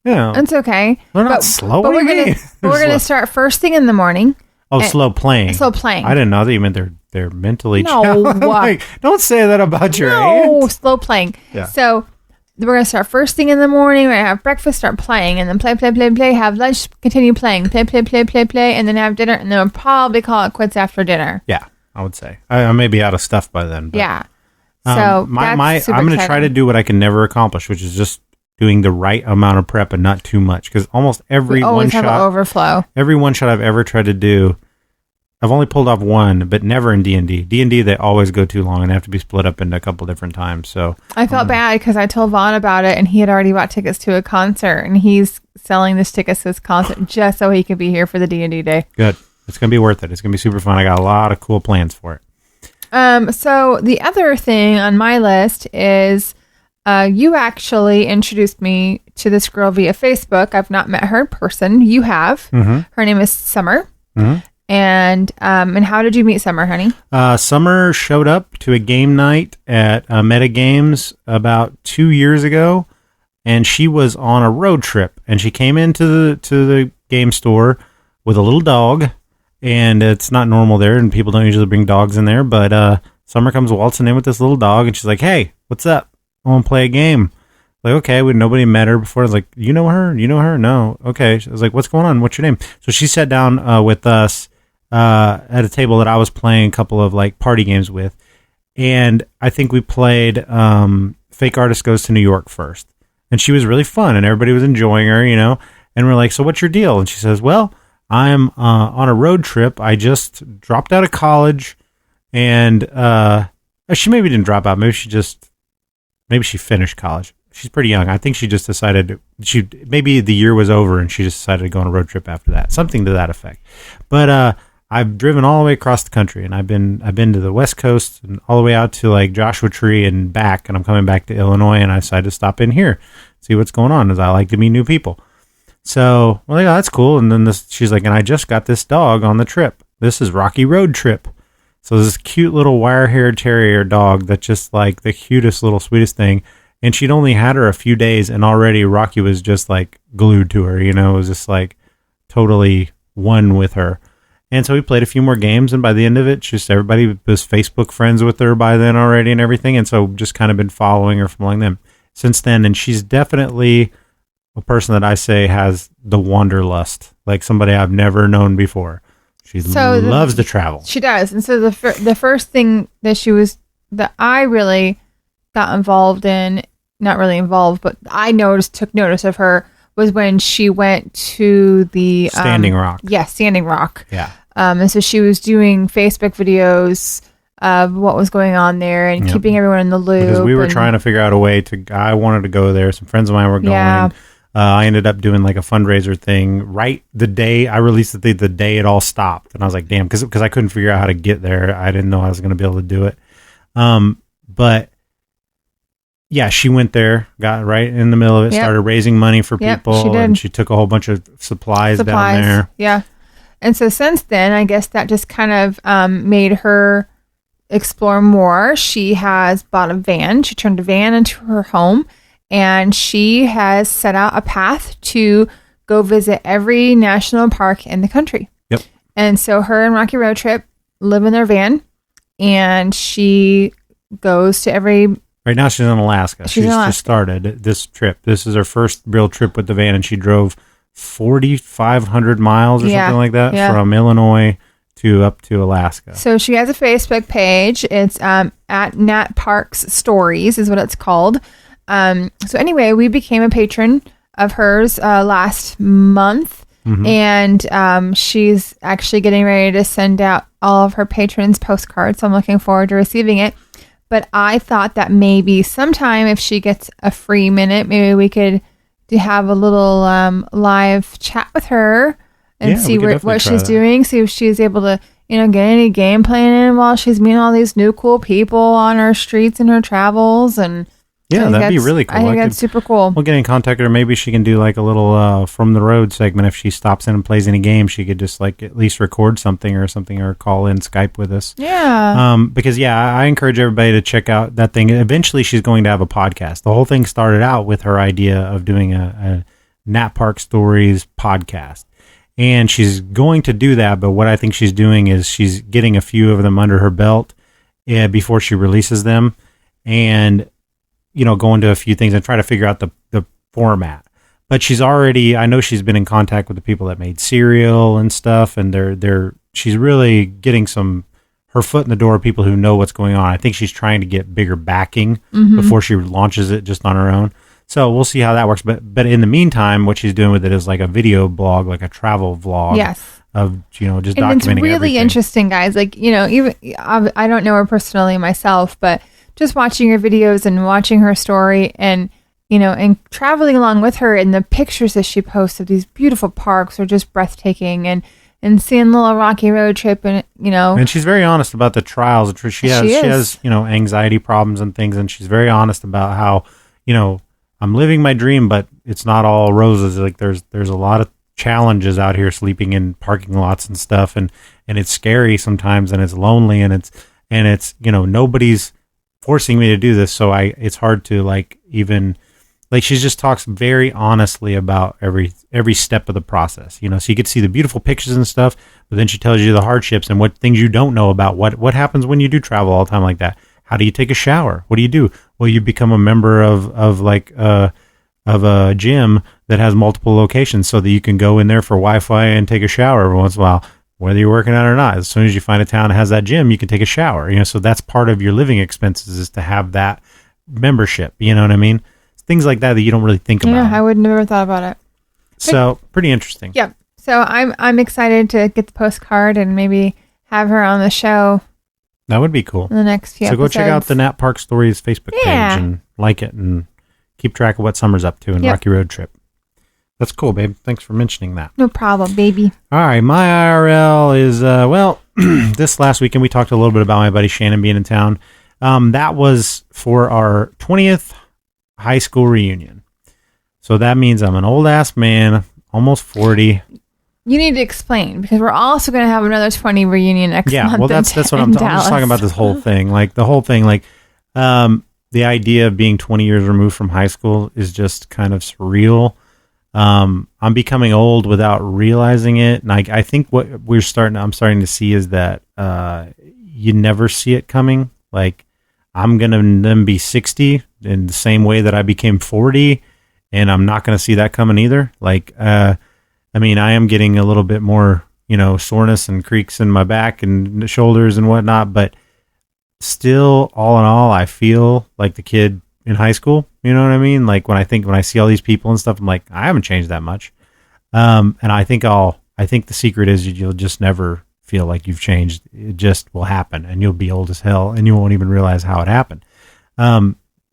Yeah. It's okay. They're not slow. But we're going to start first thing in the morning. Oh, slow playing. Slow playing. I didn't know that you meant they're mentally No. challenged. Don't say that about your No, aunt. slow playing. Yeah. So we're going to start first thing in the morning. We're going to have breakfast, start playing, and then play, have lunch, continue playing, play, and then have dinner, and then we'll probably call it quits after dinner. Yeah, I would say. I may be out of stuff by then. But, yeah. So I'm going to try to do what I can never accomplish, which is just doing the right amount of prep and not too much, because almost every one shot, overflow. Every one shot I've ever tried to do, I've only pulled off one, but never in D&D. D&D, they always go too long and have to be split up into a couple different times. So I felt bad because I told Vaughn about it, and he had already bought tickets to a concert, and he's selling this tickets to this concert just so he could be here for the D&D day. Good. It's going to be worth it. It's going to be super fun. I got a lot of cool plans for it. So the other thing on my list is You actually introduced me to this girl via Facebook. I've not met her in person. You have. Mm-hmm. Her name is Summer. Mm-hmm. And how did you meet Summer, honey? Summer showed up to a game night at Meta Games about 2 years ago, and she was on a road trip. And she came into the game store with a little dog, and it's not normal there, and people don't usually bring dogs in there. But Summer comes waltzing in with this little dog, and she's like, "Hey, what's up? I want to play a game." Like, okay, nobody met her before. I was like, "You know her? You know her?" No. Okay. I was like, "What's going on? What's your name?" So she sat down with us at a table that I was playing a couple of like party games with, and I think we played Fake Artist Goes to New York first, and she was really fun, and everybody was enjoying her, and we're like, "So what's your deal?" And she says, "Well, I'm on a road trip. I just dropped out of college, and she maybe didn't drop out. Maybe she finished college. She's pretty young. I think she just decided maybe the year was over, and she just decided to go on a road trip after that, something to that effect. But I've driven all the way across the country, and I've been to the West Coast and all the way out to like Joshua Tree and back, and I'm coming back to Illinois, and I decided to stop in here, see what's going on, as I like to meet new people." So we're like, "Oh, that's cool." And then she's like, "And I just got this dog on the trip. This is Rocky Road Trip." So this cute little wire-haired terrier dog that's just like the cutest little sweetest thing. And she'd only had her a few days, and already Rocky was just like glued to her, it was just like totally one with her. And so we played a few more games, and by the end of it, just everybody was Facebook friends with her by then already and everything. And so just kind of been following her from among them since then. And she's definitely a person that I say has the wanderlust, like somebody I've never known before. She loves to travel. She does. And so the first thing that I really got involved in, not really involved, but I took notice of her, was when she went to the Standing Rock. Yeah, Standing Rock. Yeah. And so she was doing Facebook videos of what was going on there and keeping everyone in the loop. Because we were trying to figure out a way I wanted to go there. Some friends of mine were going. Yeah. I ended up doing like a fundraiser thing right the day I released it, the day it all stopped. And I was like, damn, because I couldn't figure out how to get there. I didn't know I was going to be able to do it. But yeah, she went there, got right in the middle of it, started raising money for people. She did. And she took a whole bunch of supplies down there. Yeah. And so since then, I guess that just kind of made her explore more. She has bought a van. She turned a van into her home, and she has set out a path to go visit every national park in the country. Yep. And so her and Rocky Road Trip live in their van, and she goes to every... Right now she's in Alaska. She's just started this trip. This is her first real trip with the van, and she drove 4,500 miles or something like that from Illinois up to Alaska. So she has a Facebook page. It's at Nat Parks Stories is what it's called. So anyway, we became a patron of hers last month. Mm-hmm. And she's actually getting ready to send out all of her patrons postcards. So I'm looking forward to receiving it. But I thought that maybe sometime if she gets a free minute, maybe we could have a little live chat with her and see what she's doing. See if she's able to, get any game playing in while she's meeting all these new cool people on her streets and her travels. And yeah, that'd be really cool. I think that's super cool. We'll get in contact with her. Maybe she can do like a little from the road segment. If she stops in and plays any game, she could just like at least record something or call in Skype with us. Yeah. Because I encourage everybody to check out that thing. Eventually she's going to have a podcast. The whole thing started out with her idea of doing a Nat Park Stories podcast. And she's going to do that. But what I think she's doing is she's getting a few of them under her belt before she releases them. And go into a few things and try to figure out the format. But I know she's been in contact with the people that made cereal and stuff, and she's really getting her foot in the door of people who know what's going on. I think she's trying to get bigger backing before she launches it just on her own. So we'll see how that works. But in the meantime, what she's doing with it is like a video blog, like a travel vlog. Yes. Of just and documenting it's really everything. interesting, guys. Like even I don't know her personally myself, but just watching her videos and watching her story and traveling along with her, and the pictures that she posts of these beautiful parks are just breathtaking, and seeing little Rocky Road Trip and and she's very honest about the trials. She has anxiety problems and things, and she's very honest about how I'm living my dream, but it's not all roses. Like there's a lot of challenges out here sleeping in parking lots and stuff. And it's scary sometimes, and it's lonely, and it's, nobody's forcing me to do this. So it's hard to she just talks very honestly about every step of the process, so you get to see the beautiful pictures and stuff, but then she tells you the hardships and what things you don't know about what happens when you do travel all the time like that. How do you take a shower? What do you do? Well, you become a member of a gym that has multiple locations so that you can go in there for Wi-Fi and take a shower every once in a while, whether you're working out or not. As soon as you find a town that has that gym, you can take a shower, so that's part of your living expenses, is to have that membership. You know what I mean? Things like that you don't really think about. Yeah, I would never thought about it. So pretty interesting. Yep. So I'm excited to get the postcard and maybe have her on the show. That would be cool. In the next few episodes. Go check out the Nat Park Stories Facebook page and like it and keep track of what Summer's up to in Rocky Road Trip. That's cool, babe. Thanks for mentioning that. No problem, baby. All right, my IRL is this last weekend we talked a little bit about my buddy Shannon being in town. That was for our 20th high school reunion. So that means I'm an old ass man, almost 40. You need to explain, because we're also going to have another 20 reunion next month. Yeah, well, that's what I'm just talking about. This whole thing, the idea of being 20 years removed from high school is just kind of surreal. I'm becoming old without realizing it, and I think what I'm starting to see is that you never see it coming. Like, I'm gonna then be 60 in the same way that I became 40, and I'm not gonna see that coming either. I am getting a little bit more, soreness and creaks in my back and shoulders and whatnot, but still, all in all, I feel like the kid in high school. You know what I mean? Like when I see all these people and stuff, I'm like, I haven't changed that much. And I think the secret is you'll just never feel like you've changed. It just will happen, and you'll be old as hell, and you won't even realize how it happened.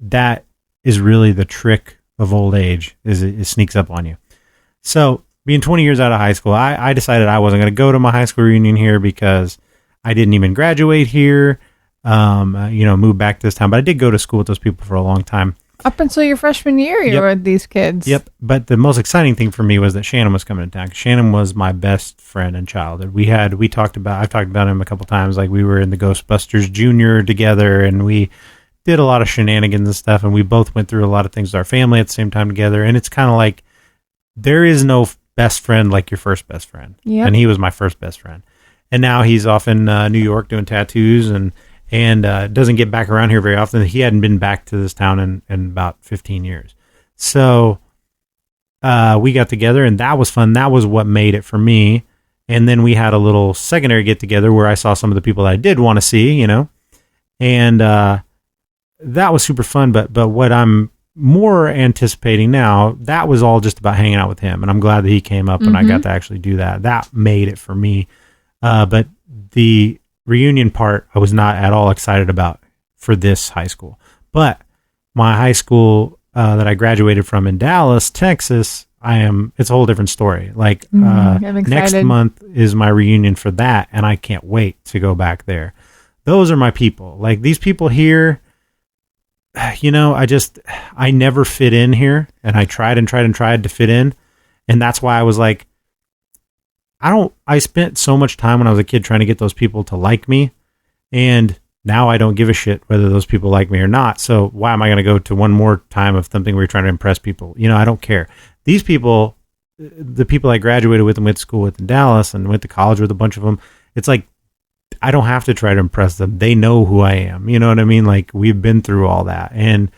That is really the trick of old age, is it sneaks up on you. So being 20 years out of high school, I decided I wasn't going to go to my high school reunion here because I didn't even graduate here. Moved back to this town, but I did go to school with those people for a long time. Up until your freshman year, you were with these kids. Yep. But the most exciting thing for me was that Shannon was coming to town. Shannon was my best friend in childhood. I've talked about him a couple times. Like, we were in the Ghostbusters Junior together, and we did a lot of shenanigans and stuff. And we both went through a lot of things with our family at the same time together. And it's kind of like, there is no best friend like your first best friend. Yep. And he was my first best friend. And now he's off in New York doing tattoos and doesn't get back around here very often. He hadn't been back to this town in about 15 years. So we got together, and that was fun. That was what made it for me. And then we had a little secondary get-together where I saw some of the people that I did want to see, and that was super fun. But what I'm more anticipating now, that was all just about hanging out with him, and I'm glad that he came up and I got to actually do that. That made it for me. But the reunion part, I was not at all excited about for this high school. But my high school that I graduated from in Dallas, Texas, it's a whole different story. Like, next month is my reunion for that, and I can't wait to go back there. Those are my people. Like, these people here, I never fit in here, and I tried to fit in. And that's why I was like, I spent so much time when I was a kid trying to get those people to like me, and now I don't give a shit whether those people like me or not. So why am I going to go to one more time of something where you're trying to impress people? I don't care. These people, the people I graduated with and went to school with in Dallas and went to college with a bunch of them, it's like, I don't have to try to impress them. They know who I am. You know what I mean? Like, we've been through all that, and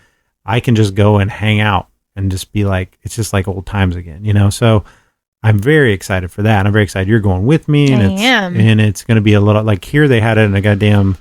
I can just go and hang out and just be like, it's just like old times again, So I'm very excited for that. And I'm very excited you're going with me. And it's going to be a little, like, here they had it in a goddamn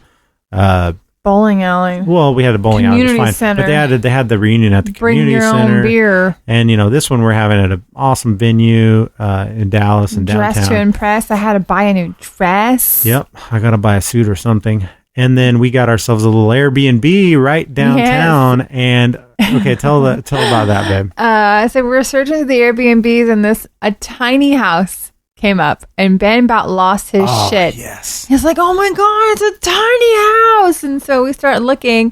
bowling alley. Well, we had a bowling alley. It was fine. Center. But they had the reunion at the community center. Bring your own beer. And, this one we're having at an awesome venue in Dallas and downtown. Dress to impress. I had to buy a new dress. Yep. I got to buy a suit or something. And then we got ourselves a little Airbnb right downtown. Yes. And okay, tell about that, babe. So we were searching through the Airbnbs, and a tiny house came up, and Ben about lost his shit. Yes. He's like, "Oh my God, it's a tiny house!" And so we started looking,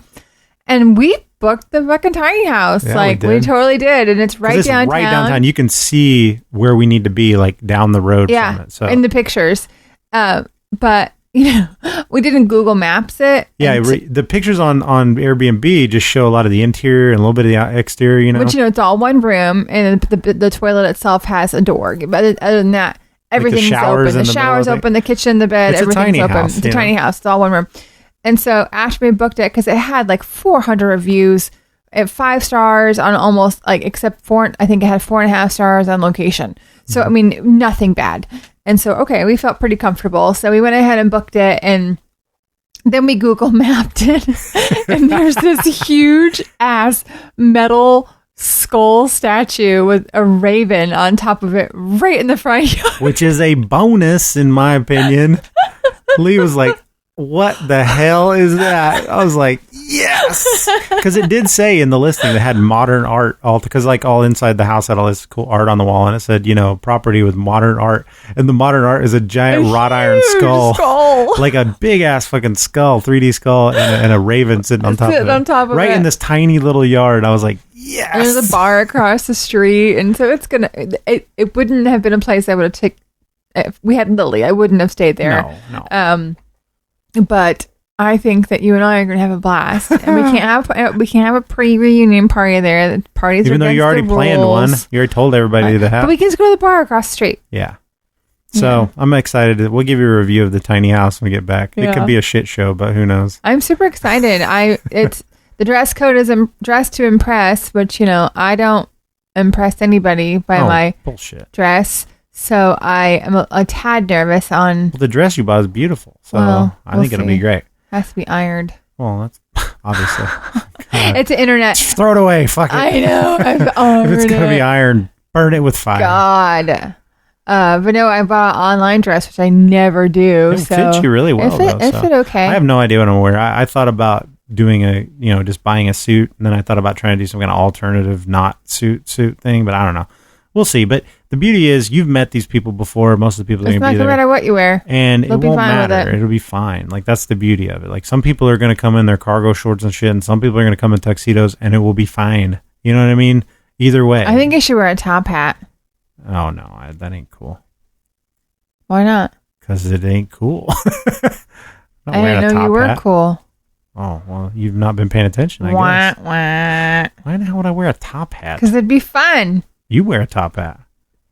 and we booked the fucking tiny house. Yeah, like, we we did. totally did. And it's right It's downtown. right downtown. You can see where we need to be, like down the road from it. So in the pictures. But, we didn't Google Maps it. yeah, the pictures on Airbnb just show a lot of the interior and a little bit of the exterior, Which, it's all one room, and the toilet itself has a door. But other than that, everything's showers open. in The the shower's middle of open, the kitchen, the bed, It's a everything's tiny open. house, It's a tiny house. It's all one room. And so Ashby booked it because it had like 400 reviews at 5 stars on almost except 4. I think it had 4.5 stars on location. So, I mean, nothing bad. And so, okay, we felt pretty comfortable. So we went ahead and booked it, and then we Google mapped it. And there's this huge ass metal skull statue with a raven on top of it right in the front yard. which is a bonus in my opinion. Lee was like, what the hell is that? I was like, yes, because it did say in the listing that had modern art, all because all inside the house had all this cool art on the wall, and it said property with modern art, and the modern art is a giant wrought iron skull, like a big ass fucking skull, 3D skull, and a raven sitting on top of it, right in this tiny little yard. I was like, yes. And there's a bar across the street, and so it wouldn't have been a place I would have taken if we had Lily. I wouldn't have stayed there. No. But I think that you and I are going to have a blast, and we can't have a pre-reunion party there. The parties Even are though you already planned one, you already told everybody to have. But we can just go to the bar across the street. Yeah. So I'm excited. We'll give you a review of the tiny house when we get back. It could be a shit show, but who knows? I'm super excited. It's the dress code is dress to impress, which I don't impress anybody by my bullshit dress. So I am a tad nervous on. Well, the dress you bought is beautiful, so I think it'll be great. Has to be ironed. Well, that's obviously. It's the internet. Just throw it away. Fuck it. I know. If it's gonna be ironed, burn it with fire. God. But no, I bought an online dress, which I never do. It fits you really well. It fit okay. I have no idea what I'm wearing. I thought about doing just buying a suit, and then I thought about trying to do some kind of alternative not suit thing, but I don't know. We'll see. But the beauty is, you've met these people before. Most of the people are going to be there. It's not going to matter what you wear. And it won't matter. It'll be fine. Like, that's the beauty of it. Like, some people are going to come in their cargo shorts and shit, and some people are going to come in tuxedos, and it will be fine. You know what I mean? Either way. I think you should wear a top hat. Oh, no. That ain't cool. Why not? Because it ain't cool. I didn't know you were cool. Oh, well, you've not been paying attention, I guess. Why the hell would I wear a top hat? Because it'd be fun. You wear a top hat.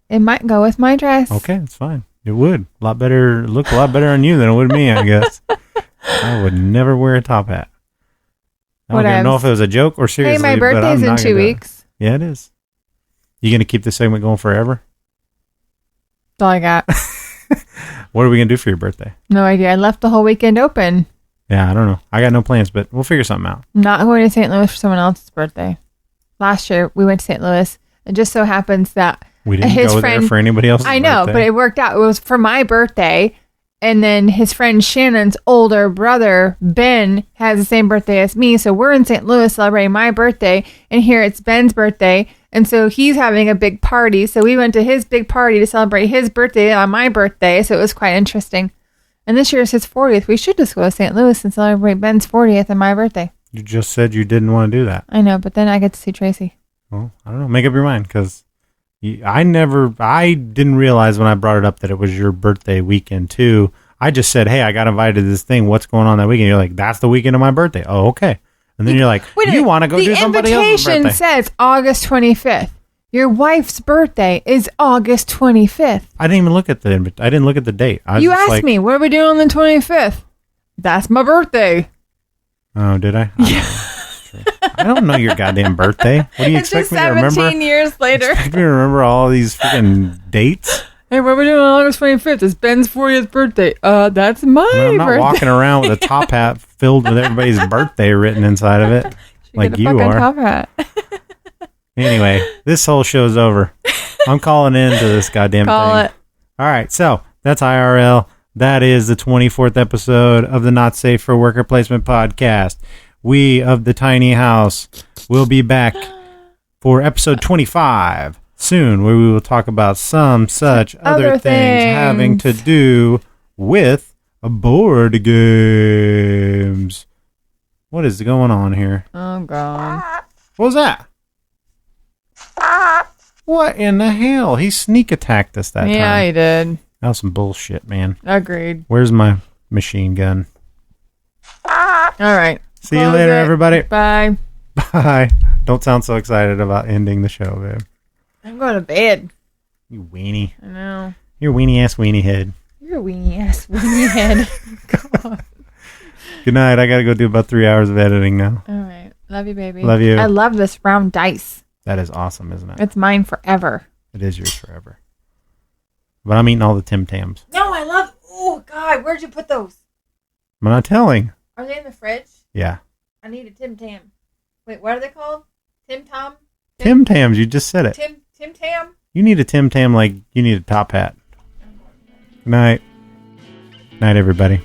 It might go with my dress. Okay, it's fine. It would. Look a lot better on you than it would me, I guess. I would never wear a top hat. I don't even know if it was a joke or seriously. Hey, my birthday's in 2 weeks. Yeah, it is. You going to keep this segment going forever? That's all I got. What are we going to do for your birthday? No idea. I left the whole weekend open. Yeah, I don't know. I got no plans, but we'll figure something out. I'm not going to St. Louis for someone else's birthday. Last year, we went to St. Louis. It just so happens that we didn't go there for anybody else's birthday. I know, but it worked out. It was for my birthday, and then his friend Shannon's older brother, Ben, has the same birthday as me, so we're in St. Louis celebrating my birthday, and here it's Ben's birthday, and so he's having a big party, so we went to his big party to celebrate his birthday on my birthday, so it was quite interesting. And this year is his 40th. We should just go to St. Louis and celebrate Ben's 40th and my birthday. You just said you didn't want to do that. I know, but then I get to see Tracy. Well, I don't know. Make up your mind, because I didn't realize when I brought it up that it was your birthday weekend too. I just said, hey, I got invited to this thing. What's going on that weekend? You're like, that's the weekend of my birthday. Oh, okay. And then you're like, you want to go do somebody else's birthday. The invitation says August 25th. Your wife's birthday is August 25th. I didn't even look at I didn't look at the date. You asked me, what are we doing on the 25th? That's my birthday. Oh, did I? Yeah. I don't know your goddamn birthday. What do you expect me to remember? 17 years later. Expect me to remember all these freaking dates? Hey, what are we doing on August 25th? It's Ben's 40th birthday. That's my birthday. I'm not walking around with a top hat filled with everybody's birthday written inside of it. Like you are. Top hat. Anyway, this whole show's over. I'm calling into this goddamn thing. Call it. All right, so that's IRL. That is the 24th episode of the Not Safe for Worker Placement podcast. We of the Tiny House will be back for episode 25 soon, where we will talk about some such other things having to do with board games. What is going on here? Oh, God. What was that? What in the hell? He sneak attacked us that time. Yeah, he did. That was some bullshit, man. Agreed. Where's my machine gun? All right. See you later, everybody. Bye. Bye. Don't sound so excited about ending the show, babe. I'm going to bed. You weenie. I know. You're a weenie-ass weenie head. You're a weenie ass weenie head. God. Good night. I got to go do about 3 hours of editing now. All right. Love you, baby. Love you. I love this round dice. That is awesome, isn't it? It's mine forever. It is yours forever. But I'm eating all the Tim Tams. No, I love... Oh, God. Where'd you put those? I'm not telling. Are they in the fridge? Yeah. I need a Tim Tam. Wait, what are they called? Tim Tom? Tim Tams. You just said it. Tim Tam? You need a Tim Tam like you need a top hat. Good night. Night, everybody.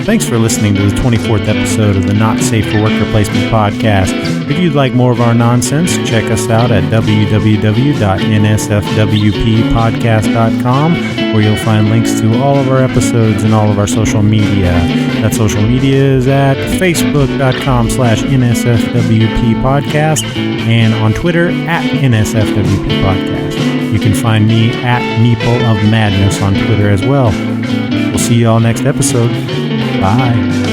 Thanks for listening to the 24th episode of the Not Safe for Work Replacement podcast. If you'd like more of our nonsense, check us out at www.nsfwppodcast.com, where you'll find links to all of our episodes and all of our social media. That social media is at facebook.com/nsfwppodcast and on Twitter at nsfwppodcast. You can find me at Meeple of Madness on Twitter as well. We'll see you all next episode. Bye.